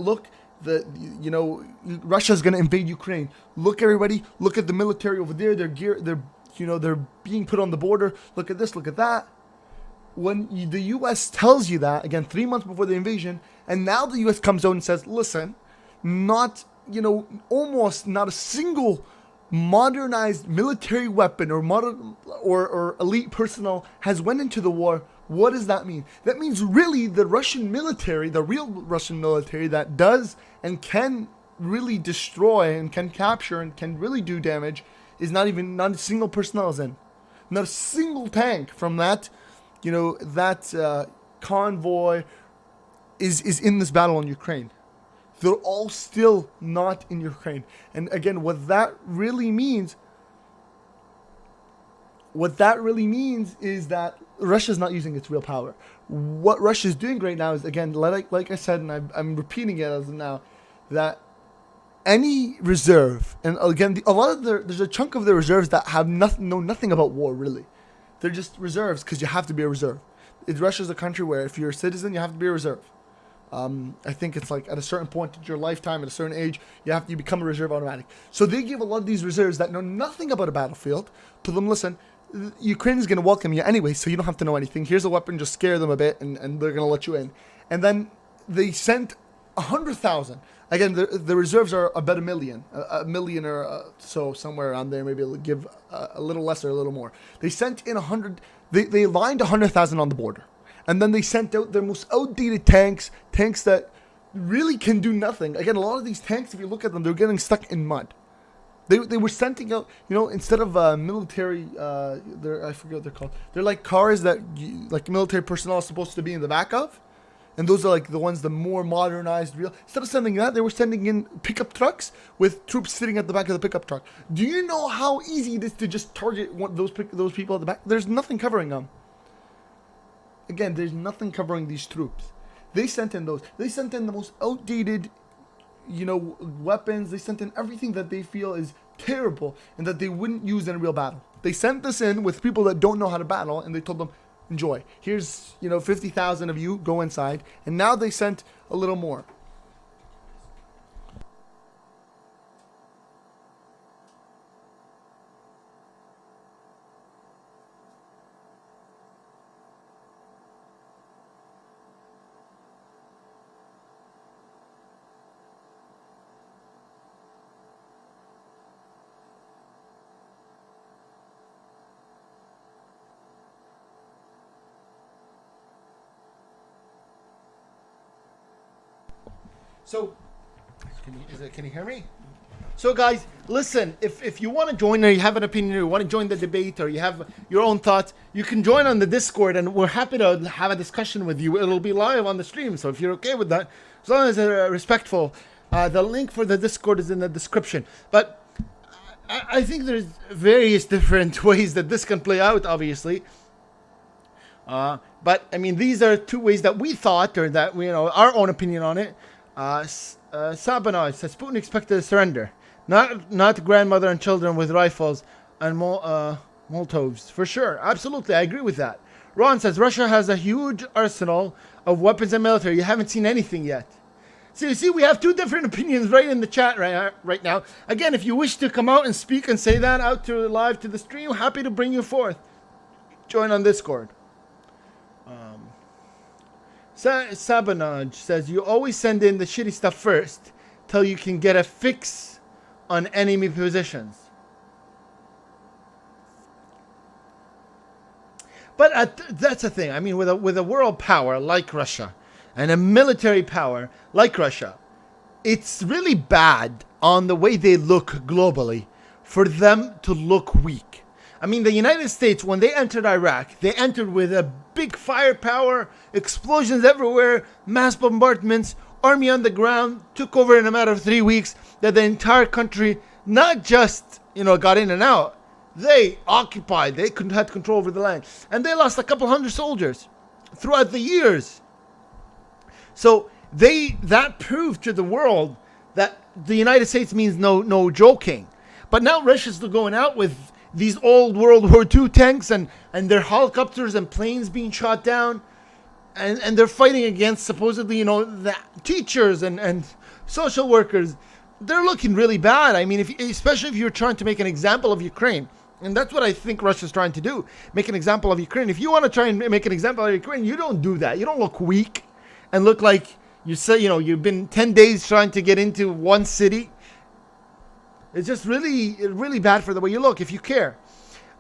Russia's going to invade Ukraine. Look, everybody, look at the military over there. They're being put on the border. Look at this, look at that. When the U.S. tells you that, again, 3 months before the invasion, and now the U.S. comes out and says, listen, almost not a single modernized military weapon or elite personnel has went into the war. What does that mean? That means really the Russian military, the real Russian military that does and can really destroy and can capture and can really do damage, is not a single personnel is in. Not a single tank from that, convoy is in this battle in Ukraine. They're all still not in Ukraine. And again, what that really means is that Russia's not using its real power. What Russia's doing right now is, again, like I said, and I'm repeating it as of now, that any reserve, and again, there's a chunk of the reserves that know nothing about war, really. They're just reserves because you have to be a reserve. Russia's a country where if you're a citizen, you have to be a reserve. I think it's like at a certain point in your lifetime, at a certain age, you become a reserve automatic. So they give a lot of these reserves that know nothing about a battlefield to them. Listen, Ukraine is going to welcome you anyway, so you don't have to know anything. Here's a weapon, just scare them a bit, and they're going to let you in. And then they sent 100,000. Again, the reserves are about a million or so, somewhere around there. Maybe it'll give a little less or a little more. They sent in 100. They lined 100,000 on the border. And then they sent out their most outdated tanks that really can do nothing. Again, a lot of these tanks, if you look at them, they're getting stuck in mud. They were sending out, instead of military, I forget what they're called. They're like cars that like military personnel is supposed to be in the back of. And those are like the ones, the more modernized, real. Instead of sending that, they were sending in pickup trucks with troops sitting at the back of the pickup truck. Do you know how easy it is to just target those people at the back? There's nothing covering them. Again, there's nothing covering these troops. They sent in those. They sent in the most outdated, weapons. They sent in everything that they feel is terrible and that they wouldn't use in a real battle. They sent this in with people that don't know how to battle, and they told them, enjoy. Here's, 50,000 of you, go inside. And now they sent a little more. So, can you hear me? So guys, listen, if you want to join or you have an opinion or you want to join the debate or you have your own thoughts, you can join on the Discord and we're happy to have a discussion with you. It'll be live on the stream, so if you're okay with that, as long as they're respectful, the link for the Discord is in the description. But I think there's various different ways that this can play out, obviously. But I mean, these are two ways that we thought, or that our own opinion on it. Sabanoj says Putin expected a surrender, not grandmother and children with rifles and Molotovs. For sure, absolutely, I agree with that. Ron says Russia has a huge arsenal of weapons and military. You haven't seen anything yet. So you see, we have two different opinions right in the chat right now. Again, if you wish to come out and speak and say that out to live to the stream, happy to bring you forth. Join on Discord. Sabanaj says you always send in the shitty stuff first till you can get a fix on enemy positions. But that's the thing. I mean, with a world power like Russia and a military power like Russia, it's really bad on the way they look globally for them to look weak. I mean, the United States, when they entered Iraq, they entered with a big firepower, explosions everywhere, mass bombardments, army on the ground, took over in a matter of 3 weeks, that the entire country not just, got in and out, they occupied, they had control over the land. And they lost a couple hundred soldiers throughout the years. So that proved to the world that the United States means no joking. But now Russia's still going out with these old World War II tanks and their helicopters and planes being shot down. And they're fighting against supposedly, the teachers and social workers. They're looking really bad. I mean, especially if you're trying to make an example of Ukraine. And that's what I think Russia's trying to do. Make an example of Ukraine. If you want to try and make an example of Ukraine, you don't do that. You don't look weak and look like you say, you've been 10 days trying to get into one city. It's just really bad for the way you look, if you care.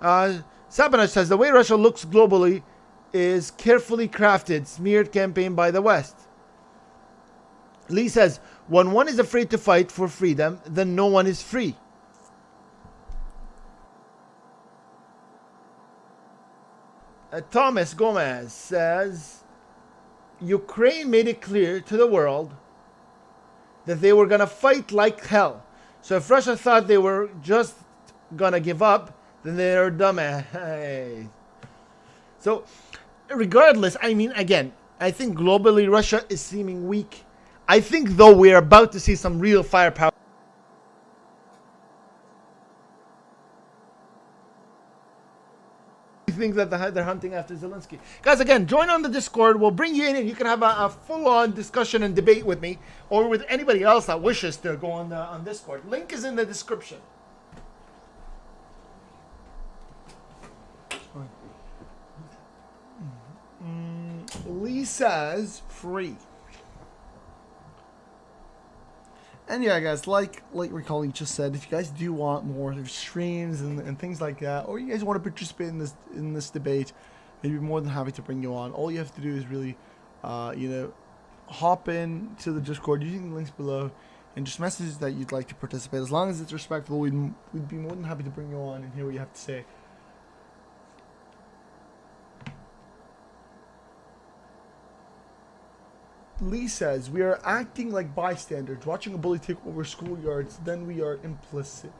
Sabanaj says, the way Russia looks globally is carefully crafted, smeared campaign by the West. Lee says, when one is afraid to fight for freedom, then no one is free. Thomas Gomez says, Ukraine made it clear to the world that they were going to fight like hell. So if Russia thought they were just going to give up, then they're dumb. So regardless, I mean, again, I think globally Russia is seeming weak. I think, though, we're about to see some real firepower. think that they're hunting after Zelensky. Guys, again, join on the Discord. We'll bring you in and you can have a full-on discussion and debate with me or with anybody else that wishes to go on Discord. Link is in the description. Lee says free. And yeah, guys, like Recalling just said, if you guys do want more streams and things like that, or you guys want to participate in this debate, I'd be more than happy to bring you on. All you have to do is really, hop in to the Discord using the links below, and just message that you'd like to participate. As long as it's respectful, we'd be more than happy to bring you on and hear what you have to say. Lee says, we are acting like bystanders, watching a bully take over schoolyards, then we are implicit.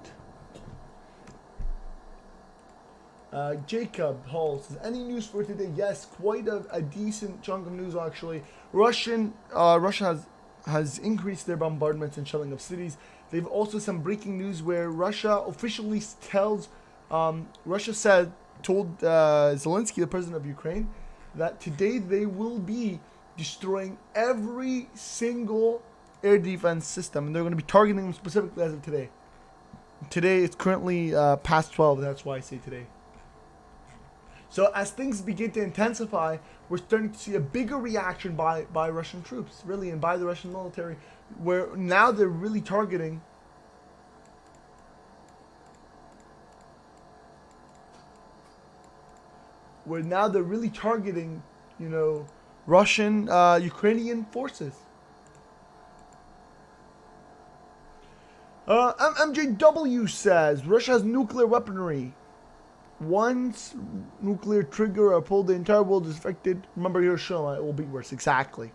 Jacob Hall says, any news for today? Yes, quite a decent chunk of news actually. Russia has increased their bombardments and shelling of cities. They've also some breaking news where Russia officially told Zelensky, the president of Ukraine, that today they will be destroying every single air defense system, and they're going to be targeting them specifically as of today. Today it's currently past 12, that's why I say today. So as things begin to intensify, we're starting to see a bigger reaction by Russian troops, really, and by the Russian military, where now they're really targeting Russian, Ukrainian forces. MJW says, Russia has nuclear weaponry. Once nuclear trigger are pulled, the entire world is affected. Remember Hiroshima, it will be worse. Exactly.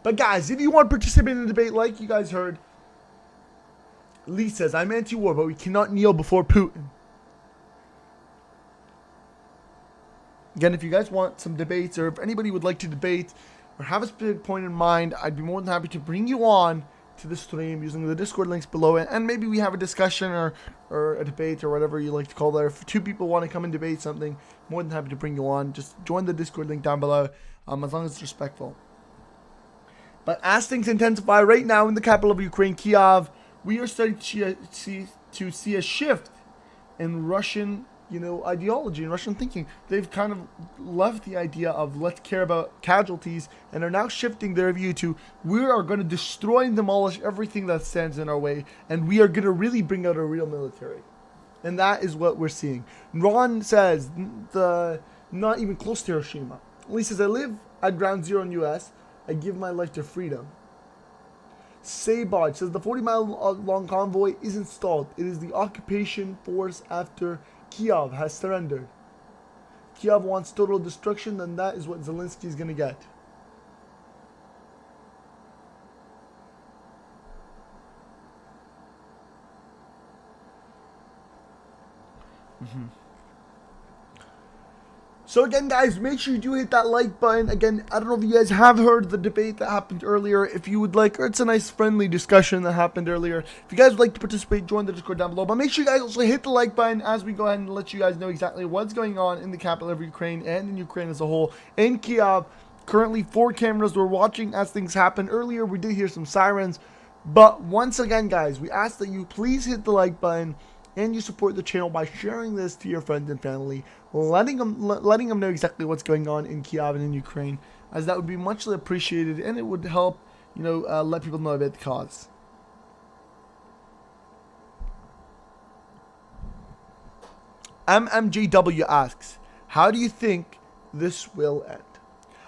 But guys, if you want to participate in the debate, like you guys heard, Lee says, I'm anti-war, but we cannot kneel before Putin. Again, if you guys want some debates, or if anybody would like to debate, or have a specific point in mind, I'd be more than happy to bring you on to the stream using the Discord links below it, and maybe we have a discussion or a debate or whatever you like to call that. If two people want to come and debate something, more than happy to bring you on. Just join the Discord link down below, as long as it's respectful. But as things intensify right now in the capital of Ukraine, Kiev, we are starting to see a shift in Russian ideology and Russian thinking. They've kind of left the idea of let's care about casualties and are now shifting their view to we are going to destroy and demolish everything that stands in our way, and we are going to really bring out a real military. And that is what we're seeing. Ron says, not even close to Hiroshima. Lee says, I live at ground zero in US. I give my life to freedom. Saybod says, the 40-mile long convoy is installed. It is the occupation force after Kiev has surrendered. Kiev wants total destruction, and that is what Zelensky is going to get. So again, guys, make sure you do hit that like button. Again, I don't know if you guys have heard the debate that happened earlier. If you would like, or it's a nice friendly discussion that happened earlier. If you guys would like to participate, join the Discord down below. But make sure you guys also hit the like button as we go ahead and let you guys know exactly what's going on in the capital of Ukraine and in Ukraine as a whole. In Kiev, currently 4 cameras were watching as things happen. Earlier, we did hear some sirens. But once again, guys, we ask that you please hit the like button and you support the channel by sharing this to your friends and family, letting them know exactly what's going on in Kiev and in Ukraine, as that would be muchly appreciated, and it would help, let people know about the cause. MMJW asks, how do you think this will end?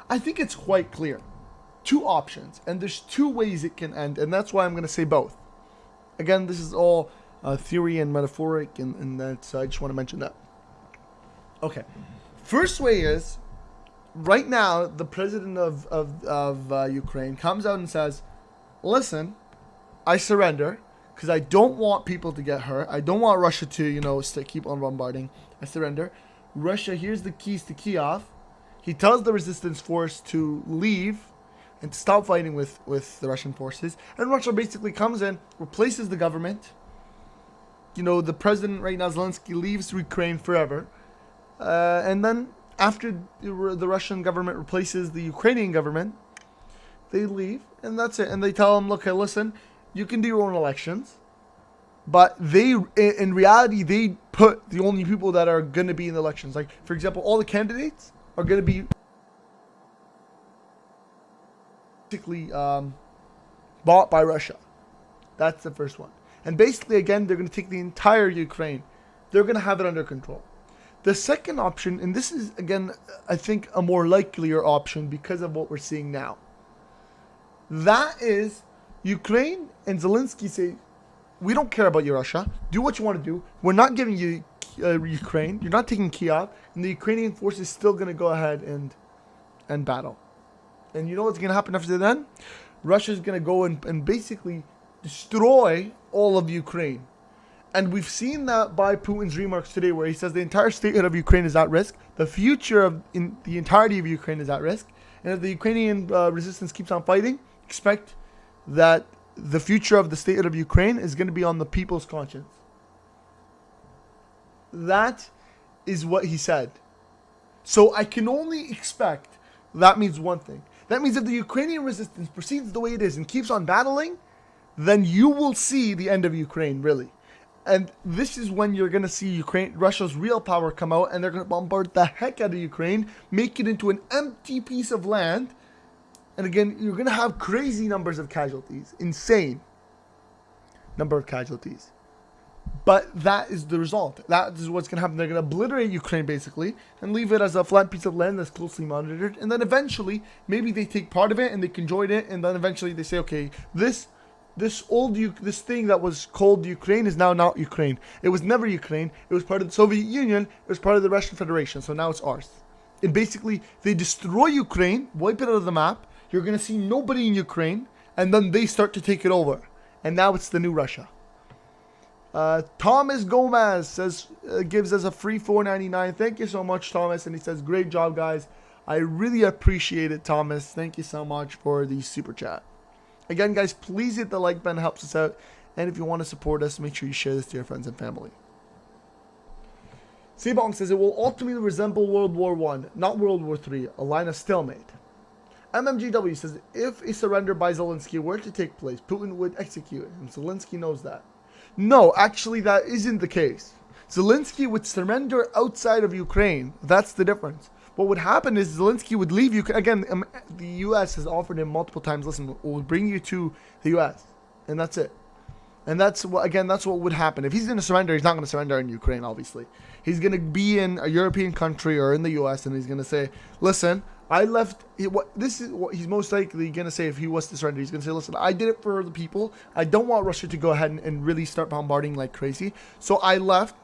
I think it's quite clear. 2 options, and there's 2 ways it can end, and that's why I'm going to say both. Again, this is all theory and metaphoric, and that's, I just want to mention that. Okay, first way is, right now, the president of Ukraine comes out and says, listen, I surrender, because I don't want people to get hurt. I don't want Russia to, keep on bombarding. I surrender. Russia, here's the keys to Kiev. He tells the resistance force to leave and to stop fighting with the Russian forces. And Russia basically comes in, replaces the government. The president right now, Zelensky, leaves Ukraine forever. And then after the Russian government replaces the Ukrainian government, they leave, and that's it. And they tell them, look, hey, listen, you can do your own elections. But they, in reality, they put the only people that are going to be in the elections. Like, for example, all the candidates are going to be basically bought by Russia. That's the first one. And basically, again, they're going to take the entire Ukraine. They're going to have it under control. The second option, and this is, again, I think a more likelier option because of what we're seeing now. That is, Ukraine and Zelensky say, we don't care about you, Russia. Do what you want to do. We're not giving you Ukraine. You're not taking Kyiv. And the Ukrainian force is still going to go ahead and battle. And you know what's going to happen after then? Russia's going to go and basically destroy all of Ukraine. And we've seen that by Putin's remarks today, where he says the entire statehood of Ukraine is at risk. The future of the entirety of Ukraine is at risk. And if the Ukrainian resistance keeps on fighting, expect that the future of the statehood of Ukraine is going to be on the people's conscience. That is what he said. So I can only expect that means one thing. That means if the Ukrainian resistance proceeds the way it is and keeps on battling, then you will see the end of Ukraine, really. And this is when you're going to see Russia's real power come out, and they're going to bombard the heck out of Ukraine, make it into an empty piece of land. And again, you're going to have crazy numbers of casualties. Insane number of casualties. But that is the result. That is what's going to happen. They're going to obliterate Ukraine, basically, and leave it as a flat piece of land that's closely monitored. And then eventually, maybe they take part of it and they can join it. And then eventually they say, okay, this thing that was called Ukraine is now not Ukraine. It was never Ukraine. It was part of the Soviet Union. It was part of the Russian Federation. So now it's ours. And basically, they destroy Ukraine, wipe it out of the map. You're going to see nobody in Ukraine, and then they start to take it over. And now it's the new Russia. Thomas Gomez says, gives us a free $4.99. Thank you so much, Thomas. And he says, great job, guys. I really appreciate it, Thomas. Thank you so much for the super chat. Again, guys, please hit the like button. It helps us out. And if you want to support us, make sure you share this to your friends and family. Sebong says, it will ultimately resemble World War I, not World War III, a line of stalemate. MMGW says, if a surrender by Zelensky were to take place, Putin would execute it, and Zelensky knows that. No, actually, that isn't the case. Zelensky would surrender outside of Ukraine. That's the difference. What would happen is Zelensky would leave Ukraine. Again, the U.S. has offered him multiple times, listen, we'll bring you to the U.S., and that's it. And that's what would happen. If he's going to surrender, he's not going to surrender in Ukraine, obviously. He's going to be in a European country or in the U.S., and he's going to say, listen, I left. This is what he's most likely going to say if he was to surrender. He's going to say, listen, I did it for the people. I don't want Russia to go ahead and really start bombarding like crazy. So I left.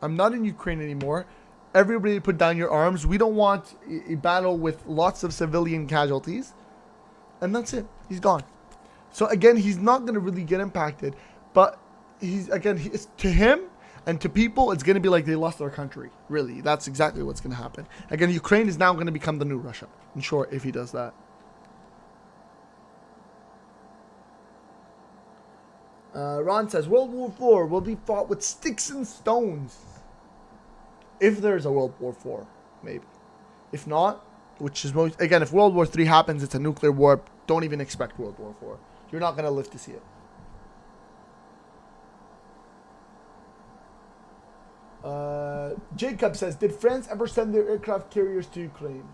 I'm not in Ukraine anymore. Everybody put down your arms. We don't want a battle with lots of civilian casualties. And that's it. He's gone. So again, he's not going to really get impacted. But to him and to people, it's going to be like they lost their country. Really, that's exactly what's going to happen. Again, Ukraine is now going to become the new Russia. In short, if he does that. Ron says, World War IV will be fought with sticks and stones. If there's a World War IV, maybe. If not, which is most... Again, if World War III happens, it's a nuclear war. Don't even expect World War IV. You're not going to live to see it. Jacob says, did France ever send their aircraft carriers to Ukraine?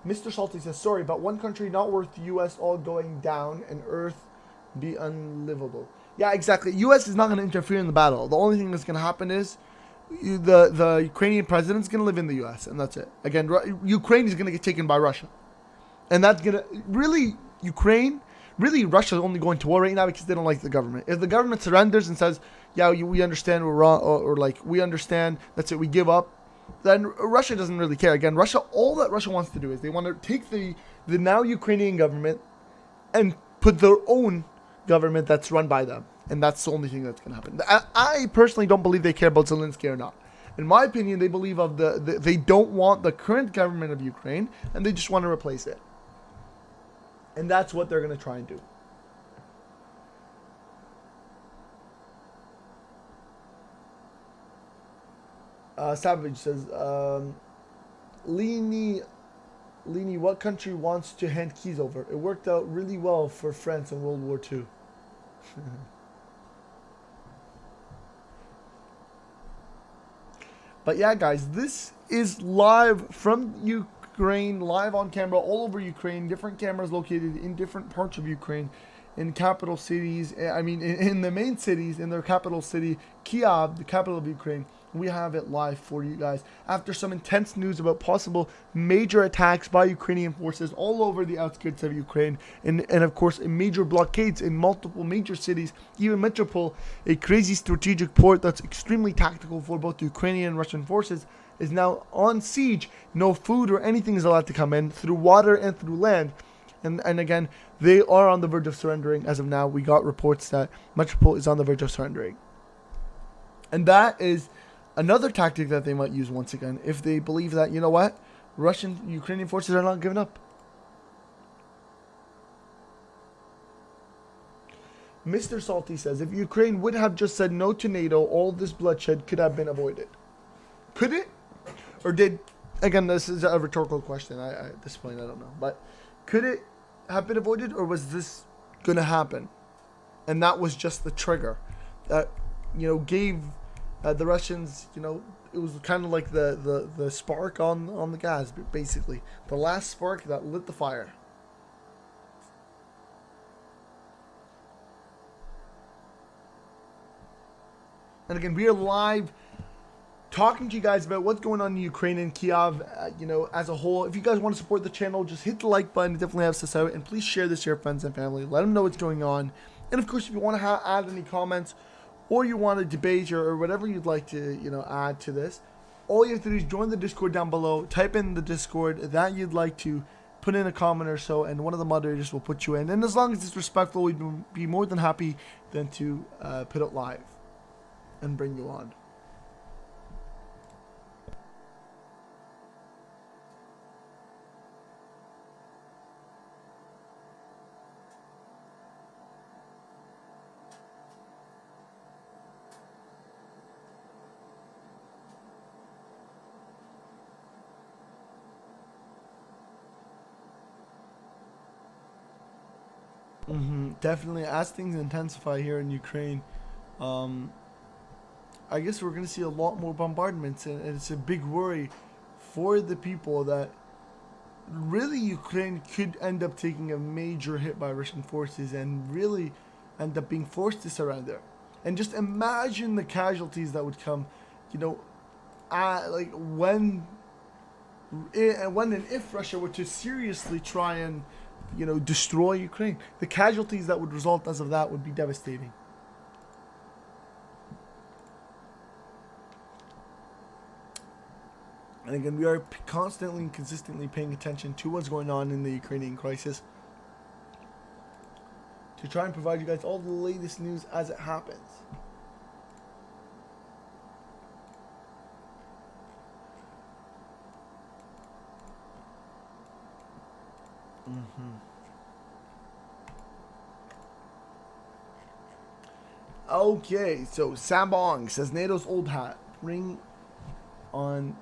Mr. Salty says, sorry, but one country not worth the U.S. all going down and Earth be unlivable. Yeah, exactly. U.S. is not going to interfere in the battle. The only thing that's going to happen is the Ukrainian president's going to live in the U.S. and that's it. Again, Ukraine is going to get taken by Russia. And that's going to... Really, Russia is only going to war right now because they don't like the government. If the government surrenders and says, yeah, we understand we're wrong, or like, we understand, that's it, we give up, then Russia doesn't really care. Again, all that Russia wants to do is they want to take the now Ukrainian government and put their own government that's run by them. And that's the only thing that's going to happen. I personally don't believe they care about Zelensky or not. In my opinion, they believe they don't want the current government of Ukraine, and they just want to replace it. And that's what they're going to try and do. Savage says, Lini, what country wants to hand keys over? It worked out really well for France in World War II. But yeah, guys, this is live from Ukraine, live on camera all over Ukraine. Different cameras located in different parts of Ukraine, in capital cities. I mean, in the main cities, in their capital city, Kyiv, the capital of Ukraine. We have it live for you guys. After some intense news about possible major attacks by Ukrainian forces all over the outskirts of Ukraine, and of course, major blockades in multiple major cities, even Metropole, a crazy strategic port that's extremely tactical for both the Ukrainian and Russian forces, is now on siege. No food or anything is allowed to come in through water and through land. And again, they are on the verge of surrendering. As of now, we got reports that Metropole is on the verge of surrendering. And that is another tactic that they might use once again if they believe that, you know what, Ukrainian forces are not giving up. Mr. Salty says, if Ukraine would have just said no to NATO, all this bloodshed could have been avoided. Could it? Or did, again, this is a rhetorical question. At this point, I don't know. But could it have been avoided, or was this going to happen? And that was just the trigger that, gave the Russians, it was kind of like the spark on the gas, basically. The last spark that lit the fire. And again, we are live talking to you guys about what's going on in Ukraine and Kiev, as a whole. If you guys want to support the channel, just hit the like button. It definitely helps us out. And please share this to your friends and family. Let them know what's going on. And of course, if you want to add any comments, or you want to debate or whatever you'd like to, add to this, all you have to do is join the Discord down below. Type in the Discord that you'd like to put in a comment or so, and one of the moderators will put you in. And as long as it's respectful, we'd be more than happy then to put it live and bring you on. Definitely, as things intensify here in Ukraine, I guess we're going to see a lot more bombardments, and it's a big worry for the people that really Ukraine could end up taking a major hit by Russian forces and really end up being forced to surrender. And just imagine the casualties that would come, like when and if Russia were to seriously try and destroy Ukraine. The casualties that would result as of that would be devastating. And again, we are constantly and consistently paying attention to what's going on in the Ukrainian crisis to try and provide you guys all the latest news as it happens. Okay, so Sambong says NATO's old hat. Bring on.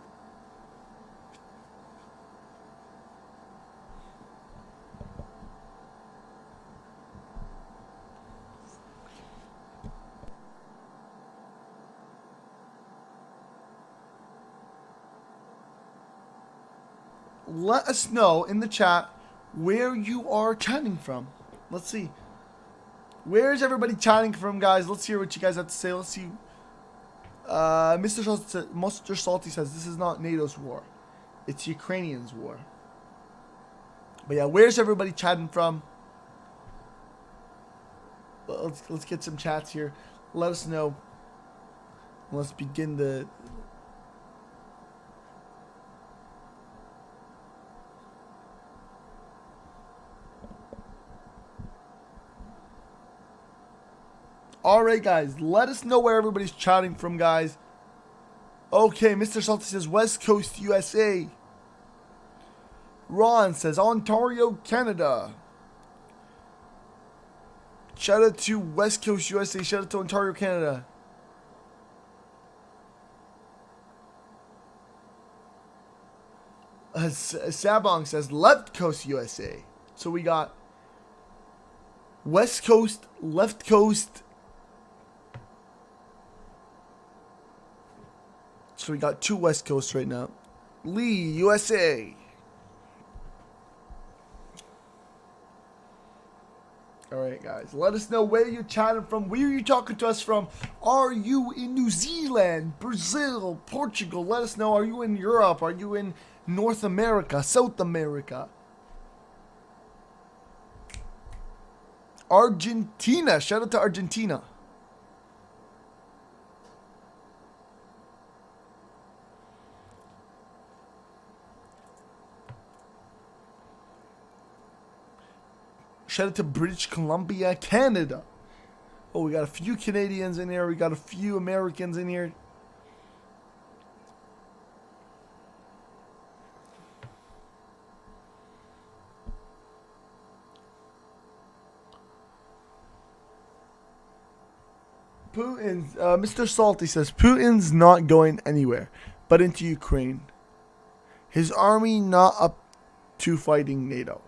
Let us know in the chat where you are chatting from. Let's see. Where is everybody chatting from, guys? Let's hear what you guys have to say. Let's see. Mr. Salty says this is not NATO's war. It's Ukrainians' war. But yeah, where's everybody chatting from? Let's get some chats here. Let us know. Let's begin the... Alright, guys, let us know where everybody's chatting from, guys. Okay, Mr. Salty says West Coast, USA. Ron says Ontario, Canada. Shout out to West Coast, USA. Shout out to Ontario, Canada. Sabong says left coast USA. So we got West Coast, left coast. So we got two West Coasts right now. Lee, USA. Alright, guys. Let us know where you're chatting from. Where are you talking to us from? Are you in New Zealand, Brazil, Portugal? Let us know. Are you in Europe? Are you in North America, South America? Argentina. Shout out to Argentina. Shout out to British Columbia, Canada. Oh, we got a few Canadians in here. We got a few Americans in here. Putin's, Mr. Salty says, Putin's not going anywhere, but into Ukraine. His army not up to fighting NATO.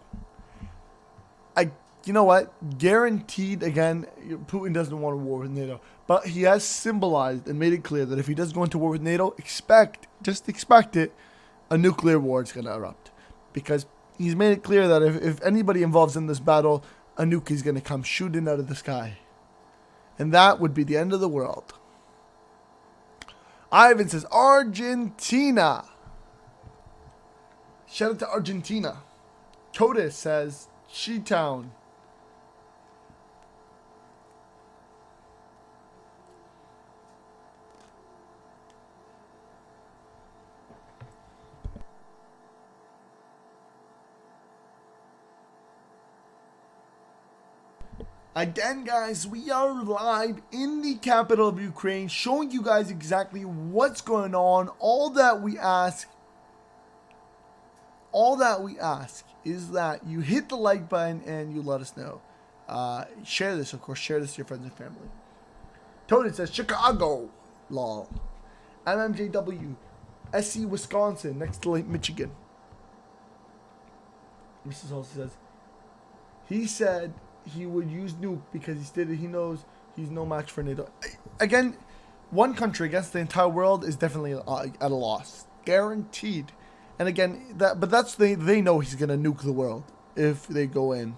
You know what? Guaranteed, again, Putin doesn't want a war with NATO. But he has symbolized and made it clear that if he does go into war with NATO, just expect it, a nuclear war is going to erupt. Because he's made it clear that if anybody involved in this battle, a nuke is going to come shooting out of the sky. And that would be the end of the world. Ivan says, Argentina. Shout out to Argentina. Kotis says, She-Town. Again, guys, we are live in the capital of Ukraine, showing you guys exactly what's going on. All that we ask is that you hit the like button and you let us know. Share this, of course. Share this to your friends and family. Tony says Chicago, lol. MMJW, SC Wisconsin, next to Lake Michigan. Mrs. also says he said he would use nuke because he knows he's no match for NATO. Again, one country against the entire world is definitely at a loss, guaranteed. And again, they know he's gonna nuke the world if they go in,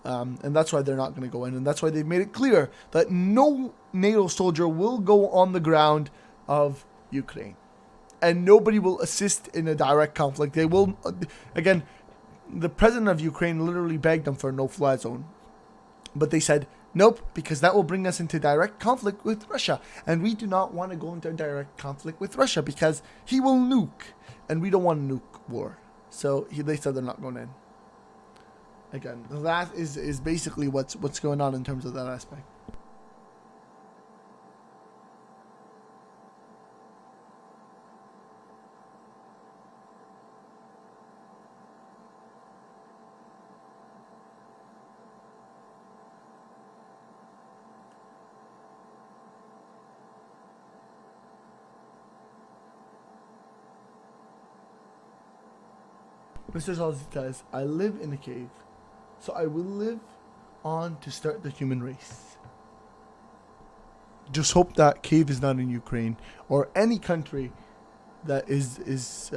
and that's why they're not gonna go in, and that's why they've made it clear that no NATO soldier will go on the ground of Ukraine, and nobody will assist in a direct conflict. They will, again. The president of Ukraine literally begged them for a no-fly zone. But they said, nope, because that will bring us into direct conflict with Russia. And we do not want to go into direct conflict with Russia because he will nuke. And we don't want a nuke war. So they said they're not going in. Again, that is basically what's going on in terms of that aspect. Mr. Salty says, I live in a cave, so I will live on to start the human race. Just hope that Kyiv is not in Ukraine or any country that is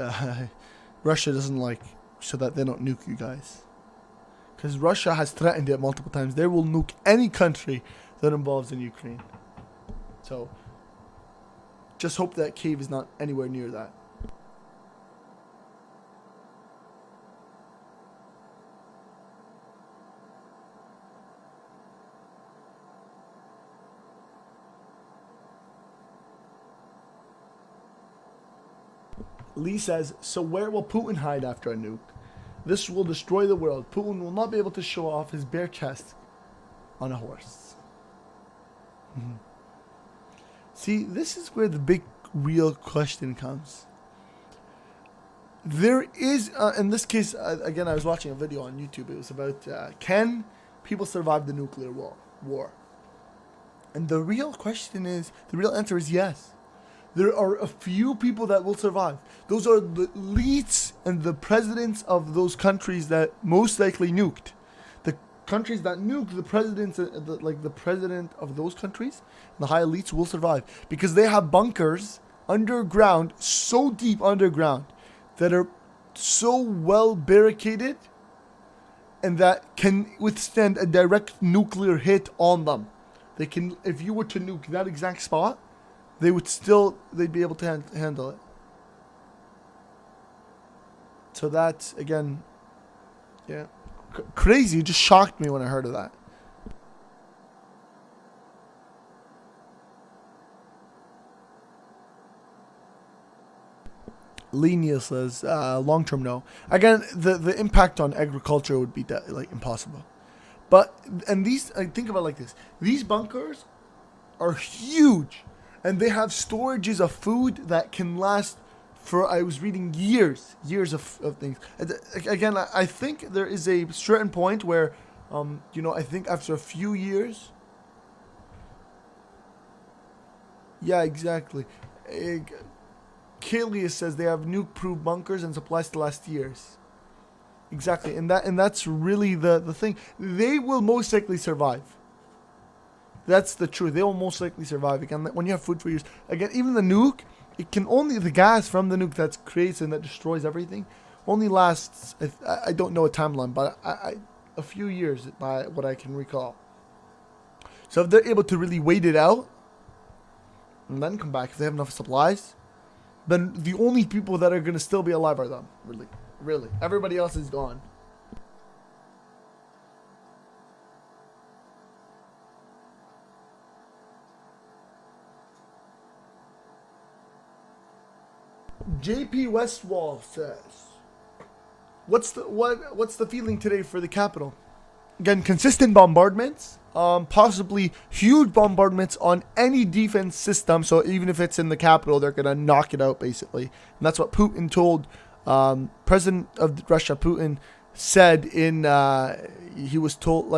Russia doesn't like, so that they don't nuke you guys. Because Russia has threatened it multiple times. They will nuke any country that involves in Ukraine. So just hope that Kyiv is not anywhere near that. Lee says, so where will Putin hide after a nuke? This will destroy the world. Putin will not be able to show off his bare chest on a horse. See, this is where the big real question comes. There is, in this case, again, I was watching a video on YouTube. It was about, can people survive the nuclear war? And the real question is, the real answer is yes. There are a few people that will survive. Those are the elites and the presidents of those countries that most likely nuked. The countries that nuked, the presidents, the president of those countries, the high elites will survive because they have bunkers underground, so deep underground, that are so well barricaded and that can withstand a direct nuclear hit on them. They can, if you were to nuke that exact spot, they'd be able to handle it. So that's, again, yeah, crazy. It just shocked me when I heard of that. Linia says, long term, no. Again, the impact on agriculture would be impossible. But, and these, I think about it like this. These bunkers are huge. And they have storages of food that can last for, I was reading, years of things. Again, I think there is a certain point where, I think after a few years. Yeah, exactly. Kyiv says they have nuke-proof bunkers and supplies to last years. Exactly, and that's really the thing. They will most likely survive. That's the truth. They will most likely survive. Again, when you have food for years. Again, even the nuke, the gas from the nuke that creates and that destroys everything, only lasts, I don't know a timeline, but a few years by what I can recall. So if they're able to really wait it out, and then come back, if they have enough supplies, then the only people that are going to still be alive are them. Really. Everybody else is gone. JP Westwall says, what's the feeling today for the capital? Again, consistent bombardments, possibly huge bombardments on any defense system. So even if it's in the capital, they're gonna knock it out basically. And that's what Putin told President of Russia. Putin said he was told,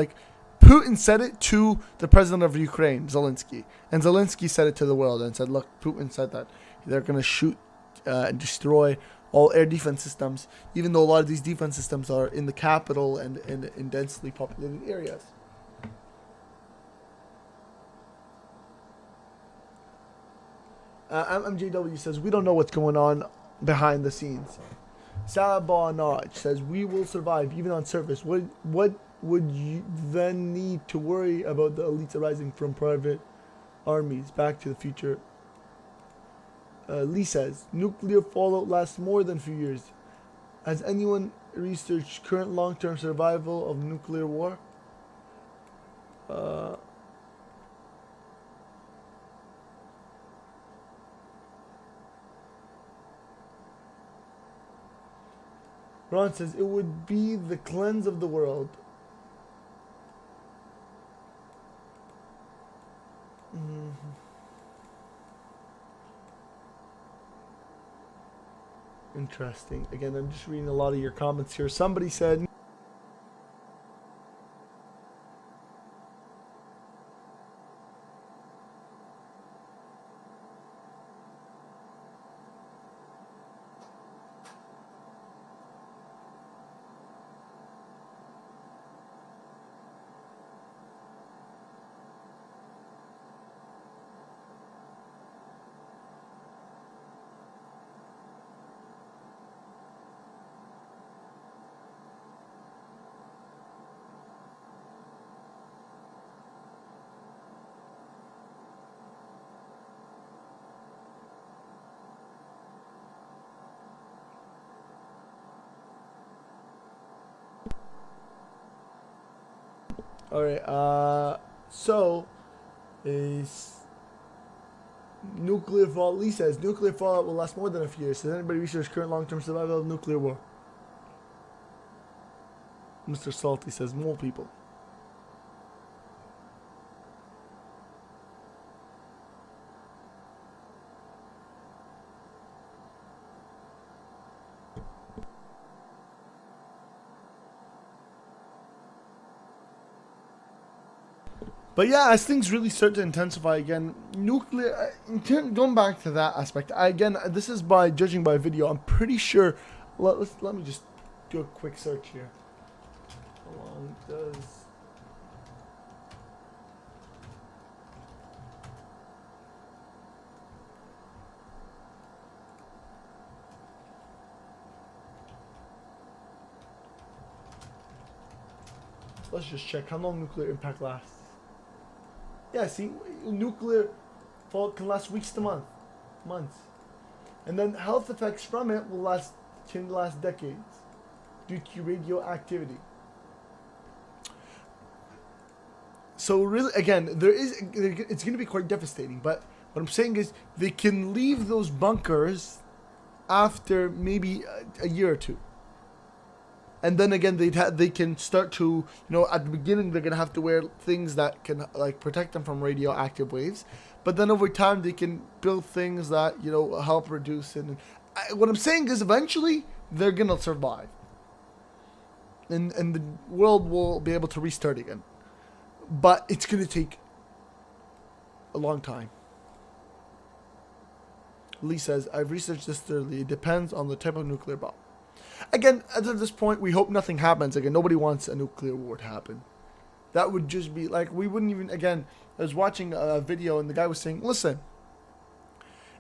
Putin said it to the president of Ukraine, Zelensky, and Zelensky said it to the world and said, look, Putin said that they're gonna shoot and destroy all air defense systems, even though a lot of these defense systems are in the capital and in densely populated areas. MJW says, we don't know what's going on behind the scenes. Sabanaj says, we will survive even on surface. What would you then need to worry about the elites arising from private armies? Back to the Future. Lee says, nuclear fallout lasts more than a few years. Has anyone researched current long-term survival of nuclear war? Ron says, it would be the cleanse of the world. Interesting. Again, I'm just reading a lot of your comments here. Somebody said, alright, so is nuclear fallout. Lee says nuclear fallout will last more than a few years. Has anybody researched current long-term survival of nuclear war? Mr. Salty says more people. But yeah, as things really start to intensify again, nuclear. Going back to that aspect, again, this is by judging by video. I'm pretty sure. Let me just do a quick search here. How long does? Let's just check how long nuclear impact lasts. Yeah, see, nuclear fallout can last weeks to months. And then health effects from it can last decades due to radioactivity. So really, again, it's going to be quite devastating. But what I'm saying is they can leave those bunkers after maybe a year or two. And then again, they can start to, at the beginning they're gonna have to wear things that can like protect them from radioactive waves, but then over time they can build things that help reduce it. And what I'm saying is, eventually they're gonna survive, and the world will be able to restart again, but it's gonna take a long time. Lee says, "I've researched this thoroughly. It depends on the type of nuclear bomb." Again, at this point, we hope nothing happens. Again, nobody wants a nuclear war to happen. That would just be like, we wouldn't even, again, I was watching a video and the guy was saying, listen,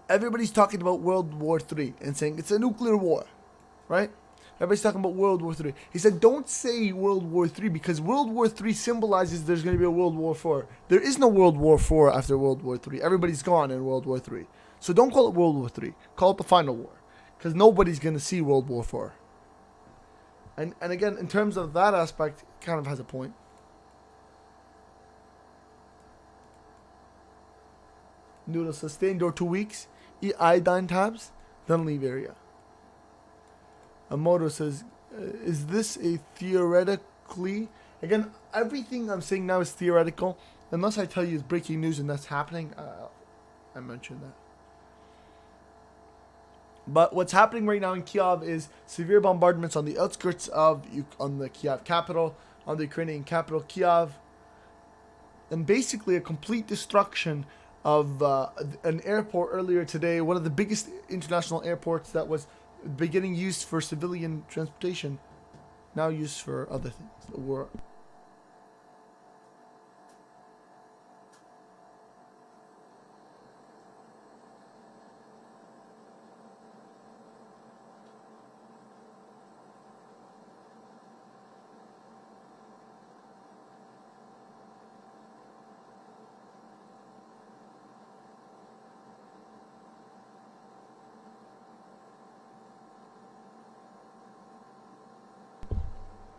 everybody's talking about World War III and saying it's a nuclear war, right? Everybody's talking about World War III. He said, don't say World War III because World War III symbolizes there's going to be a World War IV. There is no World War IV after World War III. Everybody's gone in World War III. So don't call it World War III. Call it the final war because nobody's going to see World War IV. And again, in terms of that aspect, it kind of has a point. Noodle says, stay indoor 2 weeks, eat iodine tabs, then leave area. Amoto says, is this a theoretically... Again, everything I'm saying now is theoretical. Unless I tell you it's breaking news and that's happening, I mentioned that. But what's happening right now in Kiev is severe bombardments on the outskirts on the Kiev capital, on the Ukrainian capital, Kyiv, and basically a complete destruction of an airport earlier today, one of the biggest international airports that was beginning used for civilian transportation, now used for other things. The war.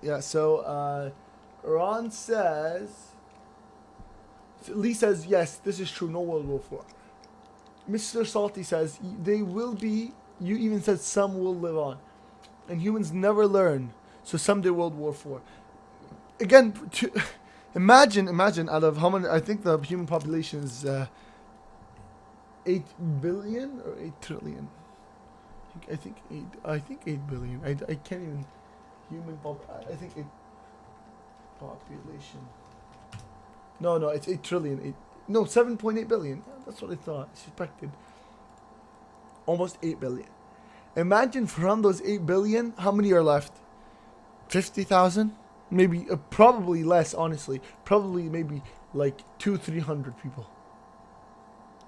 Yeah, so Ron says, Lee says, yes, this is true, no World War IV. Mr. Salty says, they will be, you even said some will live on. And humans never learn, so someday World War IV. Again, imagine out of how many, I think the human population is 8 billion or 8 trillion. I think 8 billion. I can't even... I think it population. No, it's 8 trillion. 7.8 billion. That's what I thought. I suspected. Almost 8 billion. Imagine from those 8 billion, how many are left? 50,000? Maybe, probably less, honestly. Probably maybe like 200-300 people.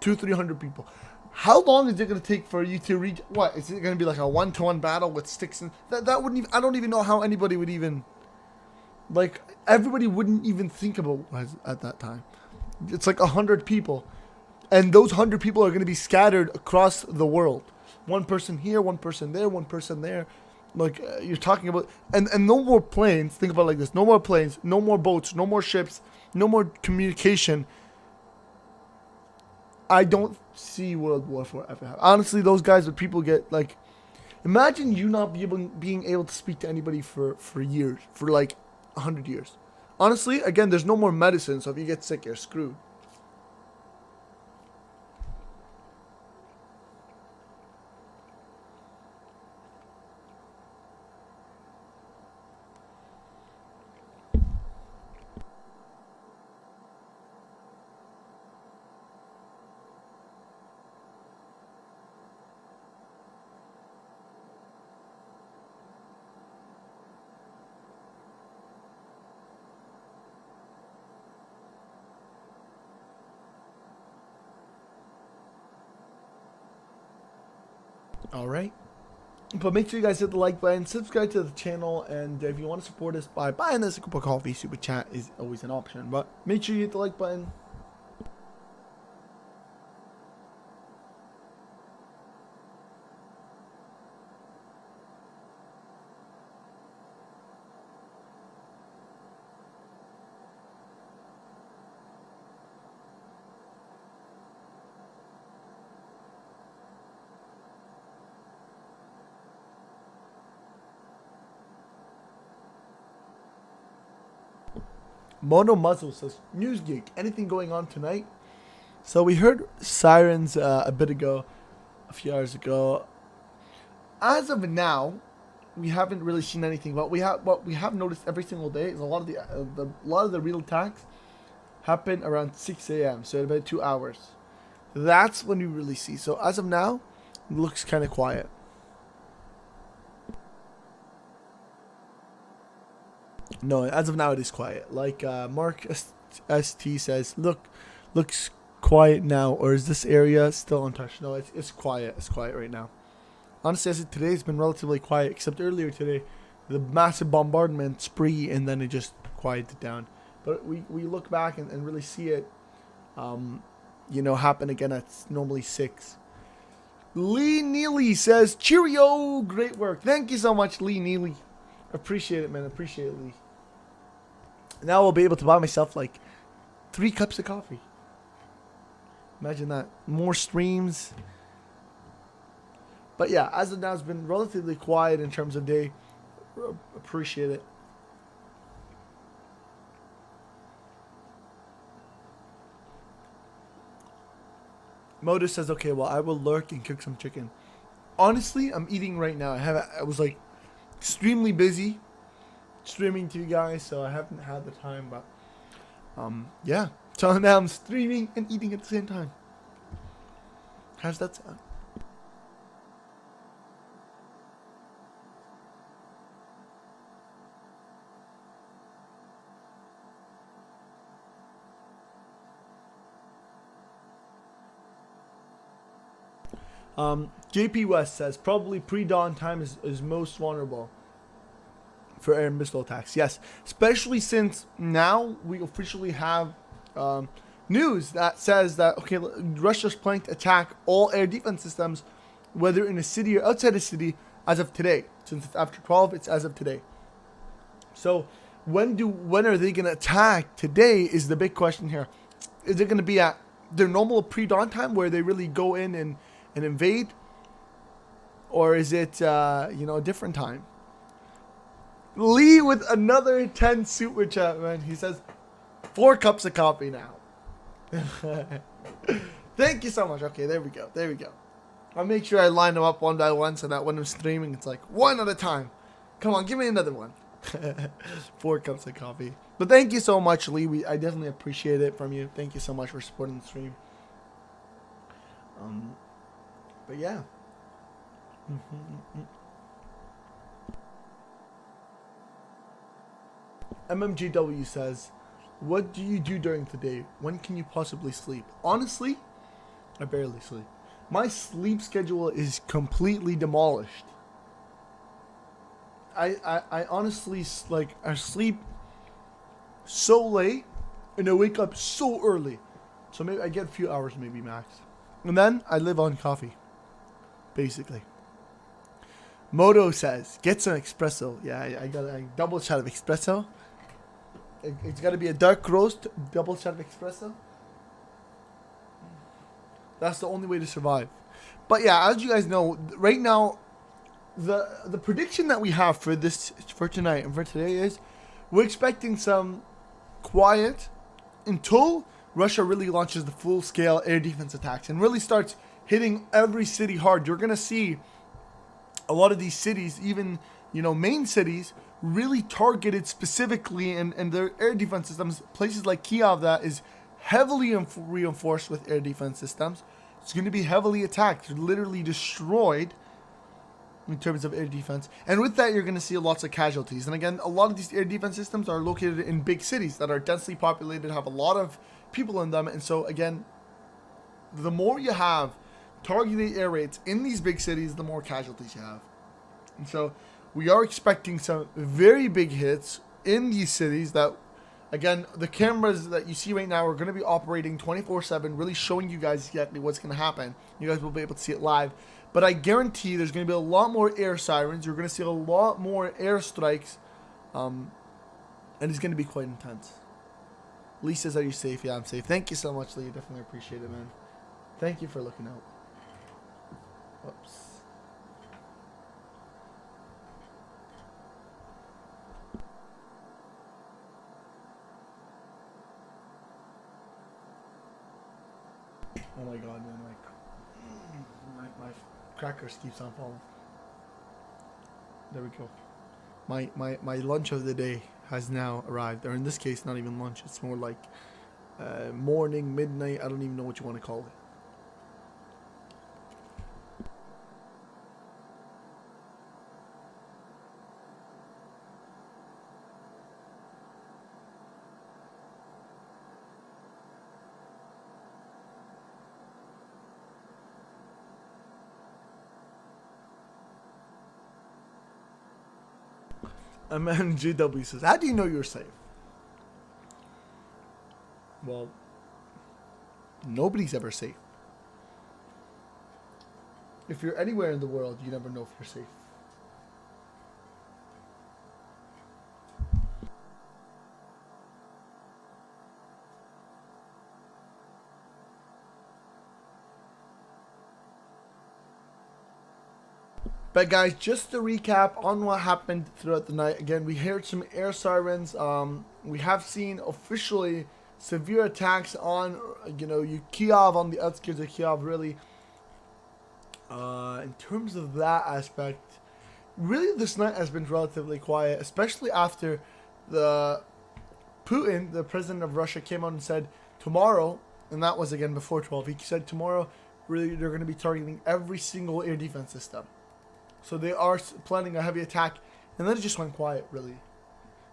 200-300 people. How long is it going to take for you to reach... What? Is it going to be like a 1-to-1 battle with sticks? And that wouldn't even... I don't even know how anybody would even... Like, everybody wouldn't even think about it at that time. It's like 100 people. And those 100 people are going to be scattered across the world. One person here, one person there, one person there. Like, you're talking about... And no more planes. Think about it like this. No more planes. No more boats. No more ships. No more communication. I don't see World War IV ever happen. Honestly, those guys, when people get, like... Imagine you not being able to speak to anybody for years. For, like, 100 years. Honestly, again, there's no more medicine, so if you get sick, you're screwed. All right. But make sure you guys hit the like button, subscribe to the channel, and if you want to support us by buying us a cup of coffee, super chat is always an option. But make sure you hit the like button. Mono Muzzle says, News Geek, anything going on tonight? So we heard sirens a bit ago, a few hours ago. As of now, we haven't really seen anything. But what we have noticed every single day is a lot of the real attacks happen around 6 a.m. So in about 2 hours. That's when we really see. So as of now, it looks kind of quiet. No, as of now it is quiet. Like Mark ST says, looks quiet now, or is this area still untouched? No, it's quiet. It's quiet right now. Honestly, I said today's been relatively quiet, except earlier today, the massive bombardment spree, and then it just quieted down. But we look back and really see it, happen again at normally 6. Lee Neely says, cheerio, great work. Thank you so much, Lee Neely. Appreciate it, man. Appreciate it, Lee. Now I'll be able to buy myself like 3 cups of coffee. Imagine that. More streams. But yeah, as of now, it's been relatively quiet in terms of day. Appreciate it. Modus says, okay, well, I will lurk and cook some chicken. Honestly, I'm eating right now. I was like extremely busy streaming to you guys, so I haven't had the time, but yeah. So now I'm streaming and eating at the same time. How's that sound? JP West says probably pre-dawn time is most vulnerable for air and missile attacks. Yes, especially since now we officially have news that says that, okay, Russia's planning to attack all air defense systems, whether in a city or outside a city, as of today. Since it's after 12, it's as of today. So when are they going to attack today is the big question here. Is it going to be at their normal pre-dawn time where they really go in and invade? Or is it, a different time? Lee with another 10 super chat, man. He says, 4 cups of coffee now. Thank you so much. Okay, there we go. There we go. I'll make sure I line them up one by one so that when I'm streaming, it's like one at a time. Come on, give me another one. 4 cups of coffee. But thank you so much, Lee. I definitely appreciate it from you. Thank you so much for supporting the stream. But yeah. MMGW says, what do you do during the day? When can you possibly sleep? Honestly, I barely sleep. My sleep schedule is completely demolished. I honestly, I sleep so late and I wake up so early. So maybe I get a few hours maybe max. And then I live on coffee, basically. Moto says, get some espresso. Yeah, I got a double shot of espresso. It's got to be a dark roast, double shot of espresso. That's the only way to survive. But yeah, as you guys know, right now, the prediction that we have for tonight and for today is we're expecting some quiet until Russia really launches the full-scale air defense attacks and really starts hitting every city hard. You're going to see a lot of these cities, even, main cities, really targeted specifically, and their air defense systems, places like Kyiv that is heavily reinforced with air defense systems. It's going to be heavily attacked, literally destroyed in terms of air defense. And with that, you're going to see lots of casualties. And again, a lot of these air defense systems are located in big cities that are densely populated, have a lot of people in them. And so again, the more you have targeted air raids in these big cities, the more casualties you have. And so we are expecting some very big hits in these cities that, again, the cameras that you see right now are going to be operating 24/7, really showing you guys exactly what's going to happen. You guys will be able to see it live. But I guarantee there's going to be a lot more air sirens. You're going to see a lot more airstrikes. And it's going to be quite intense. Lee says, are you safe? Yeah, I'm safe. Thank you so much, Lee. Definitely appreciate it, man. Thank you for looking out. Whoops. Oh my god, man, my crackers keeps on falling. There we go. My lunch of the day has now arrived. Or in this case, not even lunch. It's more like morning, midnight. I don't even know what you want to call it. A man GW says, how do you know you're safe? Well, nobody's ever safe. If you're anywhere in the world, you never know if you're safe. But guys, just to recap on what happened throughout the night. Again, we heard some air sirens. We have seen officially severe attacks on, Kyiv, on the outskirts of Kyiv, really. In terms of that aspect, really this night has been relatively quiet, especially after Putin, the president of Russia, came out and said tomorrow, and that was again before 12, he said tomorrow, really, they're going to be targeting every single air defense system. So they are planning a heavy attack, and then it just went quiet, really.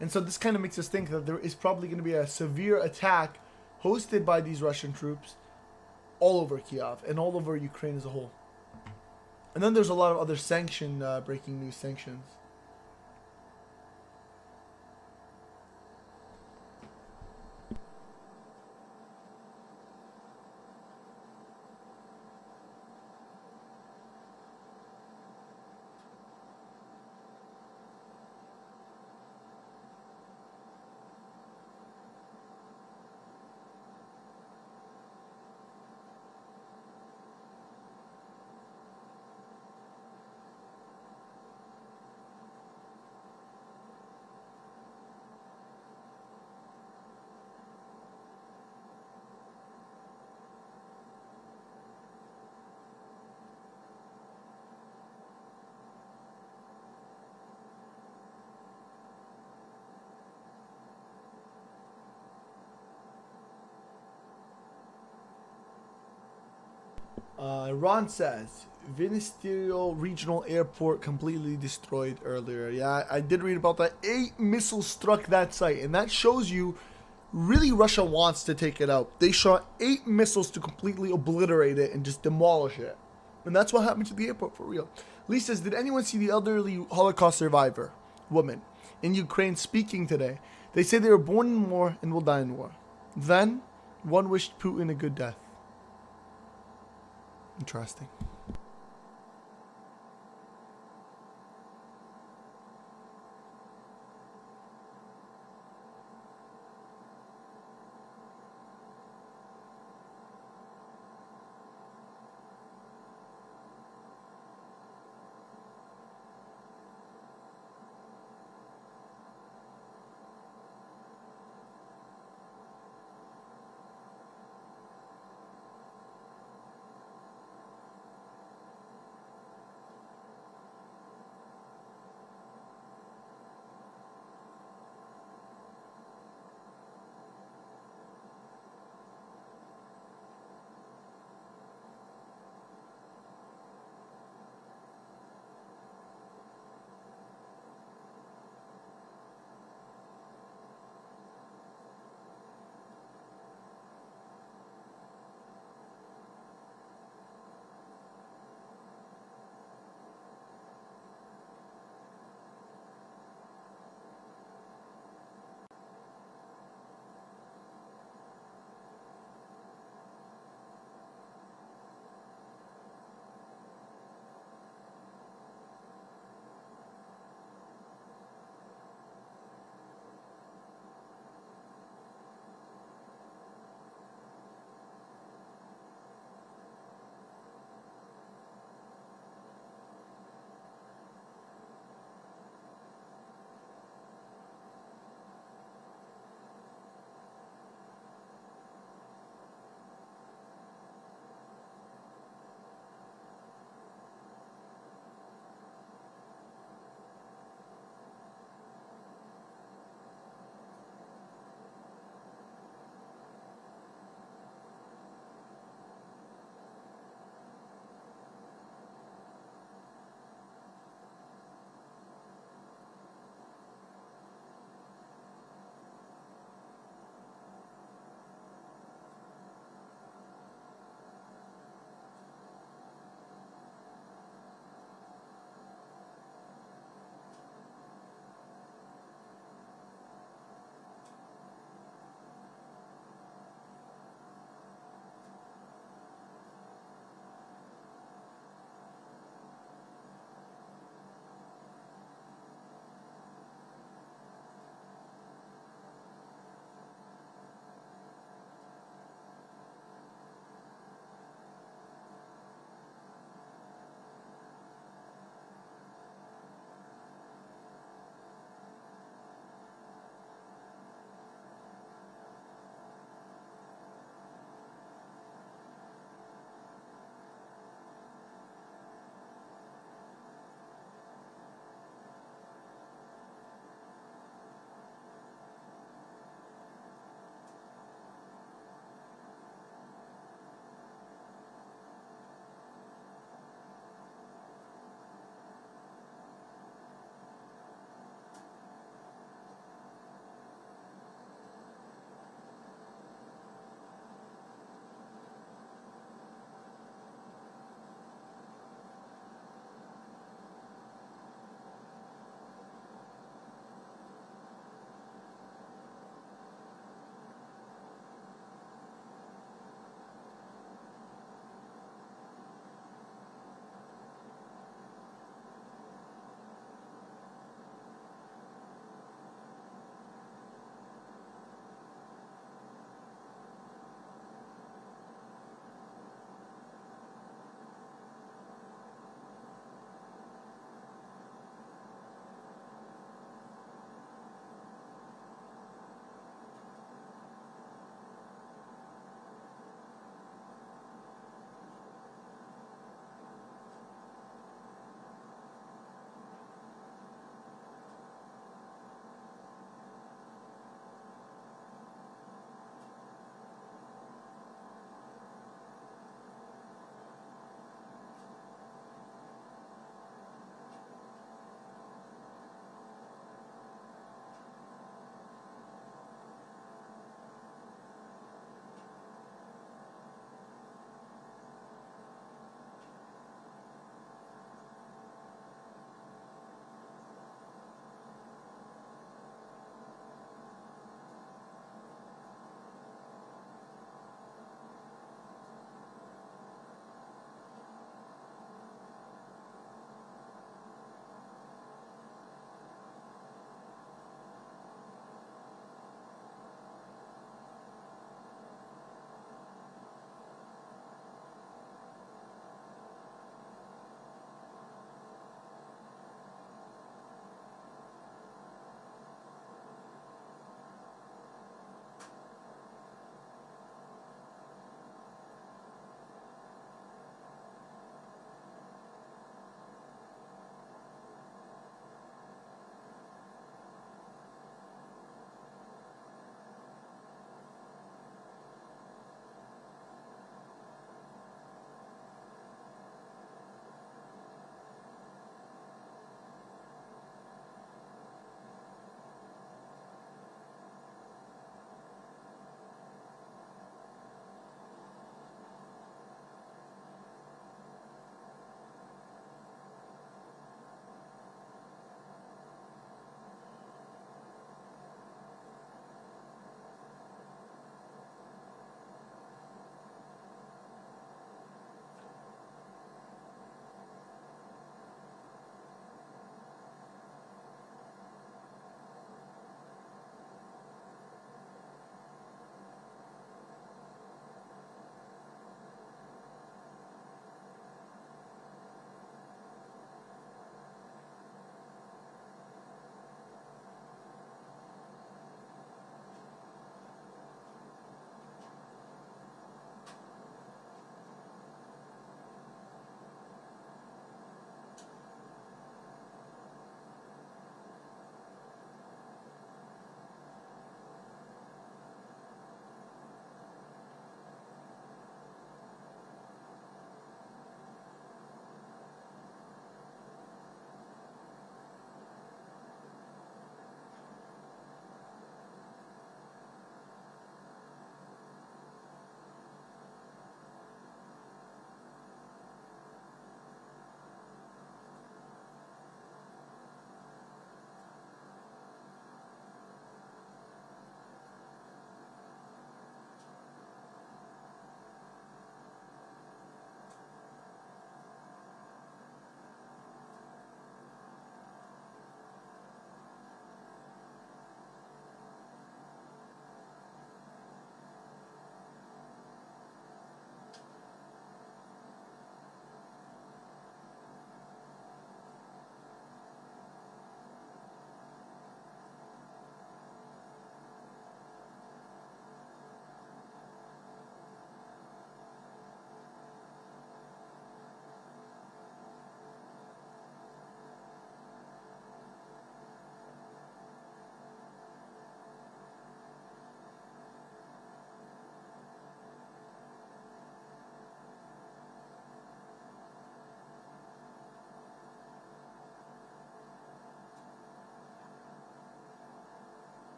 And so this kind of makes us think that there is probably going to be a severe attack hosted by these Russian troops all over Kiev and all over Ukraine as a whole. And then there's a lot of other breaking news sanctions. Ron says, Ministerial Regional Airport completely destroyed earlier. Yeah, I did read about that. 8 missiles struck that site, and that shows you really Russia wants to take it out. They shot 8 missiles to completely obliterate it and just demolish it. And that's what happened to the airport for real. Lee says, did anyone see the elderly Holocaust survivor, woman, in Ukraine speaking today? They say they were born in war and will die in war. Then, one wished Putin a good death. Interesting.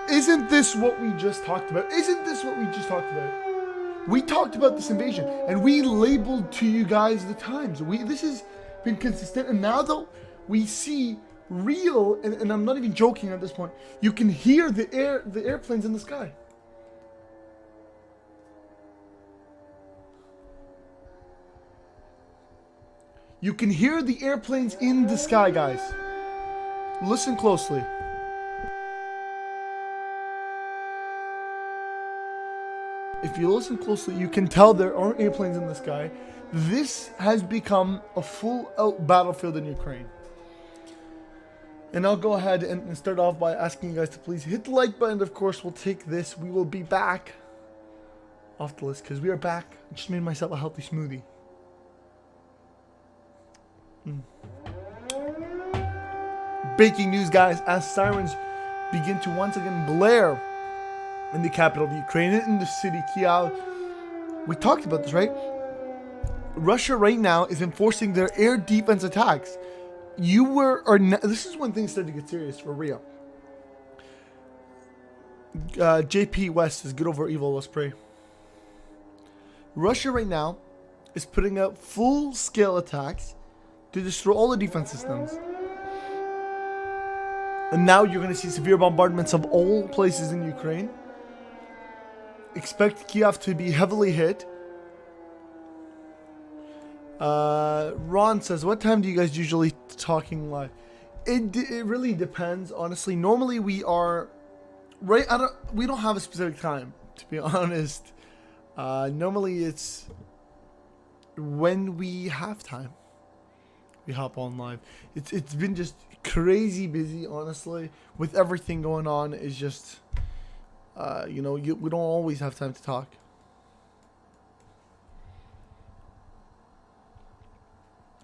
Isn't this what we just talked about? Isn't this what we just talked about? We talked about this invasion, and we labeled to you guys the times. This has been consistent, and now though we see real, and I'm not even joking at this point. You can hear the airplanes in the sky. You can hear the airplanes in the sky, guys. Listen closely. If you listen closely, you can tell there are airplanes in the sky. This has become a full-out battlefield in Ukraine. And I'll go ahead and start off by asking you guys to please hit the like button. Of course, we'll take this. We will be back off the list because we are back. I just made myself a healthy smoothie. Breaking news, guys, as sirens begin to once again blare in the capital of Ukraine, in the city Kyiv. We talked about this, right? Russia right now is enforcing their air defense attacks. This is when things start to get serious for real. JP West is good over evil. Let's pray. Russia right now is putting out full-scale attacks to destroy all the defense systems. And now you're going to see severe bombardments of all places in Ukraine. Expect Kiev to be heavily hit. Ron says, what time do you guys usually talking live? It really depends, honestly. Normally we are we don't have a specific time, to be honest. Normally it's when we have time, we hop on live. It's been just crazy busy, honestly, with everything going on. It's just we don't always have time to talk.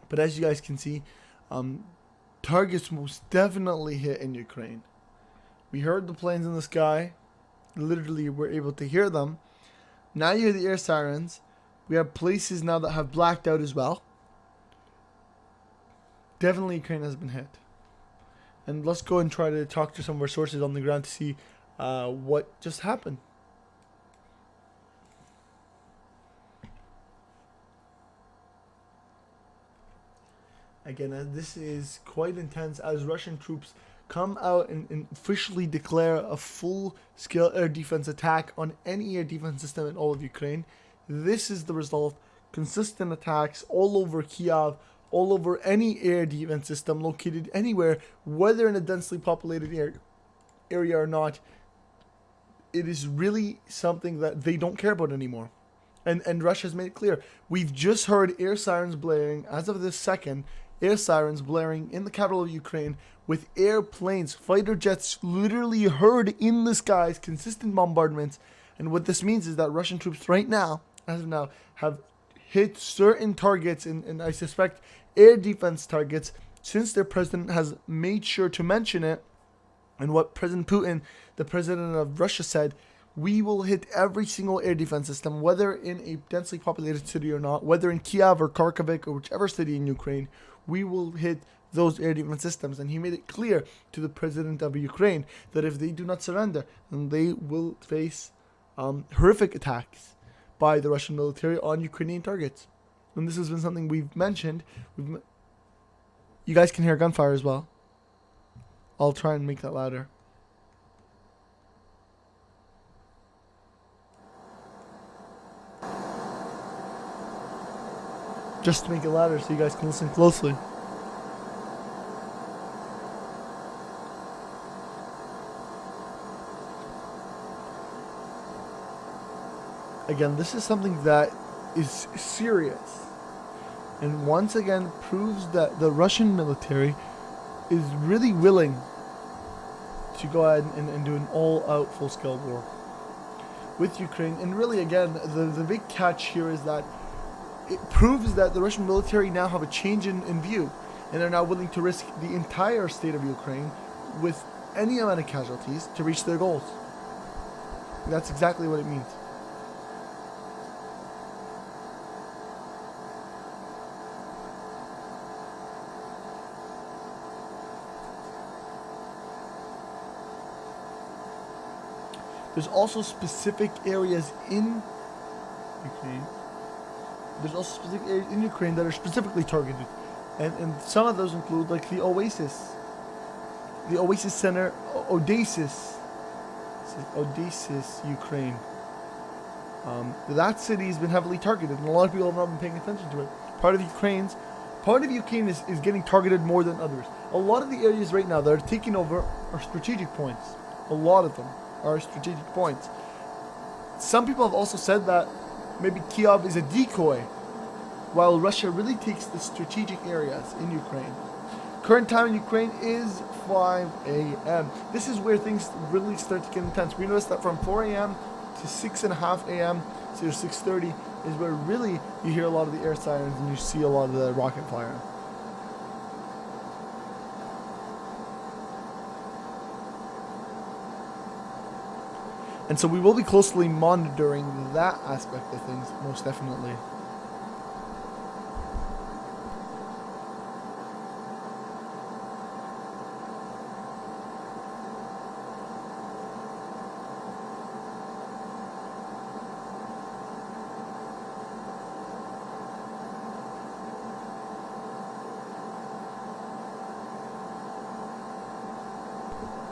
But as you guys can see, targets most definitely hit in Ukraine. We heard the planes in the sky. Literally, we're able to hear them. Now you hear the air sirens. We have places now that have blacked out as well. Definitely Ukraine has been hit. And let's go and try to talk to some of our sources on the ground to see what just happened. Again, this is quite intense as Russian troops come out and officially declare a full-scale air defense attack on any air defense system in all of Ukraine. This is the result. Consistent attacks all over Kiev, all over any air defense system located anywhere, whether in a densely populated area or not. It is really something that they don't care about anymore. And Russia's made it clear. We've just heard air sirens blaring, as of this second, air sirens blaring in the capital of Ukraine with airplanes, fighter jets literally heard in the skies, consistent bombardments. And what this means is that Russian troops right now, as of now, have hit certain targets, and I suspect air defense targets, since their president has made sure to mention it. And what President Putin, the president of Russia, said, we will hit every single air defense system, whether in a densely populated city or not, whether in Kiev or Kharkiv or whichever city in Ukraine, we will hit those air defense systems. And he made it clear to the president of Ukraine that if they do not surrender, then they will face horrific attacks by the Russian military on Ukrainian targets. And this has been something we've mentioned. You guys can hear gunfire as well. I'll try and make that louder. Just to make it louder so you guys can listen closely. Again, this is something that is serious. And once again proves that the Russian military is really willing to go ahead and do an all-out full-scale war with Ukraine. And really, again, the big catch here is that it proves that the Russian military now have a change in view, and are now willing to risk the entire state of Ukraine with any amount of casualties to reach their goals. That's exactly what it means. There's also specific areas in Ukraine. There's also specific areas in Ukraine that are specifically targeted. And some of those include like the Oasis Center, Odessa, Ukraine. That city has been heavily targeted, and a lot of people have not been paying attention to it. Part of Ukraine is getting targeted more than others. A lot of the areas right now that are taking over are strategic points. A lot of them are strategic points. Some people have also said that maybe Kiev is a decoy, while Russia really takes the strategic areas in Ukraine. Current time in Ukraine is 5 a.m. This is where things really start to get intense. We noticed that from 4 a.m. to 6:30 a.m. to 6:30 is where really you hear a lot of the air sirens and you see a lot of the rocket fire. And so we will be closely monitoring that aspect of things, most definitely.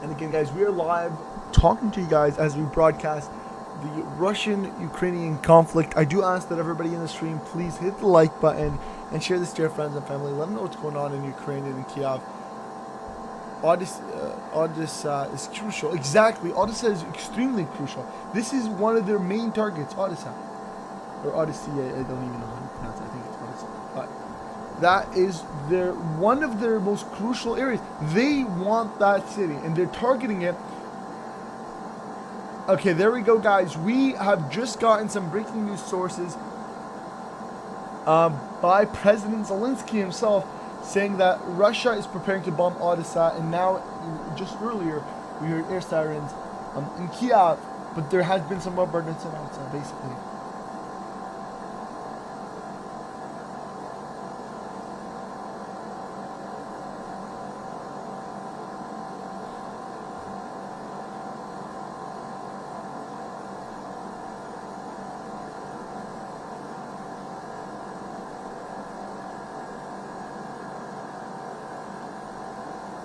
And again, guys, we are live talking to you guys as we broadcast the Russian-Ukrainian conflict. I do ask that everybody in the stream please hit the like button and share this to your friends and family. Let them know what's going on in Ukraine and in Kiev. Odessa is crucial. Exactly. Odessa is extremely crucial. This is one of their main targets, Odessa. Or Odyssey, I don't even know how to pronounce it. I think it's Odessa. But that is one of their most crucial areas. They want that city, and they're targeting it. Okay, there we go, guys. We have just gotten some breaking news sources by President Zelensky himself, saying that Russia is preparing to bomb Odessa, and now, just earlier, we heard air sirens in Kiev, but there has been some bombardments in Odessa, basically.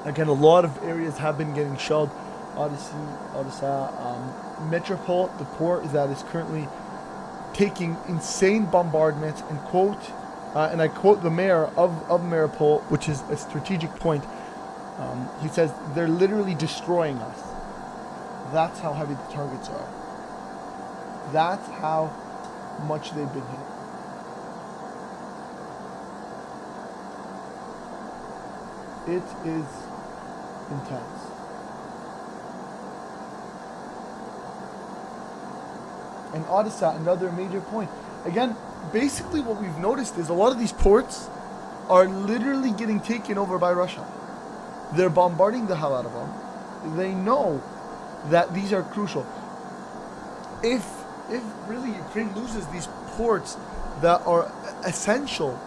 Again, a lot of areas have been getting shelled. Odessa, Metropole, the port that is currently taking insane bombardments, and and I quote the mayor of Mariupol, which is a strategic point. He says they're literally destroying us. That's how heavy the targets are. That's how much they've been hit. It is intense. And Odessa, another major point. Again, basically what we've noticed is a lot of these ports are literally getting taken over by Russia. They're bombarding the hell out of them. They know that these are crucial. If really Ukraine loses these ports that are essential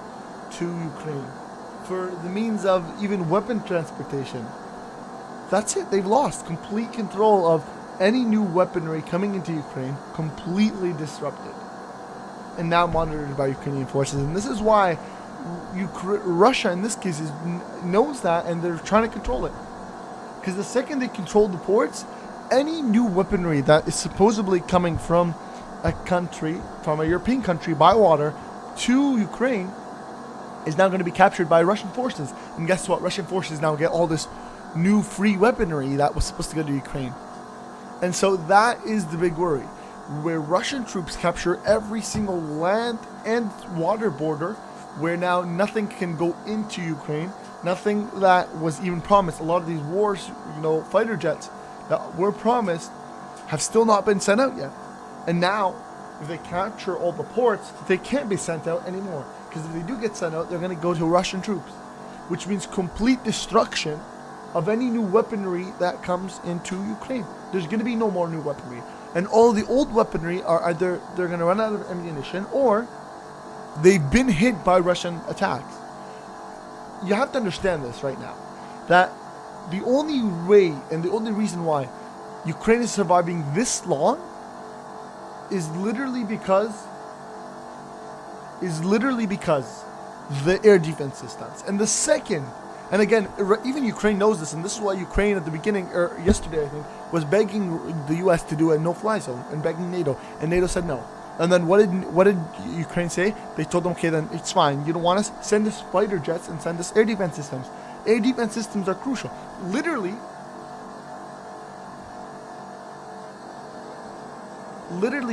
to Ukraine for the means of even weapon transportation, that's it. They've lost complete control of any new weaponry coming into Ukraine, completely disrupted, and now monitored by Ukrainian forces. And this is why Russia, in this case, knows that, and they're trying to control it. Because the second they control the ports, any new weaponry that is supposedly coming from a country, from a European country by water to Ukraine, is now going to be captured by Russian forces. And guess what? Russian forces now get all this new free weaponry that was supposed to go to Ukraine. And so that is the big worry, where Russian troops capture every single land and water border, where now nothing can go into Ukraine, nothing that was even promised. A lot of these wars, fighter jets that were promised have still not been sent out yet. And now, if they capture all the ports, they can't be sent out anymore. Because if they do get sent out, they're going to go to Russian troops, which means complete destruction of any new weaponry that comes into Ukraine. There's going to be no more new weaponry. And all the old weaponry are either they're going to run out of ammunition, or they've been hit by Russian attacks. You have to understand this right now, that the only way and the only reason why Ukraine is surviving this long is literally because the air defense systems. And the second, and again, even Ukraine knows this, and this is why Ukraine at the beginning, or yesterday I think, was begging the US to do a no-fly zone and begging NATO, and NATO said no. And then what did Ukraine say? They told them, okay, then it's fine. You don't want us? Send us fighter jets and send us air defense systems. Air defense systems are crucial. Literally,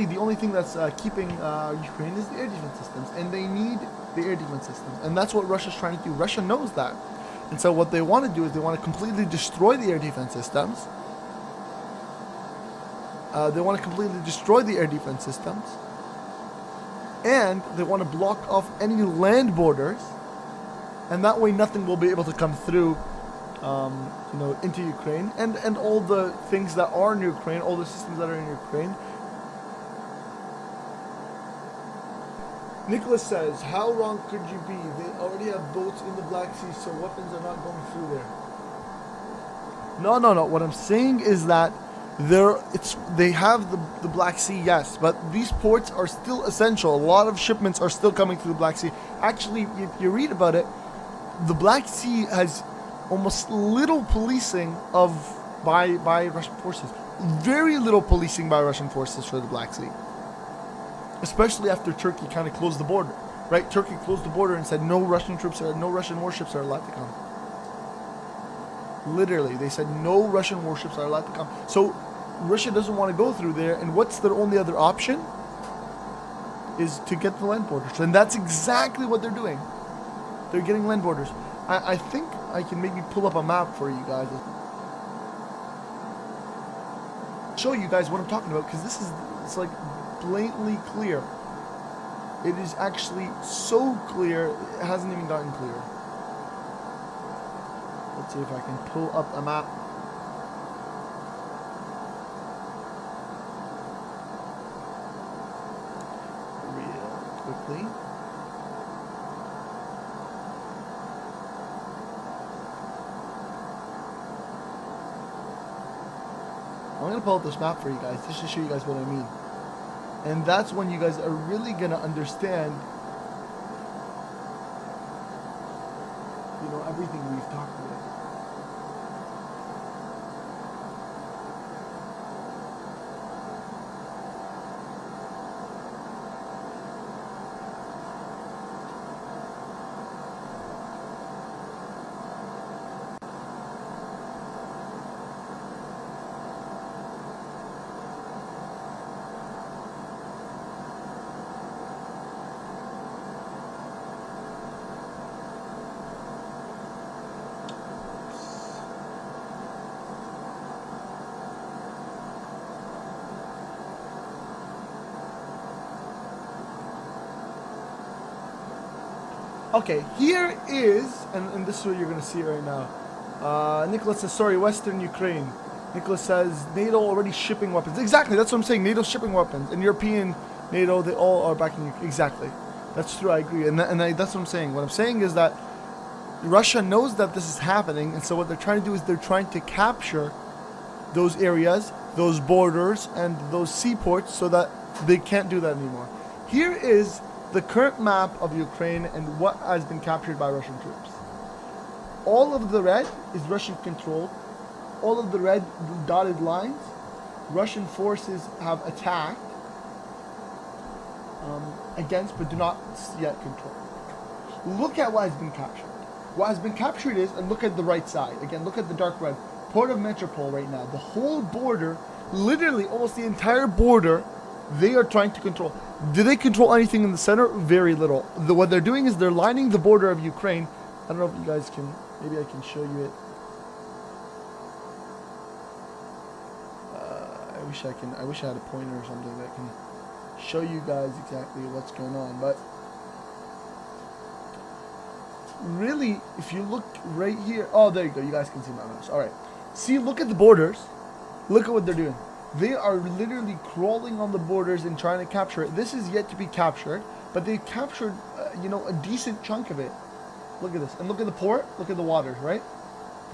the only thing that's keeping Ukraine is the air defense systems, and they need the air defense systems, and that's what Russia's trying to do. Russia knows that, and so what they want to do is they want to completely destroy the air defense systems. They want to completely destroy the air defense systems, and they want to block off any land borders, and that way nothing will be able to come through, into Ukraine, and all the things that are in Ukraine, all the systems that are in Ukraine. Nicholas says, how wrong could you be? They already have boats in the Black Sea, so weapons are not going through there. No. What I'm saying is that they have the Black Sea, yes, but these ports are still essential. A lot of shipments are still coming through the Black Sea. Actually, if you read about it, the Black Sea has almost little policing by Russian forces. Very little policing by Russian forces for the Black Sea. Especially after Turkey kind of closed the border, right? Turkey closed the border and said no Russian warships are allowed to come. Literally, they said no Russian warships are allowed to come. So Russia doesn't want to go through there, and what's their only other option? Is to get the land borders, and that's exactly what they're doing. They're getting land borders. I think I can maybe pull up a map for you guys. Show you guys what I'm talking about, because it's like blatantly clear. It is actually so clear, it hasn't even gotten clear. Let's see if I can pull up a map. Real quickly. I'm going to pull up this map for you guys just to show you guys what I mean. And that's when you guys are really going to understand, everything we've talked about. Okay, here is, and this is what you're going to see right now. Nicholas says, sorry, Western Ukraine. Nicholas says, NATO already shipping weapons. Exactly, that's what I'm saying. NATO's shipping weapons. And European NATO, they all are backing Ukraine. Exactly. That's true, I agree. And that's what I'm saying. What I'm saying is that Russia knows that this is happening, and so what they're trying to do is they're trying to capture those areas, those borders, and those seaports so that they can't do that anymore. Here is the current map of Ukraine and what has been captured by Russian troops. All of the red is Russian controlled. All of the red dotted lines, Russian forces have attacked against but do not yet control. Look at what has been captured. What has been captured is, and look at the right side, again look at the dark red, Port of Metropole right now. The whole border, literally almost the entire border, they are trying to control. Do they control anything in the center? Very little. What they're doing is they're lining the border of Ukraine. I don't know if you guys can, maybe I can show you it. I wish I had a pointer or something that can show you guys exactly what's going on. But really, if you look right here, oh, there you go. You guys can see my mouse. All right. See, look at the borders. Look at what they're doing. They are literally crawling on the borders and trying to capture it. This is yet to be captured, but they've captured, a decent chunk of it. Look at this. And look at the port. Look at the waters, right?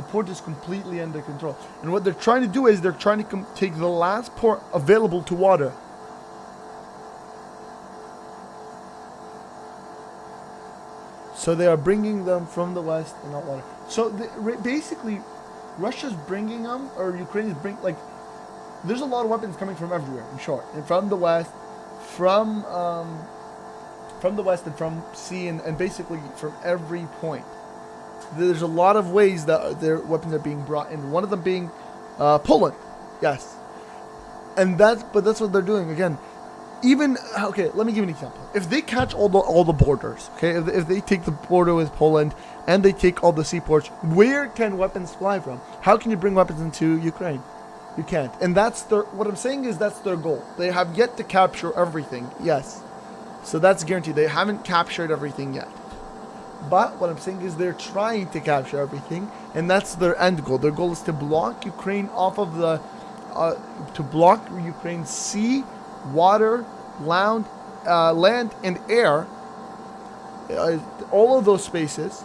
the port is completely under control. And what they're trying to do is they're trying to take the last port available to water. So they are bringing them from the west and not water. So basically, Russia's bringing them, or Ukraine is bringing, like, there's a lot of weapons coming from everywhere, in short. And from the west, from the west and from sea, and basically from every point. There's a lot of ways that their weapons are being brought in. One of them being Poland, yes. And that's what they're doing. Again, even, okay, let me give you an example. If they catch all the borders, okay, if they take the border with Poland and they take all the seaports, where can weapons fly from? How can you bring weapons into Ukraine? You can't. And that's what I'm saying is that's their goal. They have yet to capture everything, yes. So that's guaranteed. They haven't captured everything yet. But what I'm saying is they're trying to capture everything, and that's their end goal. Their goal is to block Ukraine off of the, to block Ukraine's sea, water, land, and air, all of those spaces,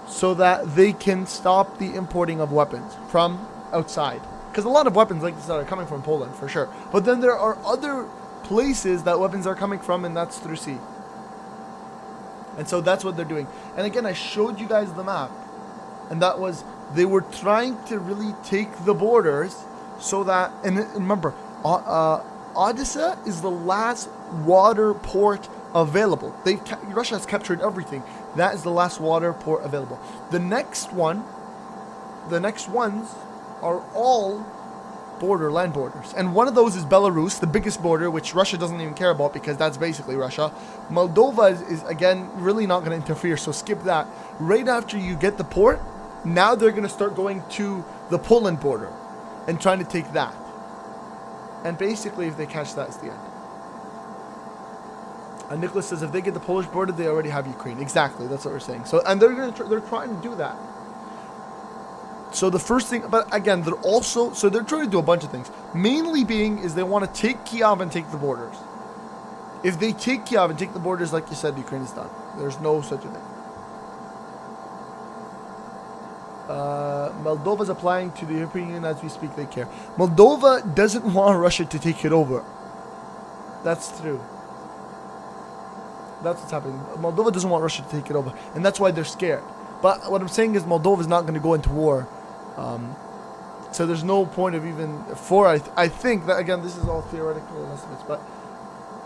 so that they can stop the importing of weapons from outside. Because a lot of weapons like this are coming from Poland, for sure. But then there are other places that weapons are coming from, and that's through sea. And so that's what they're doing. And again, I showed you guys the map. And that was, they were trying to really take the borders so that, and remember, Odessa is the last water port available. Russia has captured everything. That is the last water port available. The next ones are all land borders. And one of those is Belarus, the biggest border, which Russia doesn't even care about because that's basically Russia. Moldova is again, really not going to interfere, so skip that. Right after you get the port, now they're going to start going to the Poland border and trying to take that. And basically, if they catch that, it's the end. And Nicholas says if they get the Polish border, they already have Ukraine. Exactly, that's what we're saying. So, and they're trying to do that. So the first thing, but again, they're trying to do a bunch of things. Mainly being is they want to take Kiev and take the borders. If they take Kiev and take the borders, like you said, Ukraine is done. There's no such a thing. Moldova's applying to the European Union as we speak. They care. Moldova doesn't want Russia to take it over. That's true. That's what's happening. Moldova doesn't want Russia to take it over, and that's why they're scared. But what I'm saying is Moldova is not going to go into war. So there's no point of even I think that, again, this is all theoretical estimates, but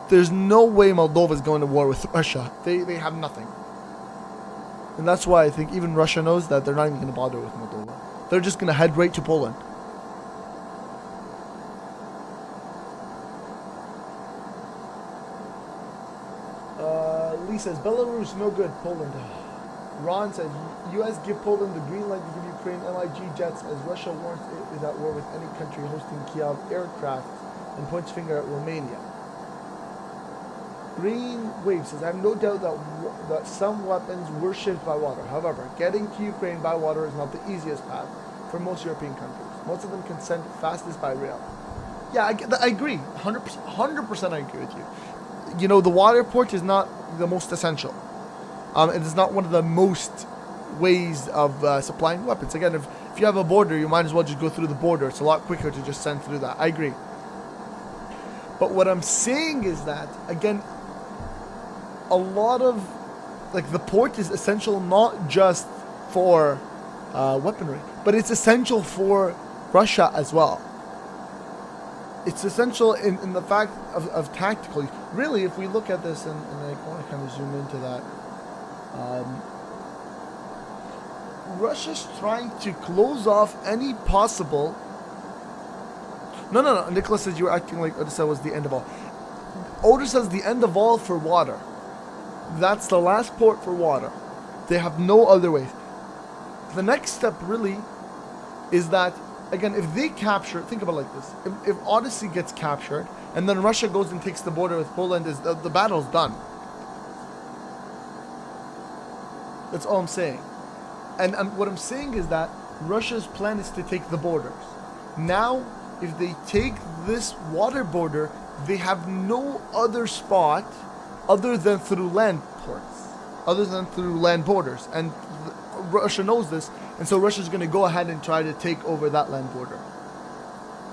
there's no way Moldova is going to war with Russia. They have nothing. And that's why I think even Russia knows that they're not even going to bother with Moldova. They're just going to head right to Poland. Lee says, Belarus, no good. Poland. Ron says, U.S. give Poland the green light to give Ukraine LIG jets as Russia warns it is at war with any country hosting Kiev aircraft and points finger at Romania. Green Wave says, I have no doubt that some weapons were shipped by water. However, getting to Ukraine by water is not the easiest path for most European countries. Most of them can send fastest by rail. Yeah, I agree. 100% I agree with you. You know, the water port is not the most essential. It is not one of the most ways of supplying weapons. Again, if you have a border, you might as well just go through the border. It's a lot quicker to just send through that. I agree. But what I'm saying is that, again, a lot of, like, the port is essential not just for weaponry, but it's essential for Russia as well. It's essential in the fact of tactically. Really, if we look at this, and I want to kind of zoom into that, Russia's trying to close off any possible... No. Nicholas says you were acting like Odessa was the end of all. Odessa is the end of all for water. That's the last port for water. They have no other ways. The next step really is that, again, if they capture, think about it like this. If Odessa gets captured, and then Russia goes and takes the border with Poland, the battle's done. That's all I'm saying. And what I'm saying is that Russia's plan is to take the borders. Now, if they take this water border, they have no other spot other than through land ports, other than through land borders. And Russia knows this, And so Russia's going to go ahead and try to take over that land border.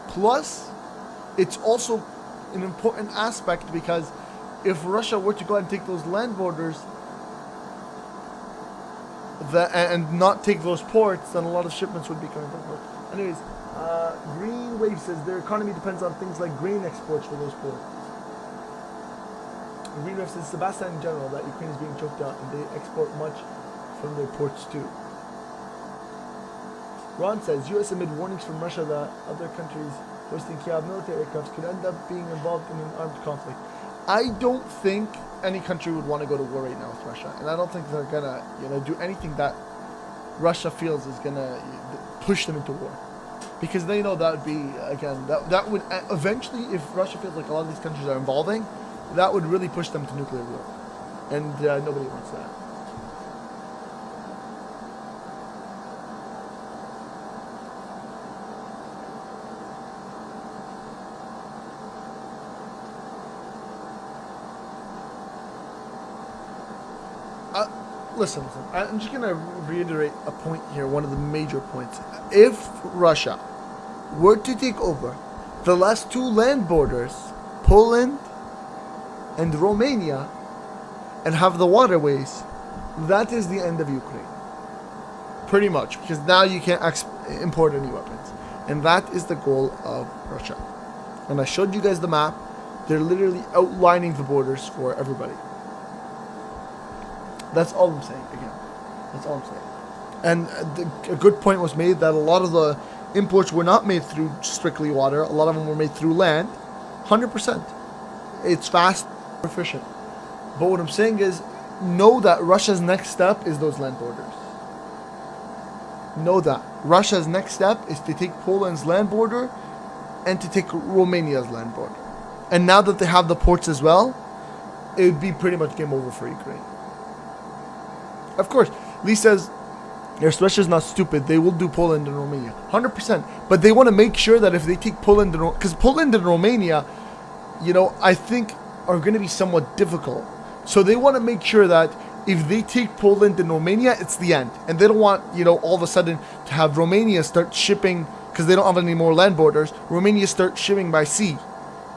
Plus, it's also an important aspect because if Russia were to go ahead and take those land borders and not take those ports, then a lot of shipments would be coming from ports. Anyways, Green Wave says their economy depends on things like grain exports for those ports. Green Wave says Sebastian in general that Ukraine is being choked out and they export much from their ports too. Ron says US amid warnings from Russia that other countries hosting Kiev military aircraft could end up being involved in an armed conflict. I don't think any country would want to go to war right now with Russia, and I don't think they're gonna, do anything that Russia feels is gonna push them into war, because they know that would be that would eventually, if Russia feels like a lot of these countries are involving, that would really push them to nuclear war, and nobody wants that. Listen, I'm just going to reiterate a point here, one of the major points. If Russia were to take over the last two land borders, Poland and Romania, and have the waterways, that is the end of Ukraine. Pretty much, because now you can't import any weapons. And that is the goal of Russia. And I showed you guys the map. They're literally outlining the borders for everybody. That's all I'm saying, again. That's all I'm saying. And a good point was made that a lot of the imports were not made through strictly water. A lot of them were made through land. 100%. It's fast, efficient. But what I'm saying is, know that Russia's next step is those land borders. Know that. Russia's next step is to take Poland's land border and to take Romania's land border. And now that they have the ports as well, it would be pretty much game over for Ukraine. Of course, Lee says, Russia's not stupid. They will do Poland and Romania. 100%. But they want to make sure that if they take Poland and because Poland and Romania, I think are going to be somewhat difficult. So they want to make sure that if they take Poland and Romania, it's the end. And they don't want, all of a sudden to have Romania start shipping, because they don't have any more land borders, Romania start shipping by sea.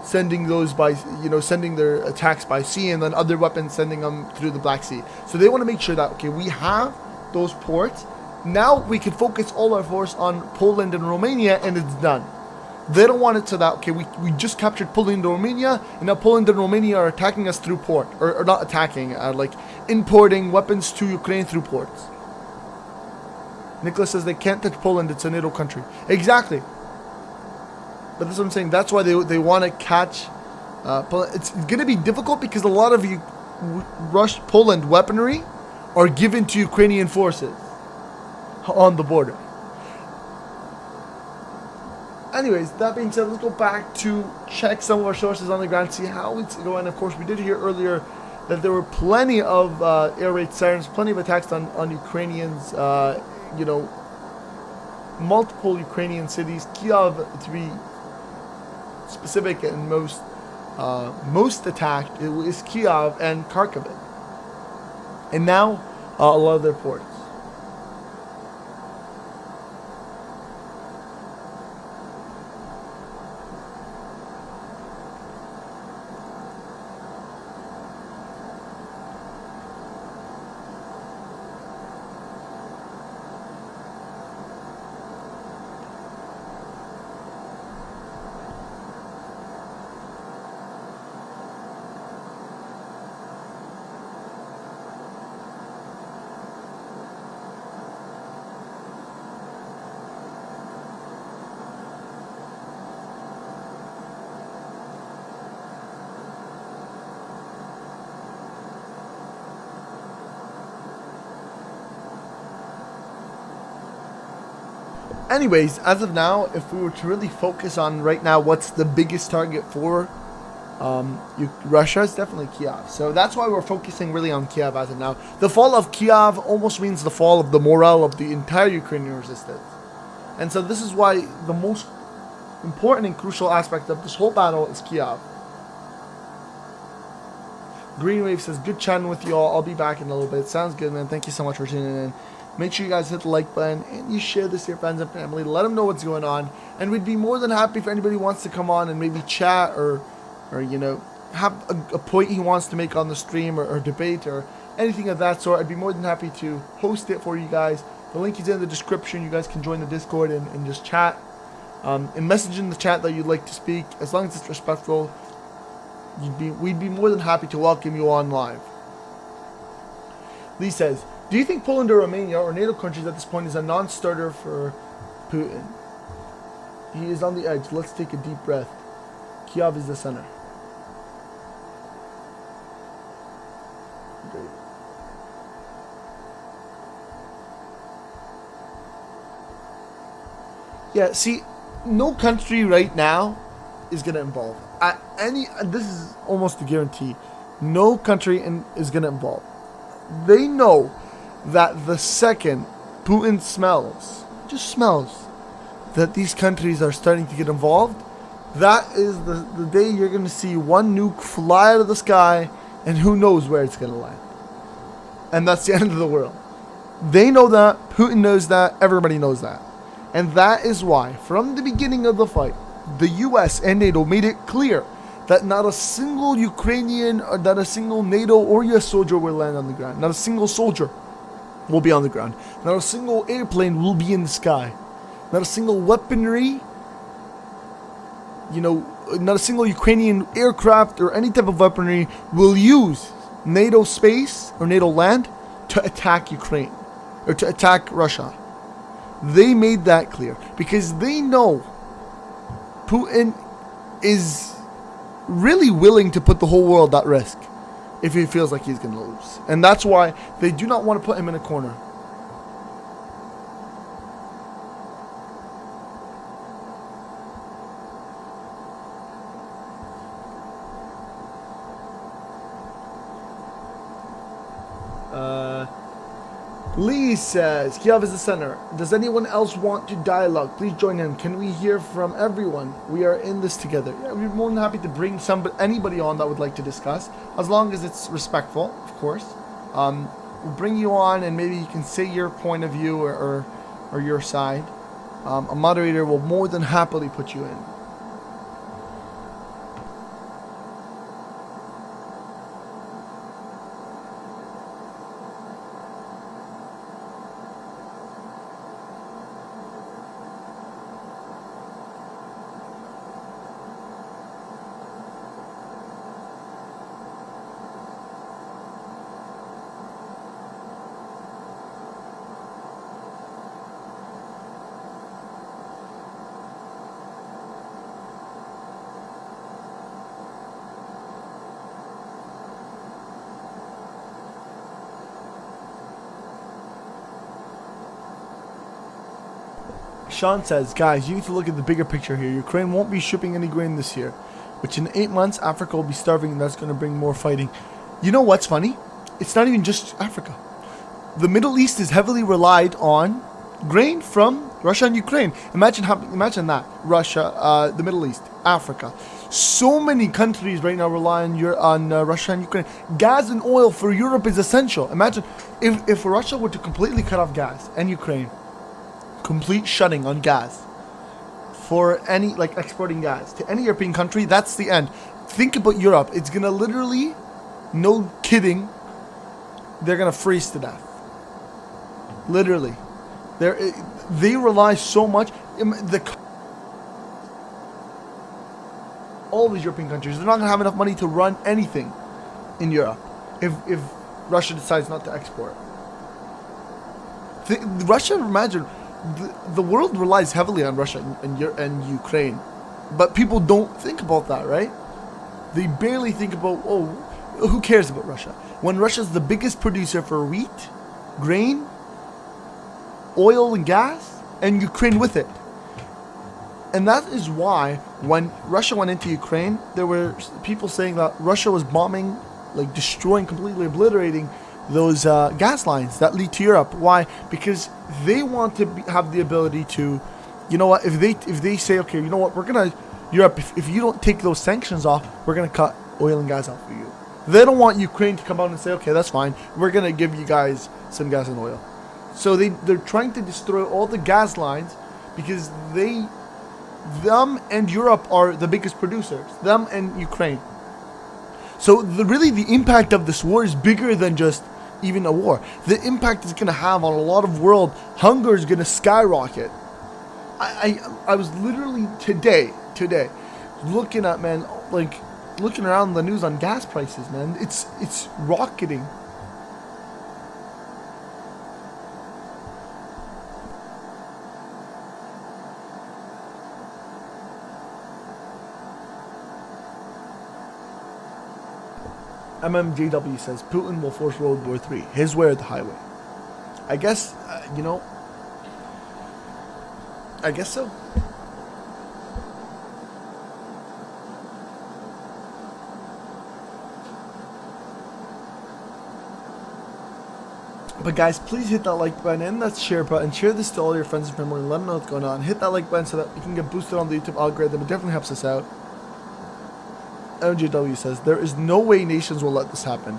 Sending those by, sending their attacks by sea, and then other weapons sending them through the Black Sea. So they want to make sure that, okay, we have those ports. Now we can focus all our force on Poland and Romania, and it's done. They don't want it so that, okay, we just captured Poland and Romania, and now Poland and Romania are attacking us through port. Or not attacking, like importing weapons to Ukraine through ports. Nicholas says they can't touch Poland, it's a NATO country. Exactly. But that's what I'm saying. That's why they want to catch. It's going to be difficult because a lot of Poland weaponry are given to Ukrainian forces on the border. Anyways, that being said, let's go back to check some of our sources on the ground, see how it's going. Of course, we did hear earlier that there were plenty of air raid sirens, plenty of attacks on Ukrainians. Multiple Ukrainian cities, Kiev to be specific and most attacked is Kyiv and Kharkiv, and now a lot of their ports. Anyways, as of now, if we were to really focus on right now what's the biggest target for Russia, it's definitely Kiev. So that's why we're focusing really on Kiev as of now. The fall of Kiev almost means the fall of the morale of the entire Ukrainian resistance. And so this is why the most important and crucial aspect of this whole battle is Kiev. Greenwave says, good chatting with you all. I'll be back in a little bit. Sounds good, man. Thank you so much for tuning in. make sure you guys hit the like button and you share this to your friends and family. Let them know what's going on. And we'd be more than happy if anybody wants to come on and maybe chat or have a point he wants to make on the stream or debate or anything of that sort. I'd be more than happy to host it for you guys. The link is in the description. You guys can join the Discord and just chat. And message in the chat that you'd like to speak. As long as it's respectful, we'd be more than happy to welcome you on live. Lee says, do you think Poland or Romania or NATO countries at this point is a non-starter for Putin? He is on the edge. Let's take a deep breath. Kyiv is the center. Great. Yeah, see, no country right now is going to involve. This is almost a guarantee. No country is going to involve. They know that the second Putin smells that these countries are starting to get involved, that is the day you're going to see one nuke fly out of the sky, and who knows where it's going to land. And that's the end of the world. They know that. Putin knows that. Everybody knows that. And that is why, from the beginning of the fight, the US and NATO made it clear that not a single Ukrainian or not a single NATO or US soldier will land on the ground. Not a single soldier will be on the ground. Not a single airplane will be in the sky. Not a single weaponry, not a single Ukrainian aircraft or any type of weaponry will use NATO space or NATO land to attack Ukraine or to attack Russia. They made that clear because they know Putin is really willing to put the whole world at risk if he feels like he's going to lose. And that's why they do not want to put him in a corner. Lee says, Kiev is the center. Does anyone else want to dialogue? Please join in. Can we hear from everyone? We are in this together. Yeah, we're more than happy to bring anybody on that would like to discuss, as long as it's respectful, of course. We'll bring you on and maybe you can say your point of view or your side. A moderator will more than happily put you in. Sean says, guys, you need to look at the bigger picture here. Ukraine won't be shipping any grain this year, which in 8 months, Africa will be starving, and that's going to bring more fighting. You know what's funny? It's not even just Africa. The Middle East is heavily relied on grain from Russia and Ukraine. Imagine that. Russia, the Middle East, Africa. So many countries right now rely on Russia and Ukraine. Gas and oil for Europe is essential. Imagine if Russia were to completely cut off gas and Ukraine, complete shutting on gas for any, exporting gas to any European country, that's the end. Think about Europe. It's gonna literally, no kidding, they're gonna freeze to death. Literally. They rely so much, all these European countries, they're not gonna have enough money to run anything in Europe if Russia decides not to export. Russia, imagine, the world relies heavily on Russia and Ukraine, but people don't think about that, right? They barely think about, who cares about Russia? When Russia's the biggest producer for wheat, grain, oil and gas, and Ukraine with it. And that is why when Russia went into Ukraine, there were people saying that Russia was bombing, destroying, completely obliterating those gas lines that lead to Europe. Why? Because they want to have the ability to, if they say, okay, we're gonna, Europe, if you don't take those sanctions off, we're gonna cut oil and gas out for you. They don't want Ukraine to come out and say, okay, that's fine, we're gonna give you guys some gas and oil. So they're trying to destroy all the gas lines because them and Europe are the biggest producers. Them and Ukraine. So really the impact of this war is bigger than just even a war. The impact it's going to have on a lot of world. Hunger is going to skyrocket. I was literally today looking at, man, like looking around the news on gas prices, man. It's rocketing. MMJW says Putin will force World War III. His way or the highway. I guess, I guess so. But guys, please hit that like button and that share button. Share this to all your friends and family and let them know what's going on. Hit that like button so that we can get boosted on the YouTube algorithm. It definitely helps us out. MJW says, there is no way nations will let this happen.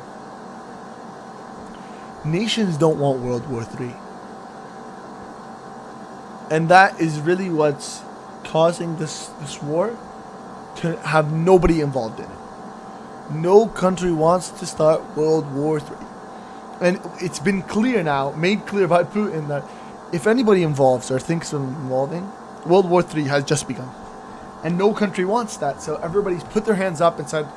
Nations don't want World War III. And that is really what's causing this war to have nobody involved in it. No country wants to start World War III. And it's been clear now, made clear by Putin, that if anybody involves or thinks of involving, World War III has just begun. And no country wants that. So everybody's put their hands up and said,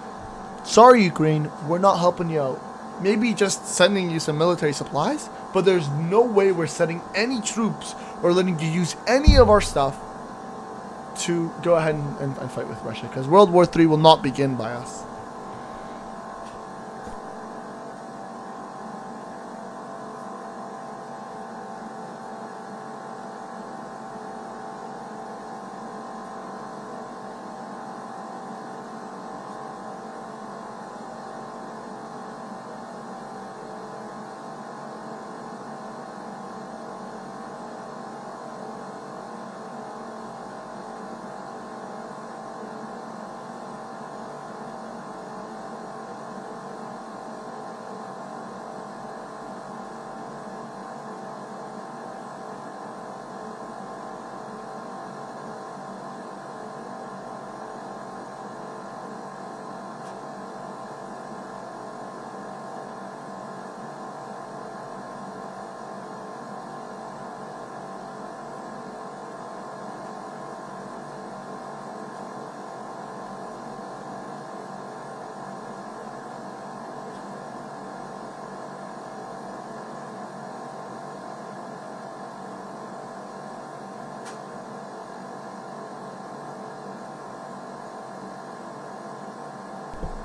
sorry, Ukraine, we're not helping you out. Maybe just sending you some military supplies, but there's no way we're sending any troops or letting you use any of our stuff to go ahead and fight with Russia. Because World War III will not begin by us.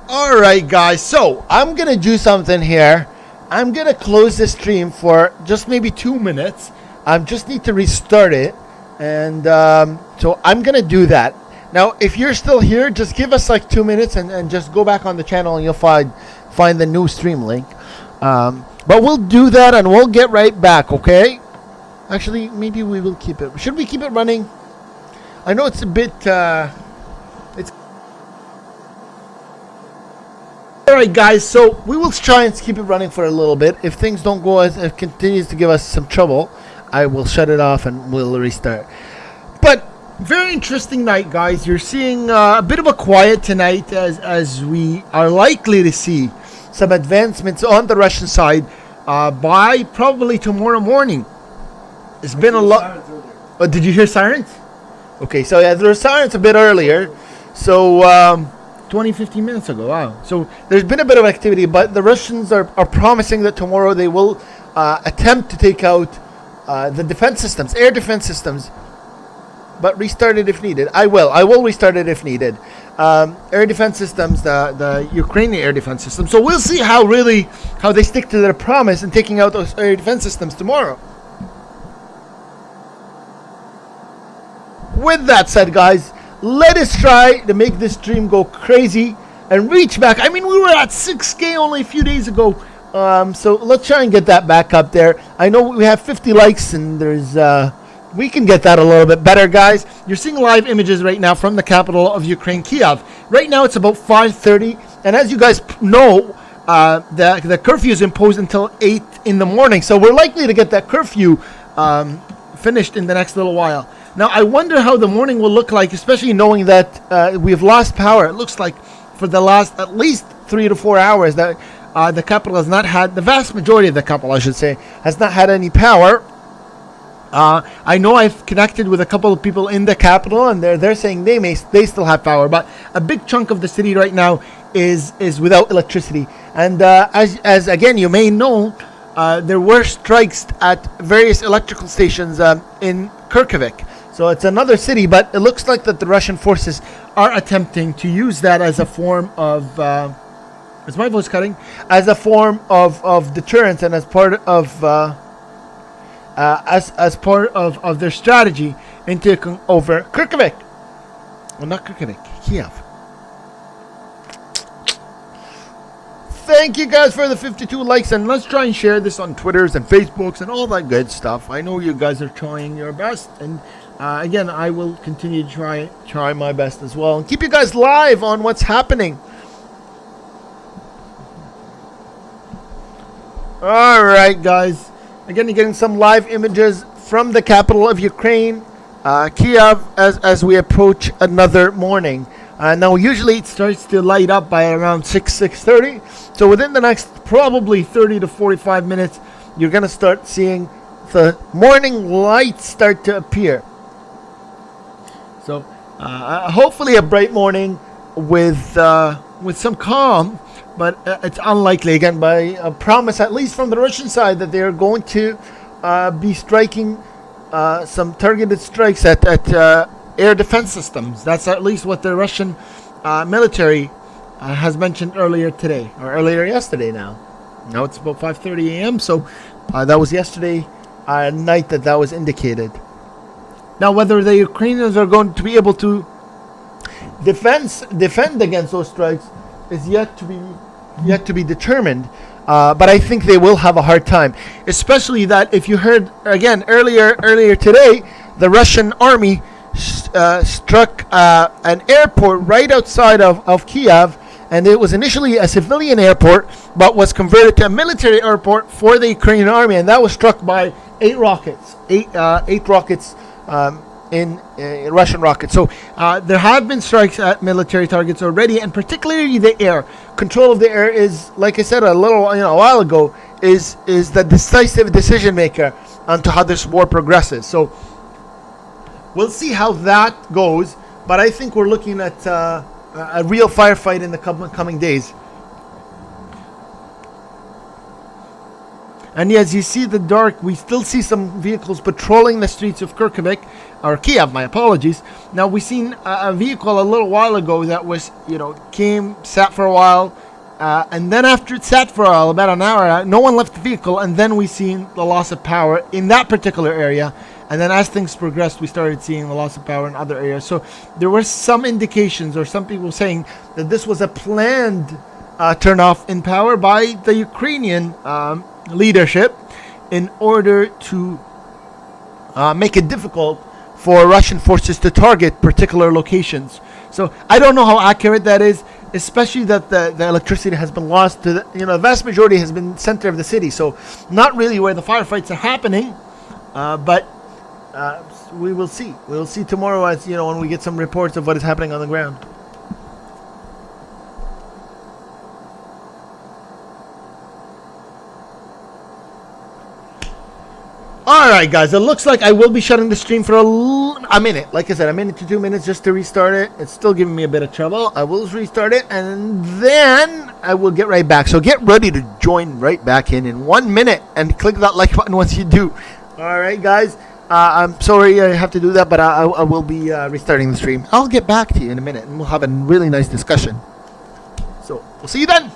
Alright guys, so I'm gonna do something here. I'm gonna close the stream for just maybe 2 minutes. I just need to restart it, and so I'm gonna do that. Now if you're still here, just give us like 2 minutes and just go back on the channel and you'll find the new stream link. But we'll do that and we'll get right back, okay? Actually, maybe we will keep it. Should we keep it running? I know it's a bit Alright guys, so we will try and keep it running for a little bit. If things don't go as it continues to give us some trouble, I will shut it off and we'll restart. But very interesting night, guys. You're seeing a bit of a quiet tonight as we are likely to see some advancements on the Russian side by probably tomorrow morning. It's been a lot. Oh, did you hear sirens? Okay, so yeah, there were sirens a bit earlier. So 15 minutes ago. Wow. So there's been a bit of activity, but the Russians are promising that tomorrow they will attempt to take out the defense systems, air defense systems, but restart it if needed. I will restart it if needed. Air defense systems, the Ukrainian air defense system. So we'll see how they stick to their promise in taking out those air defense systems tomorrow. With that said, guys, let us try to make this stream go crazy and reach back. I mean, we were at 6K only a few days ago. So let's try and get that back up there. I know we have 50 likes and there's we can get that a little bit better, guys. You're seeing live images right now from the capital of Ukraine, Kiev. Right now it's about 5:30, and as you guys know, the curfew is imposed until 8 in the morning. So we're likely to get that curfew finished in the next little while. Now, I wonder how the morning will look like, especially knowing that we've lost power. It looks like for the last at least 3 to 4 hours that the capital has not had, the vast majority of the capital, I should say, has not had any power. I know I've connected with a couple of people in the capital, and they're saying they still have power, but a big chunk of the city right now is without electricity. And as again you may know, there were strikes at various electrical stations in Kharkiv. So it's another city, but it looks like that the Russian forces are attempting to use that as a form of is my voice cutting? As a form of deterrence and as part of as part of their strategy in taking over Kharkiv. Well, not Kharkiv, Kiev. Thank you guys for the 52 likes, and let's try and share this on Twitters and Facebooks and all that good stuff. I know you guys are trying your best, and again, I will continue to try my best as well, and keep you guys live on what's happening. All right, guys. Again, you're getting some live images from the capital of Ukraine, Kiev, as we approach another morning. Now, usually it starts to light up by around 6:30. So within the next probably 30 to 45 minutes, you're going to start seeing the morning lights start to appear. So hopefully a bright morning with some calm, but it's unlikely, again, by a promise, at least from the Russian side, that they are going to be striking some targeted strikes at air defense systems. That's at least what the Russian military has mentioned earlier today, or earlier yesterday now. Now it's about 5:30 a.m., so that was yesterday night that was indicated. Now, whether the Ukrainians are going to be able to defend against those strikes is yet to be determined. But I think they will have a hard time, especially that if you heard again earlier today, the Russian army struck an airport right outside of Kiev, and it was initially a civilian airport, but was converted to a military airport for the Ukrainian army, and that was struck by 8 rockets, in Russian rockets. So there have been strikes at military targets already, and particularly the air. Control of the air is, like I said a while ago, is the decisive decision maker onto how this war progresses. So we'll see how that goes, but I think we're looking at a real firefight in the coming days. And as you see the dark, we still see some vehicles patrolling the streets of Kiev, my apologies. Now, we seen a vehicle a little while ago that was, sat for a while, and then after it sat for a while, about an hour, no one left the vehicle, and then we seen the loss of power in that particular area. And then as things progressed, we started seeing the loss of power in other areas. So there were some indications, or some people saying that this was a planned turn-off in power by the Ukrainian leadership in order to make it difficult for Russian forces to target particular locations. So I don't know how accurate that is, especially that the electricity has been lost to the vast majority has been center of the city. So not really where the firefights are happening, but we will see. We'll see tomorrow, as when we get some reports of what is happening on the ground. Alright, guys, it looks like I will be shutting the stream for a minute. Like I said, a minute to 2 minutes just to restart it. It's still giving me a bit of trouble. I will restart it, and then I will get right back. So get ready to join right back in 1 minute, and click that like button once you do. Alright, guys, I'm sorry I have to do that, but I will be restarting the stream. I'll get back to you in a minute, and we'll have a really nice discussion. So, we'll see you then.